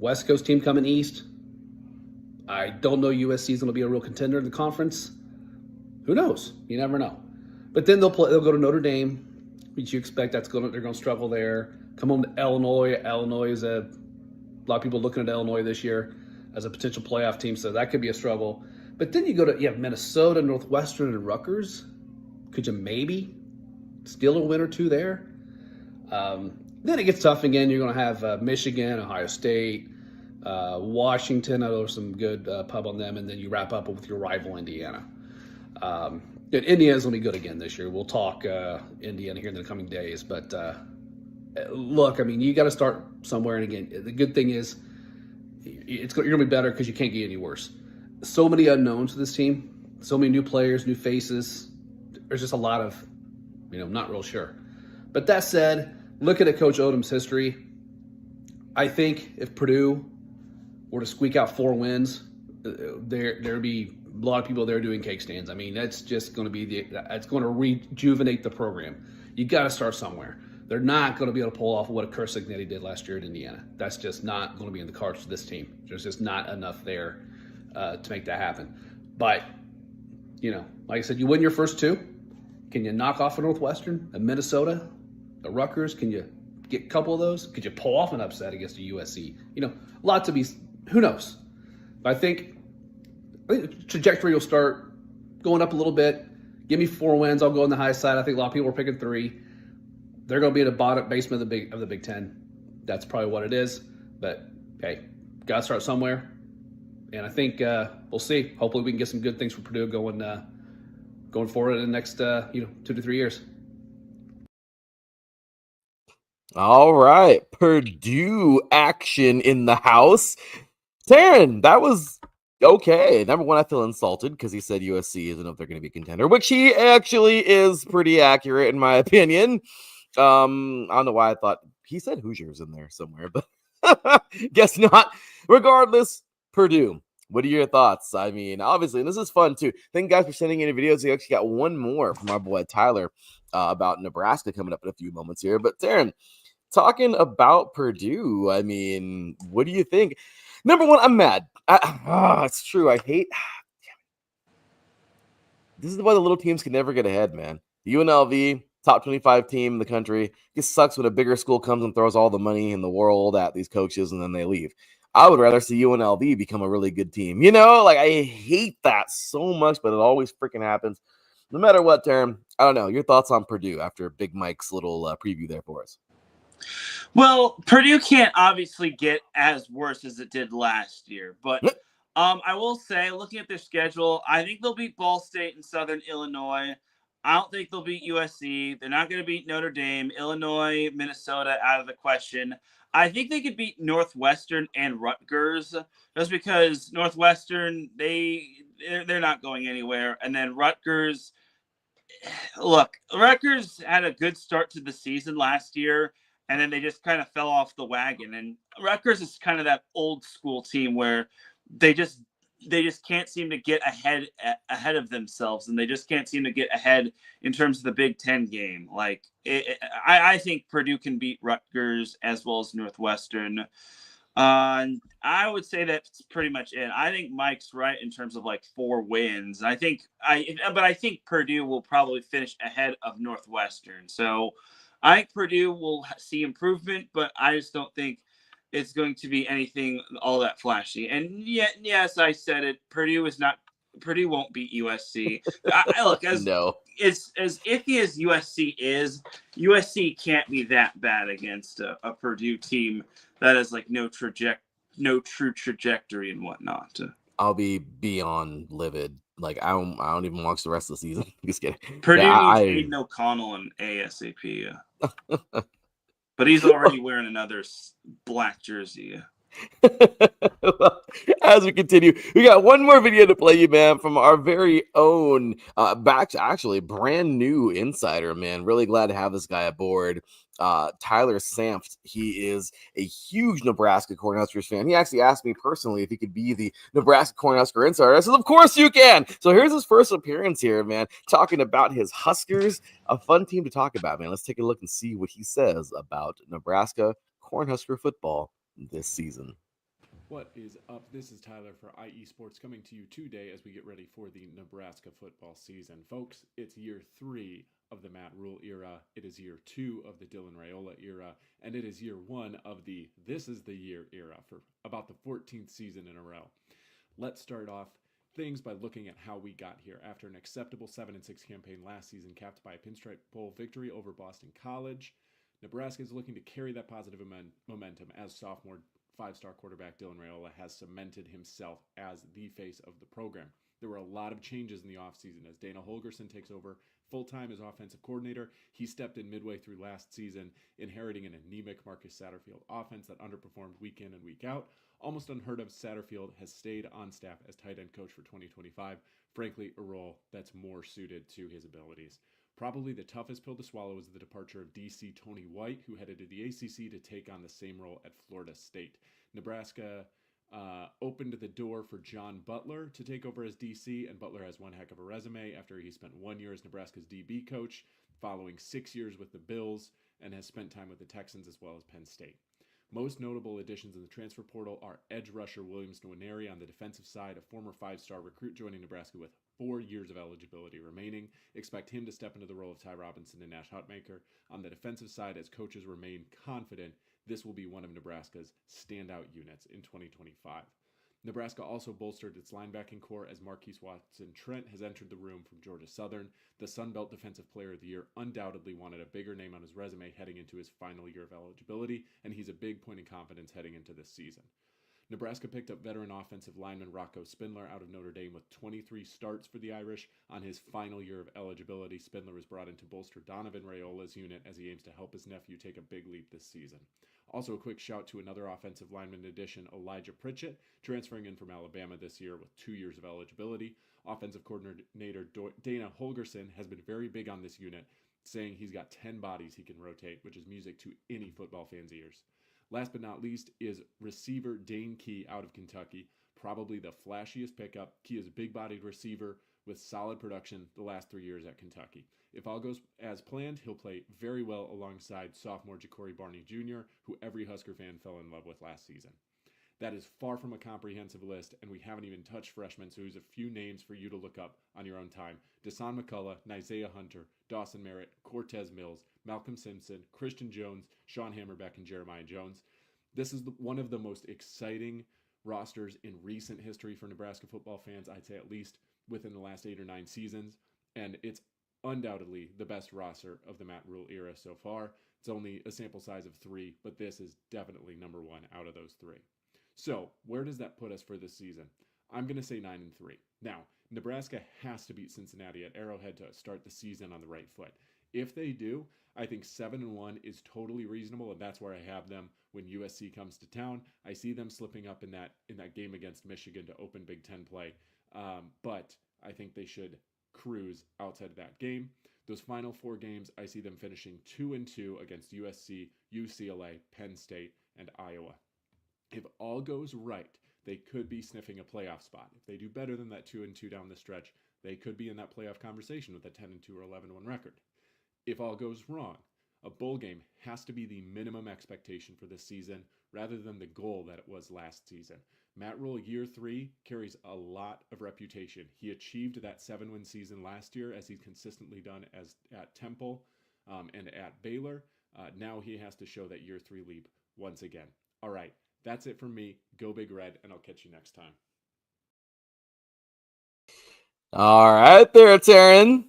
West Coast team coming east. I don't know USC is going to be a real contender in the conference. Who knows? You never know. But then they'll go to Notre Dame, which you expect they're going to struggle there. Come home to Illinois. Illinois is a lot of people looking at Illinois this year as a potential playoff team, so that could be a struggle. But then you have Minnesota, Northwestern, and Rutgers. Could you maybe steal a win or 2 there? Then it gets tough again. You're going to have Michigan, Ohio State, Washington. I know there's some good pub on them, and then you wrap up with your rival Indiana. Indiana's going to be good again this year. We'll talk Indiana here in the coming days. But look, I mean, you got to start somewhere. And again, the good thing is you're going to be better because you can't get any worse. So many unknowns to this team. So many new players, new faces. There's just a lot of, not real sure. But that said, looking at Coach Odom's history, I think if Purdue were to squeak out 4 wins, there'd be a lot of people there doing cake stands. I mean, that's just going to be it's going to rejuvenate the program. You got to start somewhere. They're not going to be able to pull off what Kirk Cignetti did last year at Indiana. That's just not going to be in the cards for this team. There's just not enough there to make that happen. But, like I said, you win your first 2. Can you knock off a Northwestern, a Minnesota, a Rutgers? Can you get a couple of those? Could you pull off an upset against a USC? A lot to be, who knows? But I think the trajectory will start going up a little bit. Give me 4 wins. I'll go on the high side. I think a lot of people are picking 3. They're going to be at the bottom basement of the Big Ten. That's probably what it is. But hey, got to start somewhere. And I think we'll see. Hopefully, we can get some good things for Purdue going forward in the next 2 to 3 years. All right, Purdue action in the house. Teran, that was okay. Number one, I feel insulted because he said USC isn't if they're going to be a contender, which he actually is pretty accurate in my opinion. I don't know why I thought he said Hoosiers in there somewhere, but guess not. Regardless, Purdue. What are your thoughts? I mean, obviously, and this is fun too. Thank you guys for sending in videos. We actually got one more from our boy Tyler about Nebraska coming up in a few moments here. But Teran, talking about Purdue, I mean, what do you think? Number one, I'm mad. It's true. I hate. This is why the little teams can never get ahead, man. UNLV, top 25 team in the country. It just sucks when a bigger school comes and throws all the money in the world at these coaches and then they leave. I would rather see UNLV become a really good team. Like I hate that so much, but it always freaking happens. No matter what, Teran, I don't know. Your thoughts on Purdue after Big Mike's little preview there for us? Well, Purdue can't obviously get as worse as it did last year, but I will say, looking at their schedule, I think they'll beat Ball State and Southern Illinois. I don't think they'll beat USC. They're not going to beat Notre Dame, Illinois, Minnesota out of the question. I think they could beat Northwestern and Rutgers just because Northwestern, they're not going anywhere. And then Rutgers, look, Rutgers had a good start to the season last year, and then they just kind of fell off the wagon. And Rutgers is kind of that old school team where they just can't seem to get ahead of themselves, and they just can't seem to get ahead in terms of the Big Ten game. Like I think Purdue can beat Rutgers as well as Northwestern. I would say that's pretty much it. I think Mike's right in terms of like 4 wins. But I think Purdue will probably finish ahead of Northwestern. So I think Purdue will see improvement, but I just don't think it's going to be anything all that flashy. And yet, yes, I said it. Purdue won't beat USC. Look, as iffy as USC is, USC can't be that bad against a Purdue team that has like no true trajectory and whatnot. I'll be beyond livid. Like I don't even watch the rest of the season. Just kidding. Purdue needs Aiden O'Connell and ASAP. But he's already wearing another black jersey. Well, as we continue, we got one more video to play you, man, from our very own actually brand new insider, man. Really glad to have this guy aboard. Tyler Samft. He is a huge Nebraska Cornhuskers fan. He actually asked me personally if he could be the Nebraska Cornhusker insider. I said, of course you can. So here's his first appearance here, man, talking about his Huskers. A fun team to talk about, man. Let's take a look and see what he says about Nebraska Cornhusker football this season. What is up? This is Tyler for IE Sports coming to you today as we get ready for the Nebraska football season. Folks, it's year 3 of the Matt Rule era. It is year 2 of the Dylan Raiola era. And it is year 1 of the This is the Year era for about the 14th season in a row. Let's start off things by looking at how we got here. After an acceptable 7-6 campaign last season capped by a Pinstripe Bowl victory over Boston College, Nebraska is looking to carry that positive momentum as sophomore 5-star quarterback Dylan Raiola has cemented himself as the face of the program. There were a lot of changes in the offseason as Dana Holgerson takes over full-time as offensive coordinator. He stepped in midway through last season, inheriting an anemic Marcus Satterfield offense that underperformed week in and week out. Almost unheard of, Satterfield has stayed on staff as tight end coach for 2025. Frankly, a role that's more suited to his abilities. Probably the toughest pill to swallow is the departure of DC Tony White, who headed to the ACC to take on the same role at Florida State. Nebraska opened the door for John Butler to take over as DC, and Butler has one heck of a resume after he spent 1 year as Nebraska's DB coach, following 6 years with the Bills, and has spent time with the Texans as well as Penn State. Most notable additions in the transfer portal are edge rusher Williams Nwaneri on the defensive side, a former 5-star recruit joining Nebraska with 4 years of eligibility remaining. Expect him to step into the role of Ty Robinson and Nash Hutmaker on the defensive side as coaches remain confident this will be one of Nebraska's standout units in 2025. Nebraska also bolstered its linebacking core as Marquise Watson-Trent has entered the room from Georgia Southern. The Sun Belt Defensive Player of the Year undoubtedly wanted a bigger name on his resume heading into his final year of eligibility, and he's a big point of confidence heading into this season. Nebraska picked up veteran offensive lineman Rocco Spindler out of Notre Dame with 23 starts for the Irish. On his final year of eligibility, Spindler was brought in to bolster Donovan Raiola's unit as he aims to help his nephew take a big leap this season. Also, a quick shout to another offensive lineman addition, Elijah Pritchett, transferring in from Alabama this year with 2 years of eligibility. Offensive coordinator Dana Holgerson has been very big on this unit, saying he's got 10 bodies he can rotate, which is music to any football fan's ears. Last but not least is receiver Dane Key out of Kentucky, probably the flashiest pickup. Key is a big-bodied receiver with solid production the last 3 years at Kentucky. If all goes as planned, he'll play very well alongside sophomore Ja'Cory Barney Jr., who every Husker fan fell in love with last season. That is far from a comprehensive list, and we haven't even touched freshmen, so here's a few names for you to look up on your own time. Desan McCullough, Isaiah Hunter, Dawson Merritt, Cortez Mills, Malcolm Simpson, Christian Jones, Sean Hammerbeck, and Jeremiah Jones. This is one of the most exciting rosters in recent history for Nebraska football fans, I'd say at least within the last 8 or 9 seasons, and it's undoubtedly the best roster of the Matt Rule era so far. It's only a sample size of 3, but this is definitely number 1 out of those 3. So, where does that put us for this season? I'm going to say 9-3. Now, Nebraska has to beat Cincinnati at Arrowhead to start the season on the right foot. If they do, I think 7-1 is totally reasonable, and that's where I have them when USC comes to town. I see them slipping up in that game against Michigan to open Big Ten play, but I think they should cruise outside of that game. Those final 4 games, I see them finishing 2-2 against USC, UCLA, Penn State, and Iowa. If all goes right, they could be sniffing a playoff spot. If they do better than that 2-2 down the stretch, they could be in that playoff conversation with a 10-2 or 11-1 record. If all goes wrong, a bowl game has to be the minimum expectation for this season rather than the goal that it was last season. Matt Rule, year 3, carries a lot of reputation. He achieved that 7-win season last year, as he's consistently done at Temple and at Baylor. Now he has to show that year 3 leap once again. All right, that's it from me. Go Big Red, and I'll catch you next time. All right there, Teran.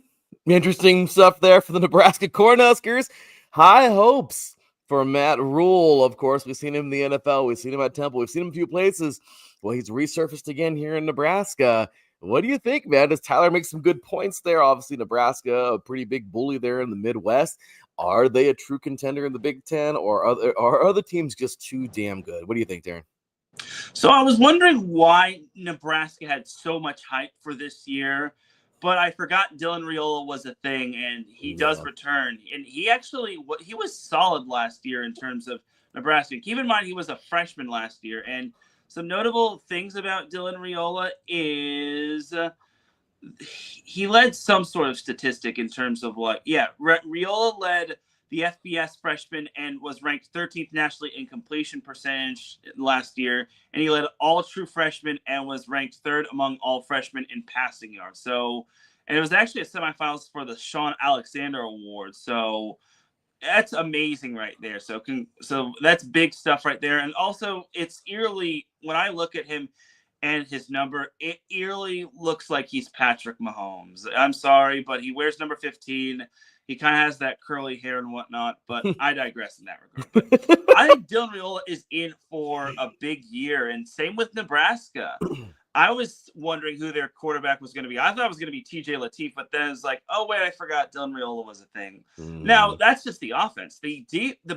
Interesting stuff there for the Nebraska Cornhuskers. High hopes for Matt Rule. Of course, we've seen him in the NFL. We've seen him at Temple. We've seen him in a few places. Well, he's resurfaced again here in Nebraska. What do you think, man? Does Tyler make some good points there? Obviously, Nebraska, a pretty big bully there in the Midwest. Are they a true contender in the Big Ten, or are other teams just too damn good? What do you think, Darren? So I was wondering why Nebraska had so much hype for this year, but I forgot Dylan Raiola was a thing, and he does return. And he was solid last year in terms of Nebraska. Keep in mind, he was a freshman last year, and some notable things about Dylan Raiola is he led some sort of statistic in terms of Raiola led the FBS freshman and was ranked 13th nationally in completion percentage last year. And he led all true freshmen and was ranked 3rd among all freshmen in passing yards. So, and it was actually a semifinals for the Sean Alexander Award. So that's amazing right there. So that's big stuff right there. And also it's eerily, when I look at him and his number, it eerily looks like he's Patrick Mahomes. I'm sorry, but he wears number 15. He kind of has that curly hair and whatnot, but I digress in that regard. But I think Dylan Raiola is in for a big year, and same with Nebraska. I was wondering who their quarterback was going to be. I thought it was going to be TJ Lateef, but then it's like, oh, wait, I forgot Dylan Raiola was a thing. Now, that's just the offense. The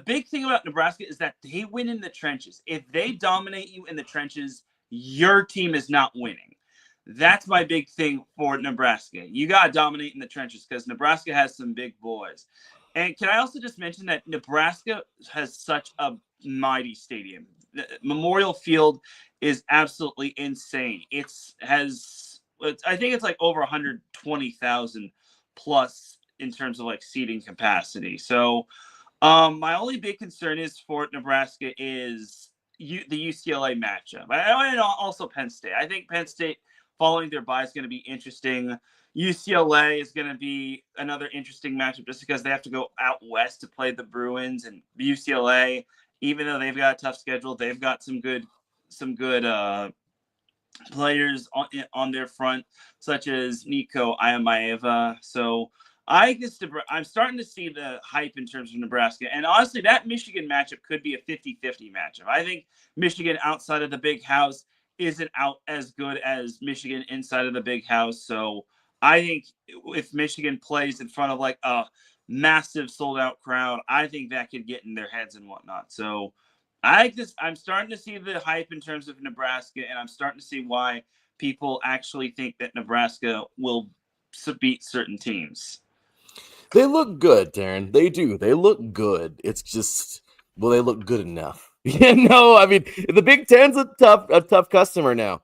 big thing about Nebraska is that they win in the trenches. If they dominate you in the trenches, your team is not winning. That's my big thing for Nebraska. You got to dominate in the trenches because Nebraska has some big boys. And can I also just mention that Nebraska has such a mighty stadium. Memorial Field is absolutely insane. I think it's like over 120,000 plus in terms of like seating capacity. So my only big concern is for Nebraska is the UCLA matchup. And also Penn State. I think Penn State following their bye is going to be interesting. UCLA is going to be another interesting matchup just because they have to go out west to play the Bruins, and UCLA, even though they've got a tough schedule, they've got some good players on their front, such as Nico Iamaeva. So I'm starting to see the hype in terms of Nebraska. And honestly, that Michigan matchup could be a 50-50 matchup. I think Michigan outside of the big house isn't out as good as Michigan inside of the big house. So I think if Michigan plays in front of like a massive sold out crowd, I think that could get in their heads and whatnot. So I'm starting to see the hype in terms of Nebraska, and I'm starting to see why people actually think that Nebraska will beat certain teams. They look good, Teran. They do. They look good. It's just, will they look good enough? No, I mean, the Big Ten's a tough customer now,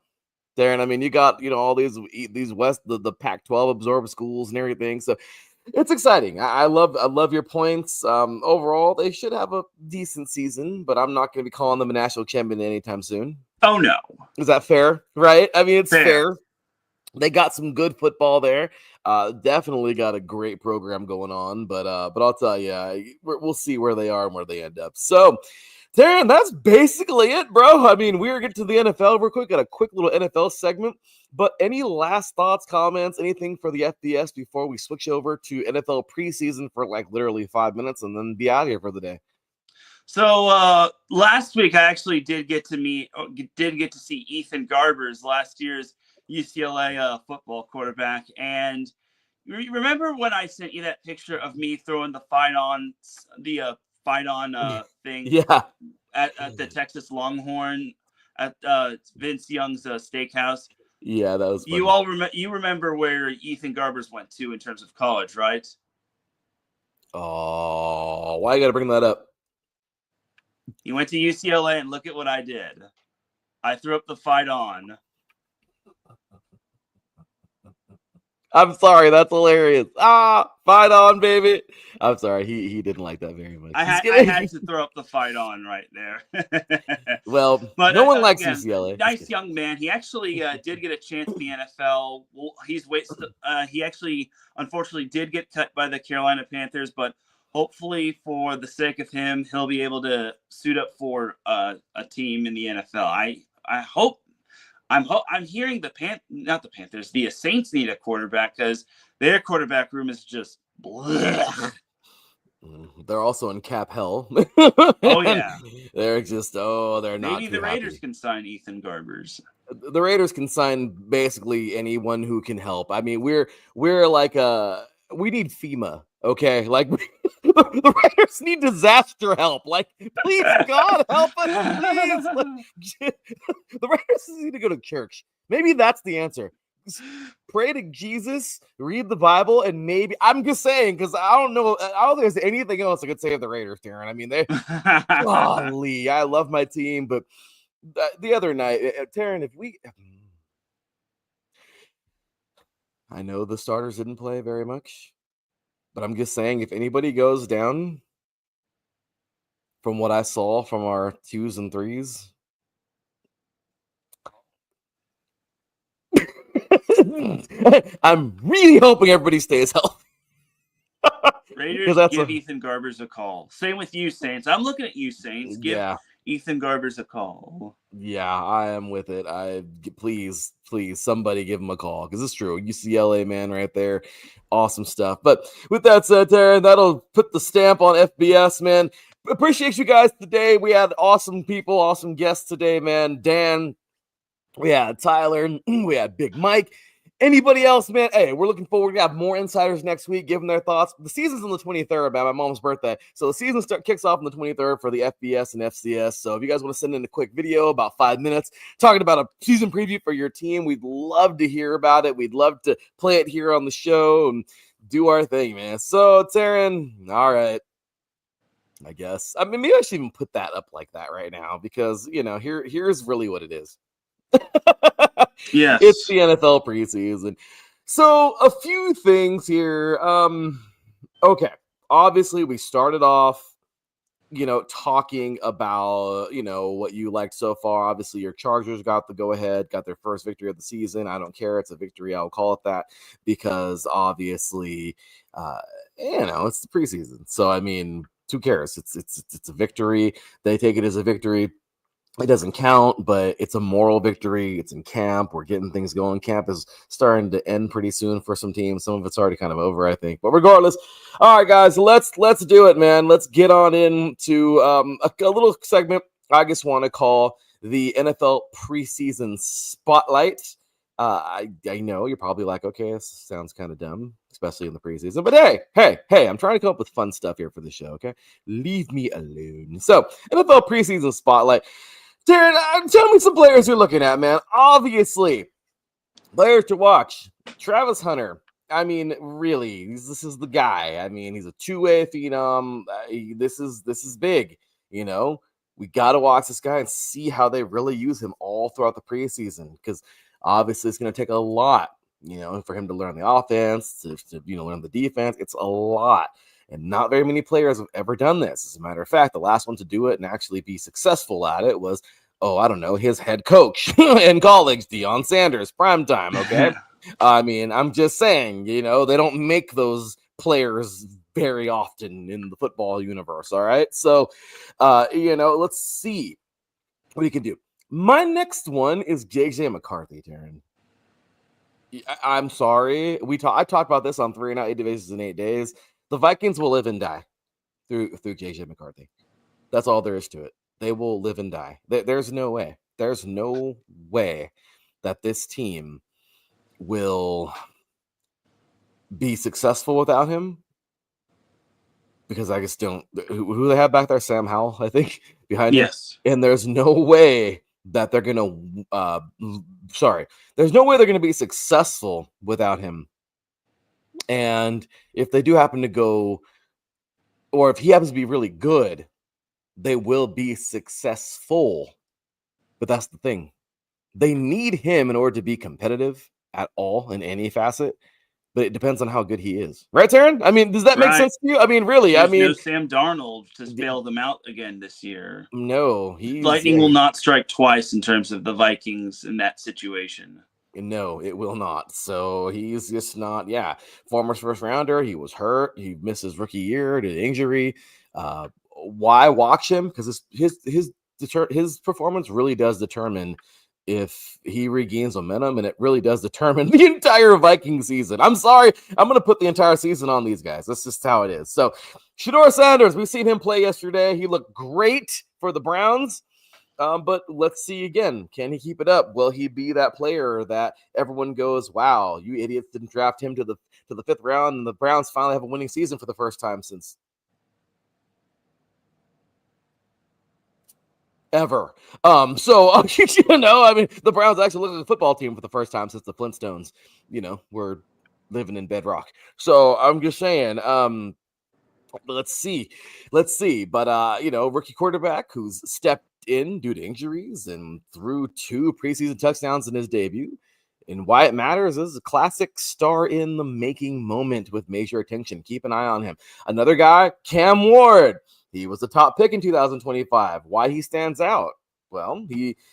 Teran. I mean, you got, all these the Pac-12 absorbed schools and everything. So it's exciting. I love your points. Overall, they should have a decent season, but I'm not going to be calling them a national champion anytime soon. Oh no, is that fair? Right? I mean, it's fair. They got some good football there. Definitely got a great program going on, but I'll tell you, we'll see where they are and where they end up. So, Teran, that's basically it, bro. I mean, we're getting to the NFL real quick. Got a quick little NFL segment. But any last thoughts, comments, anything for the FBS before we switch over to NFL preseason for like literally 5 minutes and then be out of here for the day? So last week I actually did get to see Ethan Garbers, last year's UCLA football quarterback. And you remember when I sent you that picture of me throwing the fight on thing Yeah. at the Texas Longhorn at Vince Young's steakhouse? Yeah, that was funny. You remember where Ethan Garbers went to in terms of college, right? Oh, why you got to bring that up? He went to UCLA, and look at what I did. I threw up the fight on. I'm sorry, that's hilarious. Fight on, baby. I'm sorry, he didn't like that very much. I had to throw up the fight on right there. Well, but no one likes UCLA. Nice young man. He actually did get a chance in the NFL. Well, he actually, unfortunately, did get cut by the Carolina Panthers, but hopefully, for the sake of him, he'll be able to suit up for a team in the NFL. I'm hearing the Saints need a quarterback because their quarterback room is just bleh. They're also in cap hell. Oh yeah, they're just they're not. Maybe the Raiders can sign Ethan Garbers. The Raiders can sign basically anyone who can help. I mean, we're like we need FEMA, okay? Like the Raiders need disaster help. Like, please, God, help us, please. Like, the Raiders need to go to church. Maybe that's the answer. Pray to Jesus, read the Bible, and maybe I'm just saying because I don't think there's anything else I could say of the Raiders, Teran. I mean, golly, I love my team, but the other night, Teran, I know the starters didn't play very much, but I'm just saying if anybody goes down from what I saw from our 2s and 3s. I'm really hoping everybody stays healthy. Raiders, give Ethan Garbers a call. Same with you, Saints. I'm looking at you, Saints. Give Ethan Garbers a call. Yeah, I am with it. Please, somebody give him a call because it's true. UCLA, man, right there. Awesome stuff. But with that said, Teran, that'll put the stamp on FBS, man. Appreciate you guys today. We had awesome people, awesome guests today, man. Dan, we had Tyler, we had Big Mike. Anybody else, man? Hey, we're looking forward to have more insiders next week, giving their thoughts. The season's on the 23rd, man, my mom's birthday. So the season kicks off on the 23rd for the FBS and FCS. So if you guys want to send in a quick video, about 5 minutes, talking about a season preview for your team, we'd love to hear about it. We'd love to play it here on the show and do our thing, man. So, Teran, all right. I guess. I mean, maybe I should even put that up like that right now because, here's really what it is. Yes, it's the NFL preseason. So a few things here. Okay, obviously we started off, talking about, what you liked so far. Obviously your Chargers got the go ahead, got their first victory of the season. I don't care. It's a victory. I'll call it that because obviously, it's the preseason. So, I mean, who cares? It's a victory. They take it as a victory. it doesn't count, but it's a moral victory. It's in camp. We're getting things going. Camp is starting to end pretty soon for some teams. Some of it's already kind of over, I think. But regardless, all right, guys, let's do it, man. Let's get on into a little segment I just want to call the NFL preseason spotlight. I know you're probably like, okay, this sounds kind of dumb, especially in the preseason. But hey, I'm trying to come up with fun stuff here for the show, okay? Leave me alone. So, NFL preseason spotlight. Teran, tell me some players you're looking at, man. Obviously, players to watch. Travis Hunter. I mean, really, this is the guy. I mean, he's a two-way phenom. This is big. You know, we got to watch this guy and see how they really use him all throughout the preseason, because obviously it's going to take a lot, you know, for him to learn the offense, to learn the defense. It's a lot. And not very many players have ever done this. As a matter of fact, the last one to do it and actually be successful at it was, his head coach in college, Deion Sanders, primetime, okay? I mean, I'm just saying, they don't make those players very often in the football universe, all right? So, let's see what he can do. My next one is JJ McCarthy, Teran. I'm sorry. I talked about this on 3 and Out 8 Divisions in 8 days. The Vikings will live and die through JJ McCarthy. That's all there is to it. They will live and die. There's no way. There's no way that this team will be successful without him, because I just don't. Who they have back there? Sam Howell, I think, behind him. Yes. And there's no way that they're going to there's no way they're going to be successful without him. And if they do happen to go, or if he happens to be really good, they will be successful. But that's the thing. They need him in order to be competitive at all in any facet. But it depends on how good he is. Right, Teran? I mean, does that make sense to you? I mean, really, There's no Sam Darnold to bail them out again this year. No, Lightning will not strike twice in terms of the Vikings in that situation. No, it will not. So he's just not. Yeah, former first rounder. He was hurt. He missed his rookie year to injury. Why watch him? Because his performance really does determine if he regains momentum, and it really does determine the entire Viking season. I'm sorry, I'm going to put the entire season on these guys. That's just how it is. So, Shedeur Sanders, we've seen him play yesterday. He looked great for the Browns. But let's see again. Can he keep it up? Will he be that player that everyone goes, wow, you idiots didn't draft him to the 5th round, and the Browns finally have a winning season for the first time since ever. I mean, the Browns actually look like a football team for the first time since the Flintstones, were living in bedrock. So I'm just saying, let's see. But rookie quarterback who's stepped in due to injuries and threw 2 preseason touchdowns in his debut. And why it matters is a classic star in the making moment with major attention. Keep an eye on him. Another guy, Cam Ward. He was the top pick in 2025. Why he stands out? Well,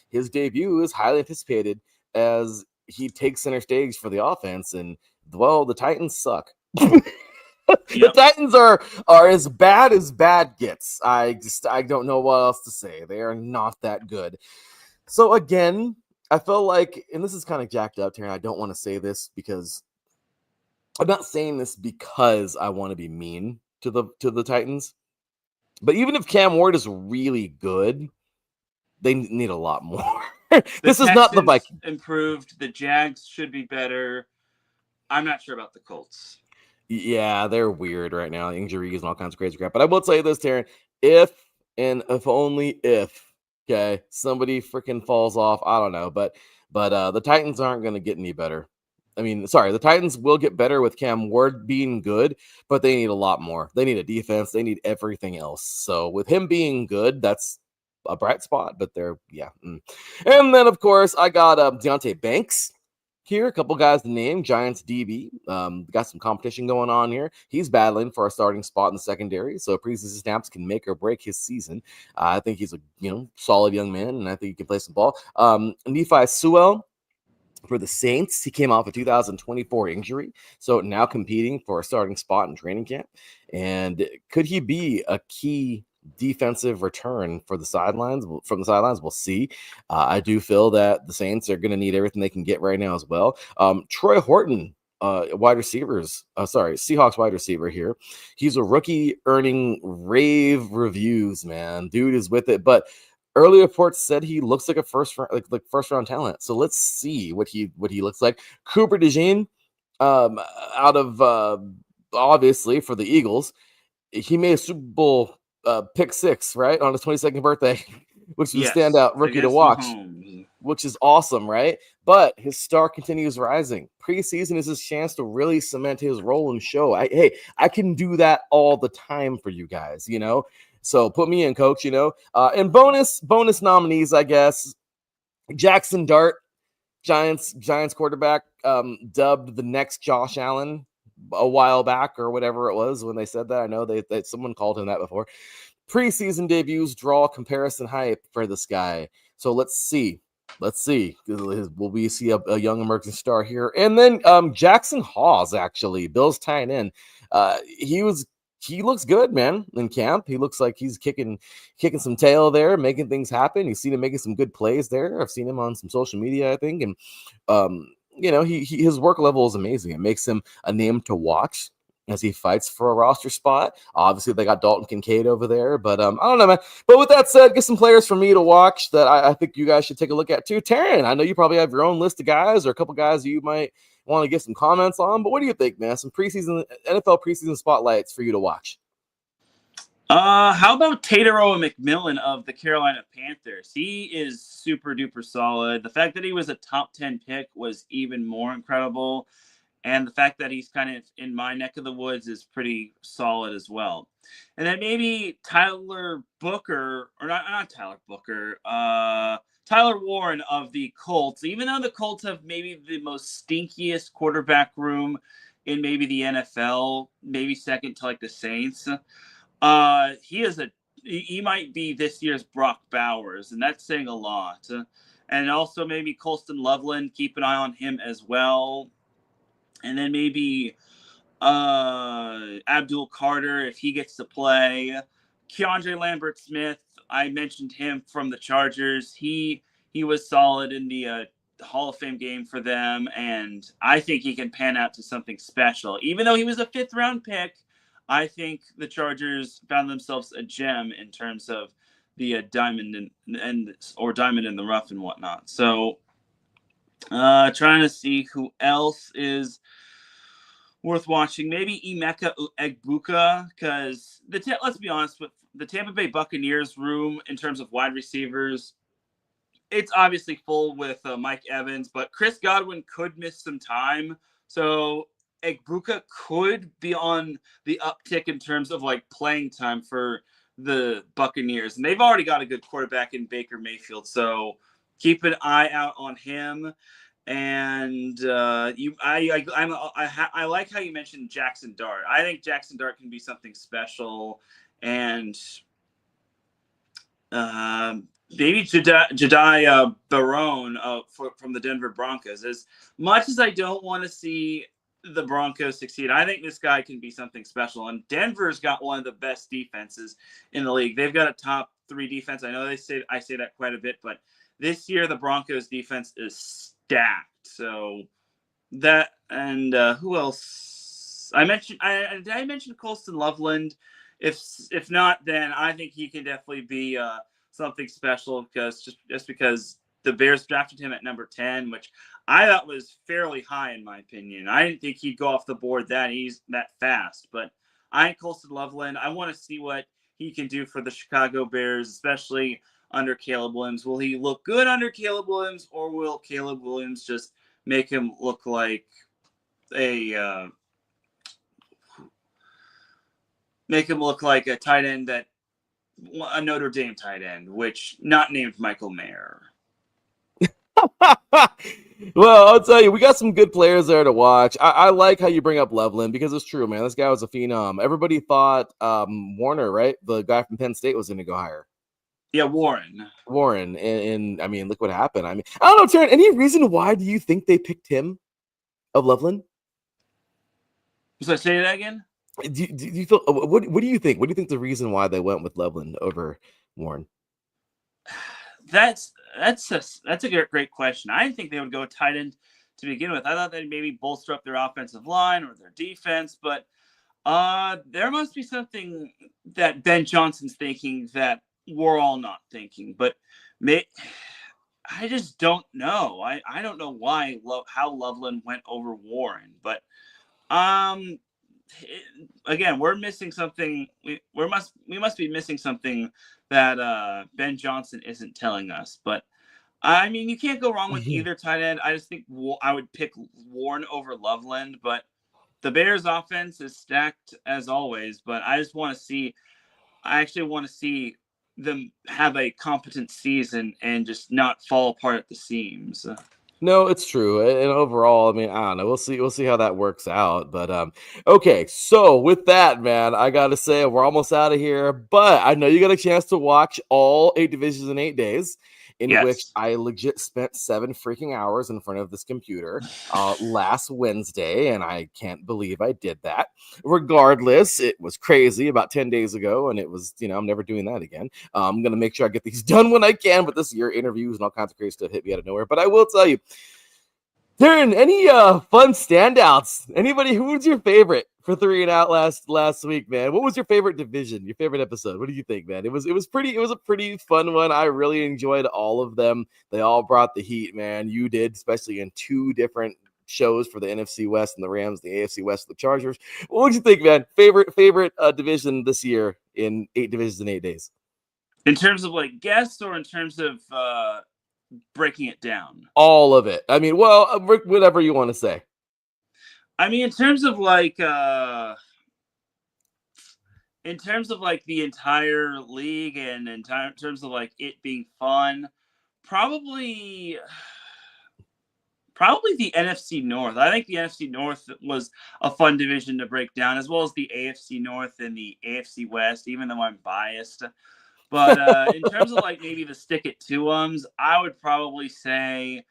his debut is highly anticipated as he takes center stage for the offense. And, the Titans suck. The Titans are as bad gets. I don't know what else to say. They are not that good. So again, I feel like, and this is kind of jacked up here, and I don't want to say this because I'm not saying this because I want to be mean to the Titans. But even if Cam Ward is really good, they need a lot more. This is not the Vikings. Improved. The Jags should be better. I'm not sure about the Colts. Yeah, they're weird right now. Injuries and all kinds of crazy crap. But I will tell you this, Teran. If only if, okay, somebody freaking falls off, I don't know. But the Titans aren't going to get any better. I mean, sorry, the Titans will get better with Cam Ward being good, but they need a lot more. They need a defense. They need everything else. So with him being good, that's a bright spot. But And then, of course, I got Deonte Banks here. A couple guys to name. Giants DB. Got some competition going on here. He's battling for a starting spot in the secondary. So preseason snaps can make or break his season. I think he's a solid young man, and I think he can play some ball. Nephi Sewell. For the Saints, he came off a 2024 injury, so now competing for a starting spot in training camp. And could he be a key defensive return for the sidelines. From the sidelines, we'll see. I do feel that the Saints are going to need everything they can get right now as well. Troy Horton, Seahawks wide receiver here. He's a rookie earning rave reviews, man. Dude is with it, but early reports said he looks like a first round talent. So let's see what he looks like. Cooper DeJean, out of obviously for the Eagles, he made a Super Bowl pick six, right, on his 22nd birthday, which was a standout rookie to watch, which is awesome, right? But his star continues rising. Preseason is his chance to really cement his role and show, I can do that all the time for you guys, you know? So put me in, coach, you know? And bonus nominees, I guess. Jackson Dart, Giants quarterback, dubbed the next Josh Allen a while back or whatever it was when they said that. I know that someone called him that before. Preseason debuts draw comparison hype for this guy. So let's see. Will we see a young emerging star here? And then Jackson Hawes, actually, Bills tight end. He looks good, man, in camp. He looks like he's kicking some tail there, making things happen. You've seen him making some good plays there. I've seen him on some social media, I think. And, you know, his work level is amazing. It makes him a name to watch as he fights for a roster spot. Obviously, they got Dalton Kincaid over there. But I don't know, man. But with that said, get some players for me to watch that I think you guys should take a look at too. Teran, I know you probably have your own list of guys or a couple guys you might want to get some comments on, but what do you think, man? Some NFL preseason spotlights for you to watch. How about Tateroa McMillan of the Carolina Panthers? He is super duper solid. The fact that he was a top 10 pick was even more incredible. And the fact that he's kind of in my neck of the woods is pretty solid as well. And then maybe Tyler Booker, or not Tyler Booker, Tyler Warren of the Colts. Even though the Colts have maybe the most stinkiest quarterback room in maybe the NFL, maybe second to like the Saints, he might be this year's Brock Bowers, and that's saying a lot. And also maybe Colston Loveland, keep an eye on him as well. And then maybe Abdul Carter, if he gets to play. Keandre Lambert-Smith, I mentioned him from the Chargers. He was solid in the Hall of Fame game for them, and I think he can pan out to something special. Even though he was a 5th-round pick, I think the Chargers found themselves a gem in terms of the diamond in the rough and whatnot. So trying to see who else is worth watching. Maybe Emeka Egbuka, because let's be honest, with the Tampa Bay Buccaneers room in terms of wide receivers, it's obviously full with Mike Evans, but Chris Godwin could miss some time. So Egbuka could be on the uptick in terms of like playing time for the Buccaneers. And they've already got a good quarterback in Baker Mayfield. So keep an eye out on him. And I like how you mentioned Jackson Dart. I think Jackson Dart can be something special. And maybe Jediah Barone from the Denver Broncos. As much as I don't want to see the Broncos succeed, I think this guy can be something special. And Denver's got one of the best defenses in the league. They've got a top 3 defense. I know I say that quite a bit, but this year the Broncos defense is stacked. So that, and who else? I mentioned Colston Loveland. If not, then I think he can definitely be something special because the Bears drafted him at number 10, which I thought was fairly high in my opinion. I didn't think he'd go off the board that fast, but I think Colston Loveland, I want to see what he can do for the Chicago Bears, especially under Caleb Williams. Will he look good under Caleb Williams, or will Caleb Williams just make him look like a tight end a Notre Dame tight end, which not named Michael Mayer. Well, I'll tell you, we got some good players there to watch. I like how you bring up Loveland because it's true, man. This guy was a phenom. Everybody thought Warner, right? The guy from Penn State, was going to go higher. Yeah, Warren. And I mean, look what happened. I mean, I don't know, Teran, any reason why do you think they picked him of Loveland? So say that again? Do you feel what do you think? What do you think the reason why they went with Loveland over Warren? That's a great question. I didn't think they would go tight end to begin with. I thought they'd maybe bolster up their offensive line or their defense, but there must be something that Ben Johnson's thinking that we're all not thinking. But I just don't know. I don't know how Loveland went over Warren, but again, we're missing something. We must be missing something that Ben Johnson isn't telling us. But I mean, you can't go wrong with either tight end. I just think I would pick Warren over Loveland, but the Bears' offense is stacked as always. But I actually want to see them have a competent season and just not fall apart at the seams. No, it's true. And overall, I mean, I don't know. We'll see how that works out. But okay. So with that, man, I gotta say we're almost out of here. But I know you got a chance to watch all 8 divisions in 8 days, in Yes. which I legit spent 7 freaking hours in front of this computer last Wednesday, and I can't believe I did that. Regardless, it was crazy about 10 days ago, and it was, I'm never doing that again. I'm gonna make sure I get these done when I can, but this year interviews and all kinds of crazy stuff hit me out of nowhere. But I will tell you, Teran, any fun standouts? Anybody? Who was your favorite for 3 and Out last week, man? What was your favorite division? Your favorite episode? What do you think, man? It was a pretty fun one. I really enjoyed all of them. They all brought the heat, man. You did, especially in 2 different shows for the NFC West and the Rams, the AFC West, the Chargers. What would you think, man? Favorite division this year in 8 divisions in 8 days? In terms of like guests, or in terms of breaking it down? All of it. I mean, well, whatever you want to say. I mean, in terms of like the entire league and in terms of like it being fun, probably the NFC North. I think the NFC North was a fun division to break down, as well as the AFC North and the AFC West, even though I'm biased. But in terms of like maybe the stick it to 'ems, I would probably say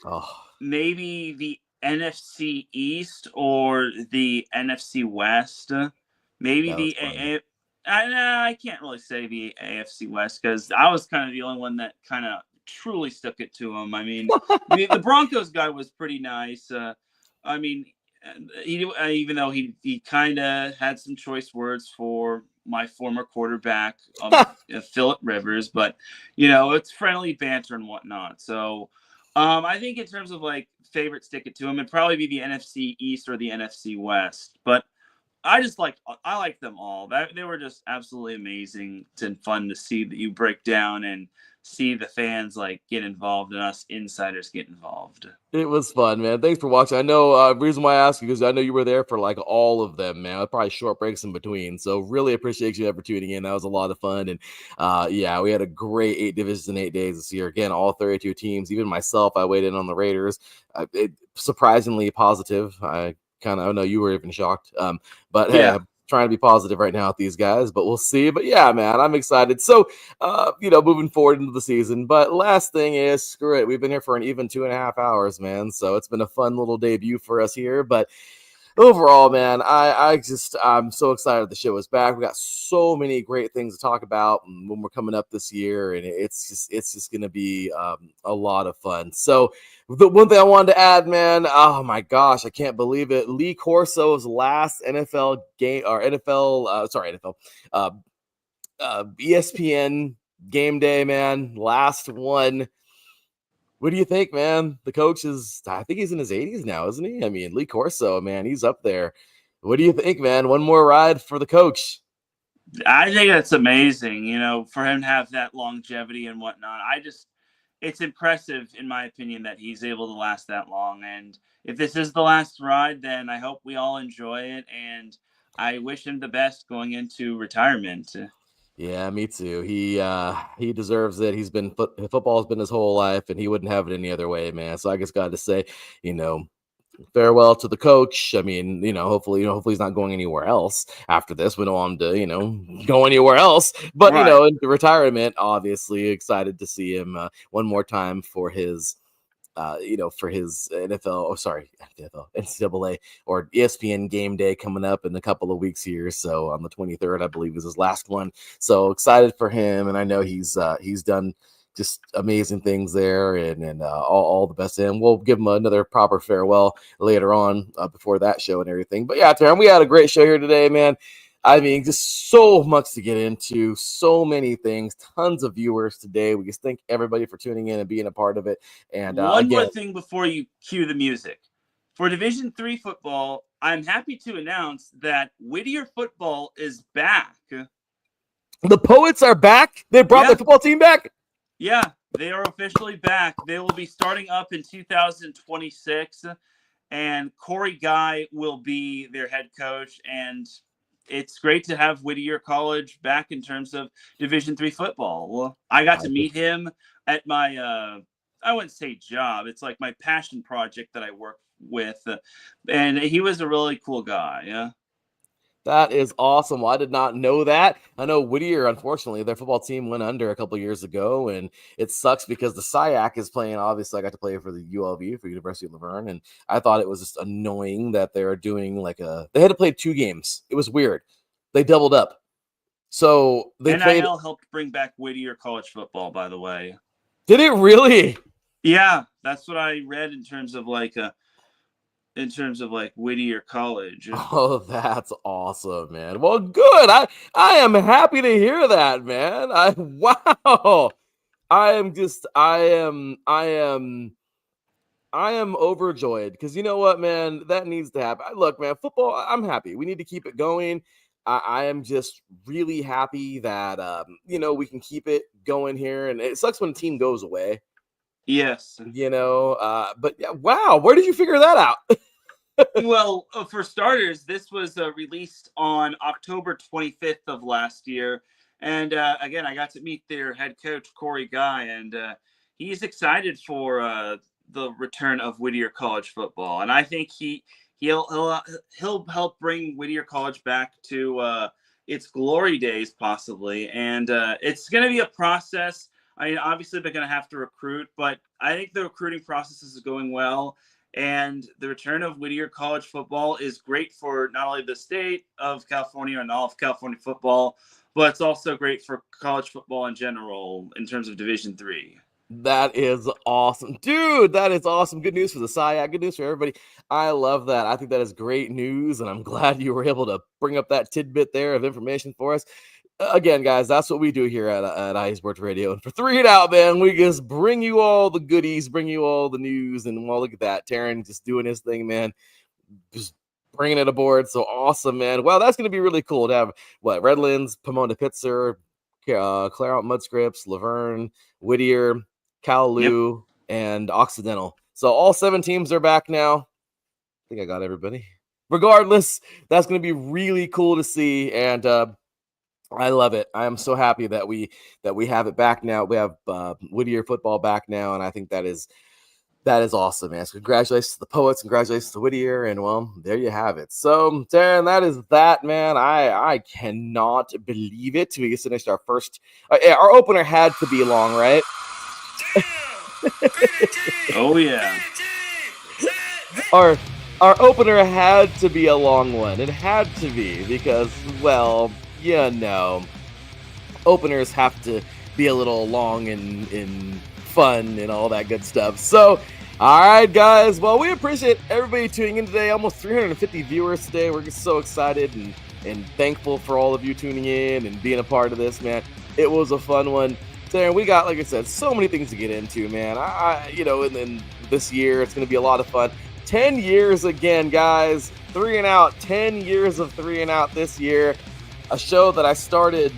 maybe the NFC East or the NFC West. Maybe I can't really say the AFC West because I was kind of the only one that kind of truly stuck it to them. I mean, the Broncos guy was pretty nice. I mean, even though he kind of had some choice words for my former quarterback, Phillip Rivers, but it's friendly banter and whatnot. So I think in terms of like favorite stick it to him, it'd probably be the NFC East or the NFC West. But I like them all. They were just absolutely amazing and fun to see that you break down and see the fans like get involved and us insiders get involved. It was fun, man. Thanks for watching. I know reason why I asked you because I know you were there for like all of them, man. Probably short breaks in between. So really appreciate you ever tuning in. That was a lot of fun. And yeah, we had a great 8 divisions in 8 days this year. Again, all 32 teams. Even myself, I weighed in on the Raiders. Surprisingly positive. I know you were even shocked. But hey, I'm trying to be positive right now with these guys, but we'll see. But yeah, man, I'm excited. So, moving forward into the season. But last thing is, screw it. We've been here for an even 2.5 hours, man. So it's been a fun little debut for us here. But overall, man, I'm so excited the show is back. We got so many great things to talk about when we're coming up this year, and it's just going to be a lot of fun. So the one thing I wanted to add, man, oh my gosh, I can't believe it. Lee Corso's last NFL game or ESPN game day, man, last one. What do you think, man? The coach I think he's in his 80s now, isn't he? I mean, Lee Corso, man, he's up there. What do you think, man? One more ride for the coach. I think that's amazing, for him to have that longevity and whatnot. It's impressive, in my opinion, that he's able to last that long. And if this is the last ride, then I hope we all enjoy it. And I wish him the best going into retirement. Yeah, me too. He deserves it. Football has been his whole life, and he wouldn't have it any other way, man. So I just got to say, farewell to the coach. I mean, hopefully he's not going anywhere else after this. We don't want him to, go anywhere else. But right. In retirement, obviously excited to see him one more time for his for his NCAA or ESPN game day coming up in a couple of weeks here. So on the 23rd, I believe, is his last one. So excited for him. And I know he's done just amazing things there, and all the best. And we'll give him another proper farewell later on before that show and everything. But yeah, Teran, we had a great show here today, man. I mean, just so much to get into, so many things, tons of viewers today. We just thank everybody for tuning in and being a part of it. And one more thing before you cue the music. For Division III football, I'm happy to announce that Whittier football is back. The Poets are back? They brought their football team back? Yeah, they are officially back. They will be starting up in 2026, and Corey Guy will be their head coach, and it's great to have Whittier College back in terms of Division III football. Well, I got to meet him at my, I wouldn't say job. It's like my passion project that I work with. And he was a really cool guy. Yeah. That is awesome. Well, I did not know that. I know Whittier, unfortunately, their football team went under a couple of years ago, and it sucks because the SIAC is playing. Obviously, I got to play for the ULV, for University of Laverne, and I thought it was just annoying that they're doing they had to play 2 games. It was weird. They doubled up. So they NIL helped bring back Whittier college football, by the way. Did it really? Yeah, that's what I read in terms of Whittier College. Oh, that's awesome, man. Well, good. I am happy to hear that, man. Wow. I am overjoyed because you know what, man, that needs to happen. Look, man, football, I'm happy. We need to keep it going. I am just really happy that we can keep it going here. And it sucks when a team goes away. Yes. But yeah, wow, where did you figure that out? Well, for starters, this was released on October 25th of last year. And again, I got to meet their head coach, Corey Guy, and he's excited for the return of Whittier College football. And I think he'll help bring Whittier College back to its glory days, possibly. And it's going to be a process. I mean, obviously, they're going to have to recruit, but I think the recruiting process is going well. And the return of Whittier College football is great for not only the state of California and all of California football, but it's also great for college football in general in terms of Division III. That is awesome. Dude, that is awesome. Good news for the SIAC. Good news for everybody. I love that. I think that is great news, and I'm glad you were able to bring up that tidbit there of information for us. Again, guys, that's what we do here at IE Sports Radio. And for 3 and Out, man, we just bring you all the goodies, bring you all the news. And well, look at that. Teran just doing his thing, man. Just bringing it aboard. So awesome, man. Wow, that's going to be really cool to have, Redlands, Pomona Pitzer, Claremont Mudscripts, Laverne, Whittier, Calou, and Occidental. So all 7 teams are back now. I think I got everybody. Regardless, that's going to be really cool to see. And, I love it. I am so happy that we have it back now. We have Whittier football back now, and I think that is awesome, man. So congratulations to the Poets, congratulations to Whittier, and well, there you have it. So, Teran, that is that, man. I cannot believe it. We just finished our first. Our opener had to be long, right? Oh yeah. Our opener had to be a long one. It had to be because, well, openers have to be a little long and fun and all that good stuff. So, all right, guys. Well, we appreciate everybody tuning in today. Almost 350 viewers today. We're just so excited and thankful for all of you tuning in and being a part of this, man. It was a fun one. Teran, we got, like I said, so many things to get into, man. And then this year, it's going to be a lot of fun. 10 years again, guys. 3 and Out. 10 years of 3 and Out this year. A show that I started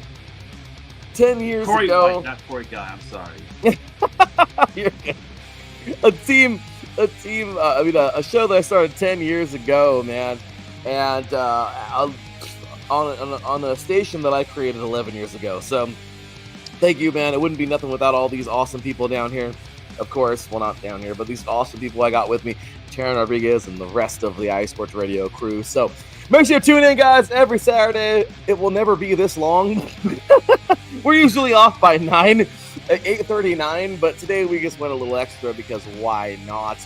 10 years ago. White, not Corey Guy, I'm sorry. a show that I started 10 years ago, man. And on a station that I created 11 years ago. So thank you, man. It wouldn't be nothing without all these awesome people down here. Of course, well, not down here, but these awesome people I got with me, Teran Rodriguez and the rest of the IE Sports Radio crew. So make sure you tune in, guys, every Saturday. It will never be this long. We're usually off by 9. at 8:39, but today we just went a little extra because why not?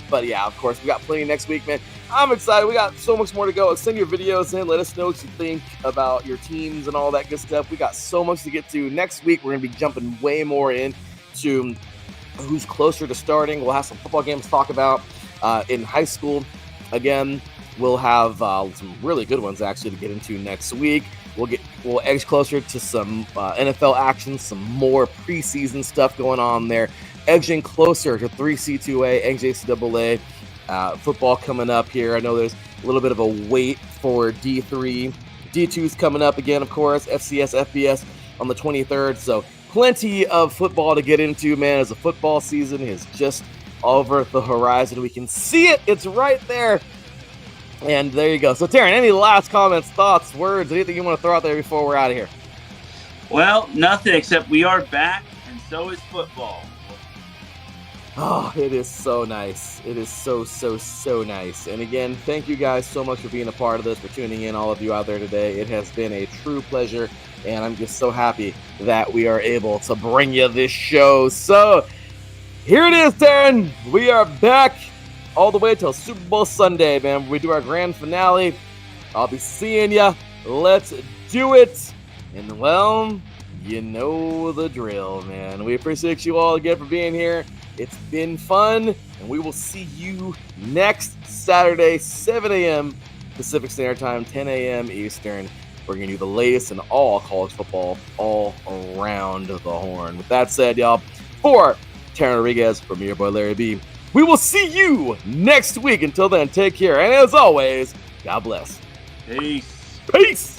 But yeah, of course, we got plenty next week, man. I'm excited. We got so much more to go. Send your videos in. Let us know what you think about your teams and all that good stuff. We got so much to get to. Next week, we're going to be jumping way more into who's closer to starting. We'll have some football games to talk about in high school. Again, we'll have some really good ones, actually, to get into next week. We'll edge closer to some NFL action, some more preseason stuff going on there. Edging closer to 3C2A, NJCAA football coming up here. I know there's a little bit of a wait for D3. D2's coming up again, of course. FCS, FBS on the 23rd. So plenty of football to get into, man, as the football season is just over the horizon. We can see it. It's right there. And there you go. So, Teran, any last comments, thoughts, words, anything you want to throw out there before we're out of here? Well, nothing, except we are back, and so is football. Oh, it is so nice. It is so nice. And again, thank you guys so much for being a part of this, for tuning in, all of you out there today. It has been a true pleasure, and I'm just so happy that we are able to bring you this show. So, here it is, Teran. We are back all the way till Super Bowl Sunday, man. We do our grand finale. I'll be seeing ya. Let's do it. And, well, you know the drill, man. We appreciate you all again for being here. It's been fun, and we will see you next Saturday, 7 a.m. Pacific Standard Time, 10 a.m. Eastern, bringing you the latest in all college football all around the horn. With that said, y'all, for Teran Rodriguez, from your boy Larry B, we will see you next week. Until then, take care, and as always, God bless. Peace. Peace.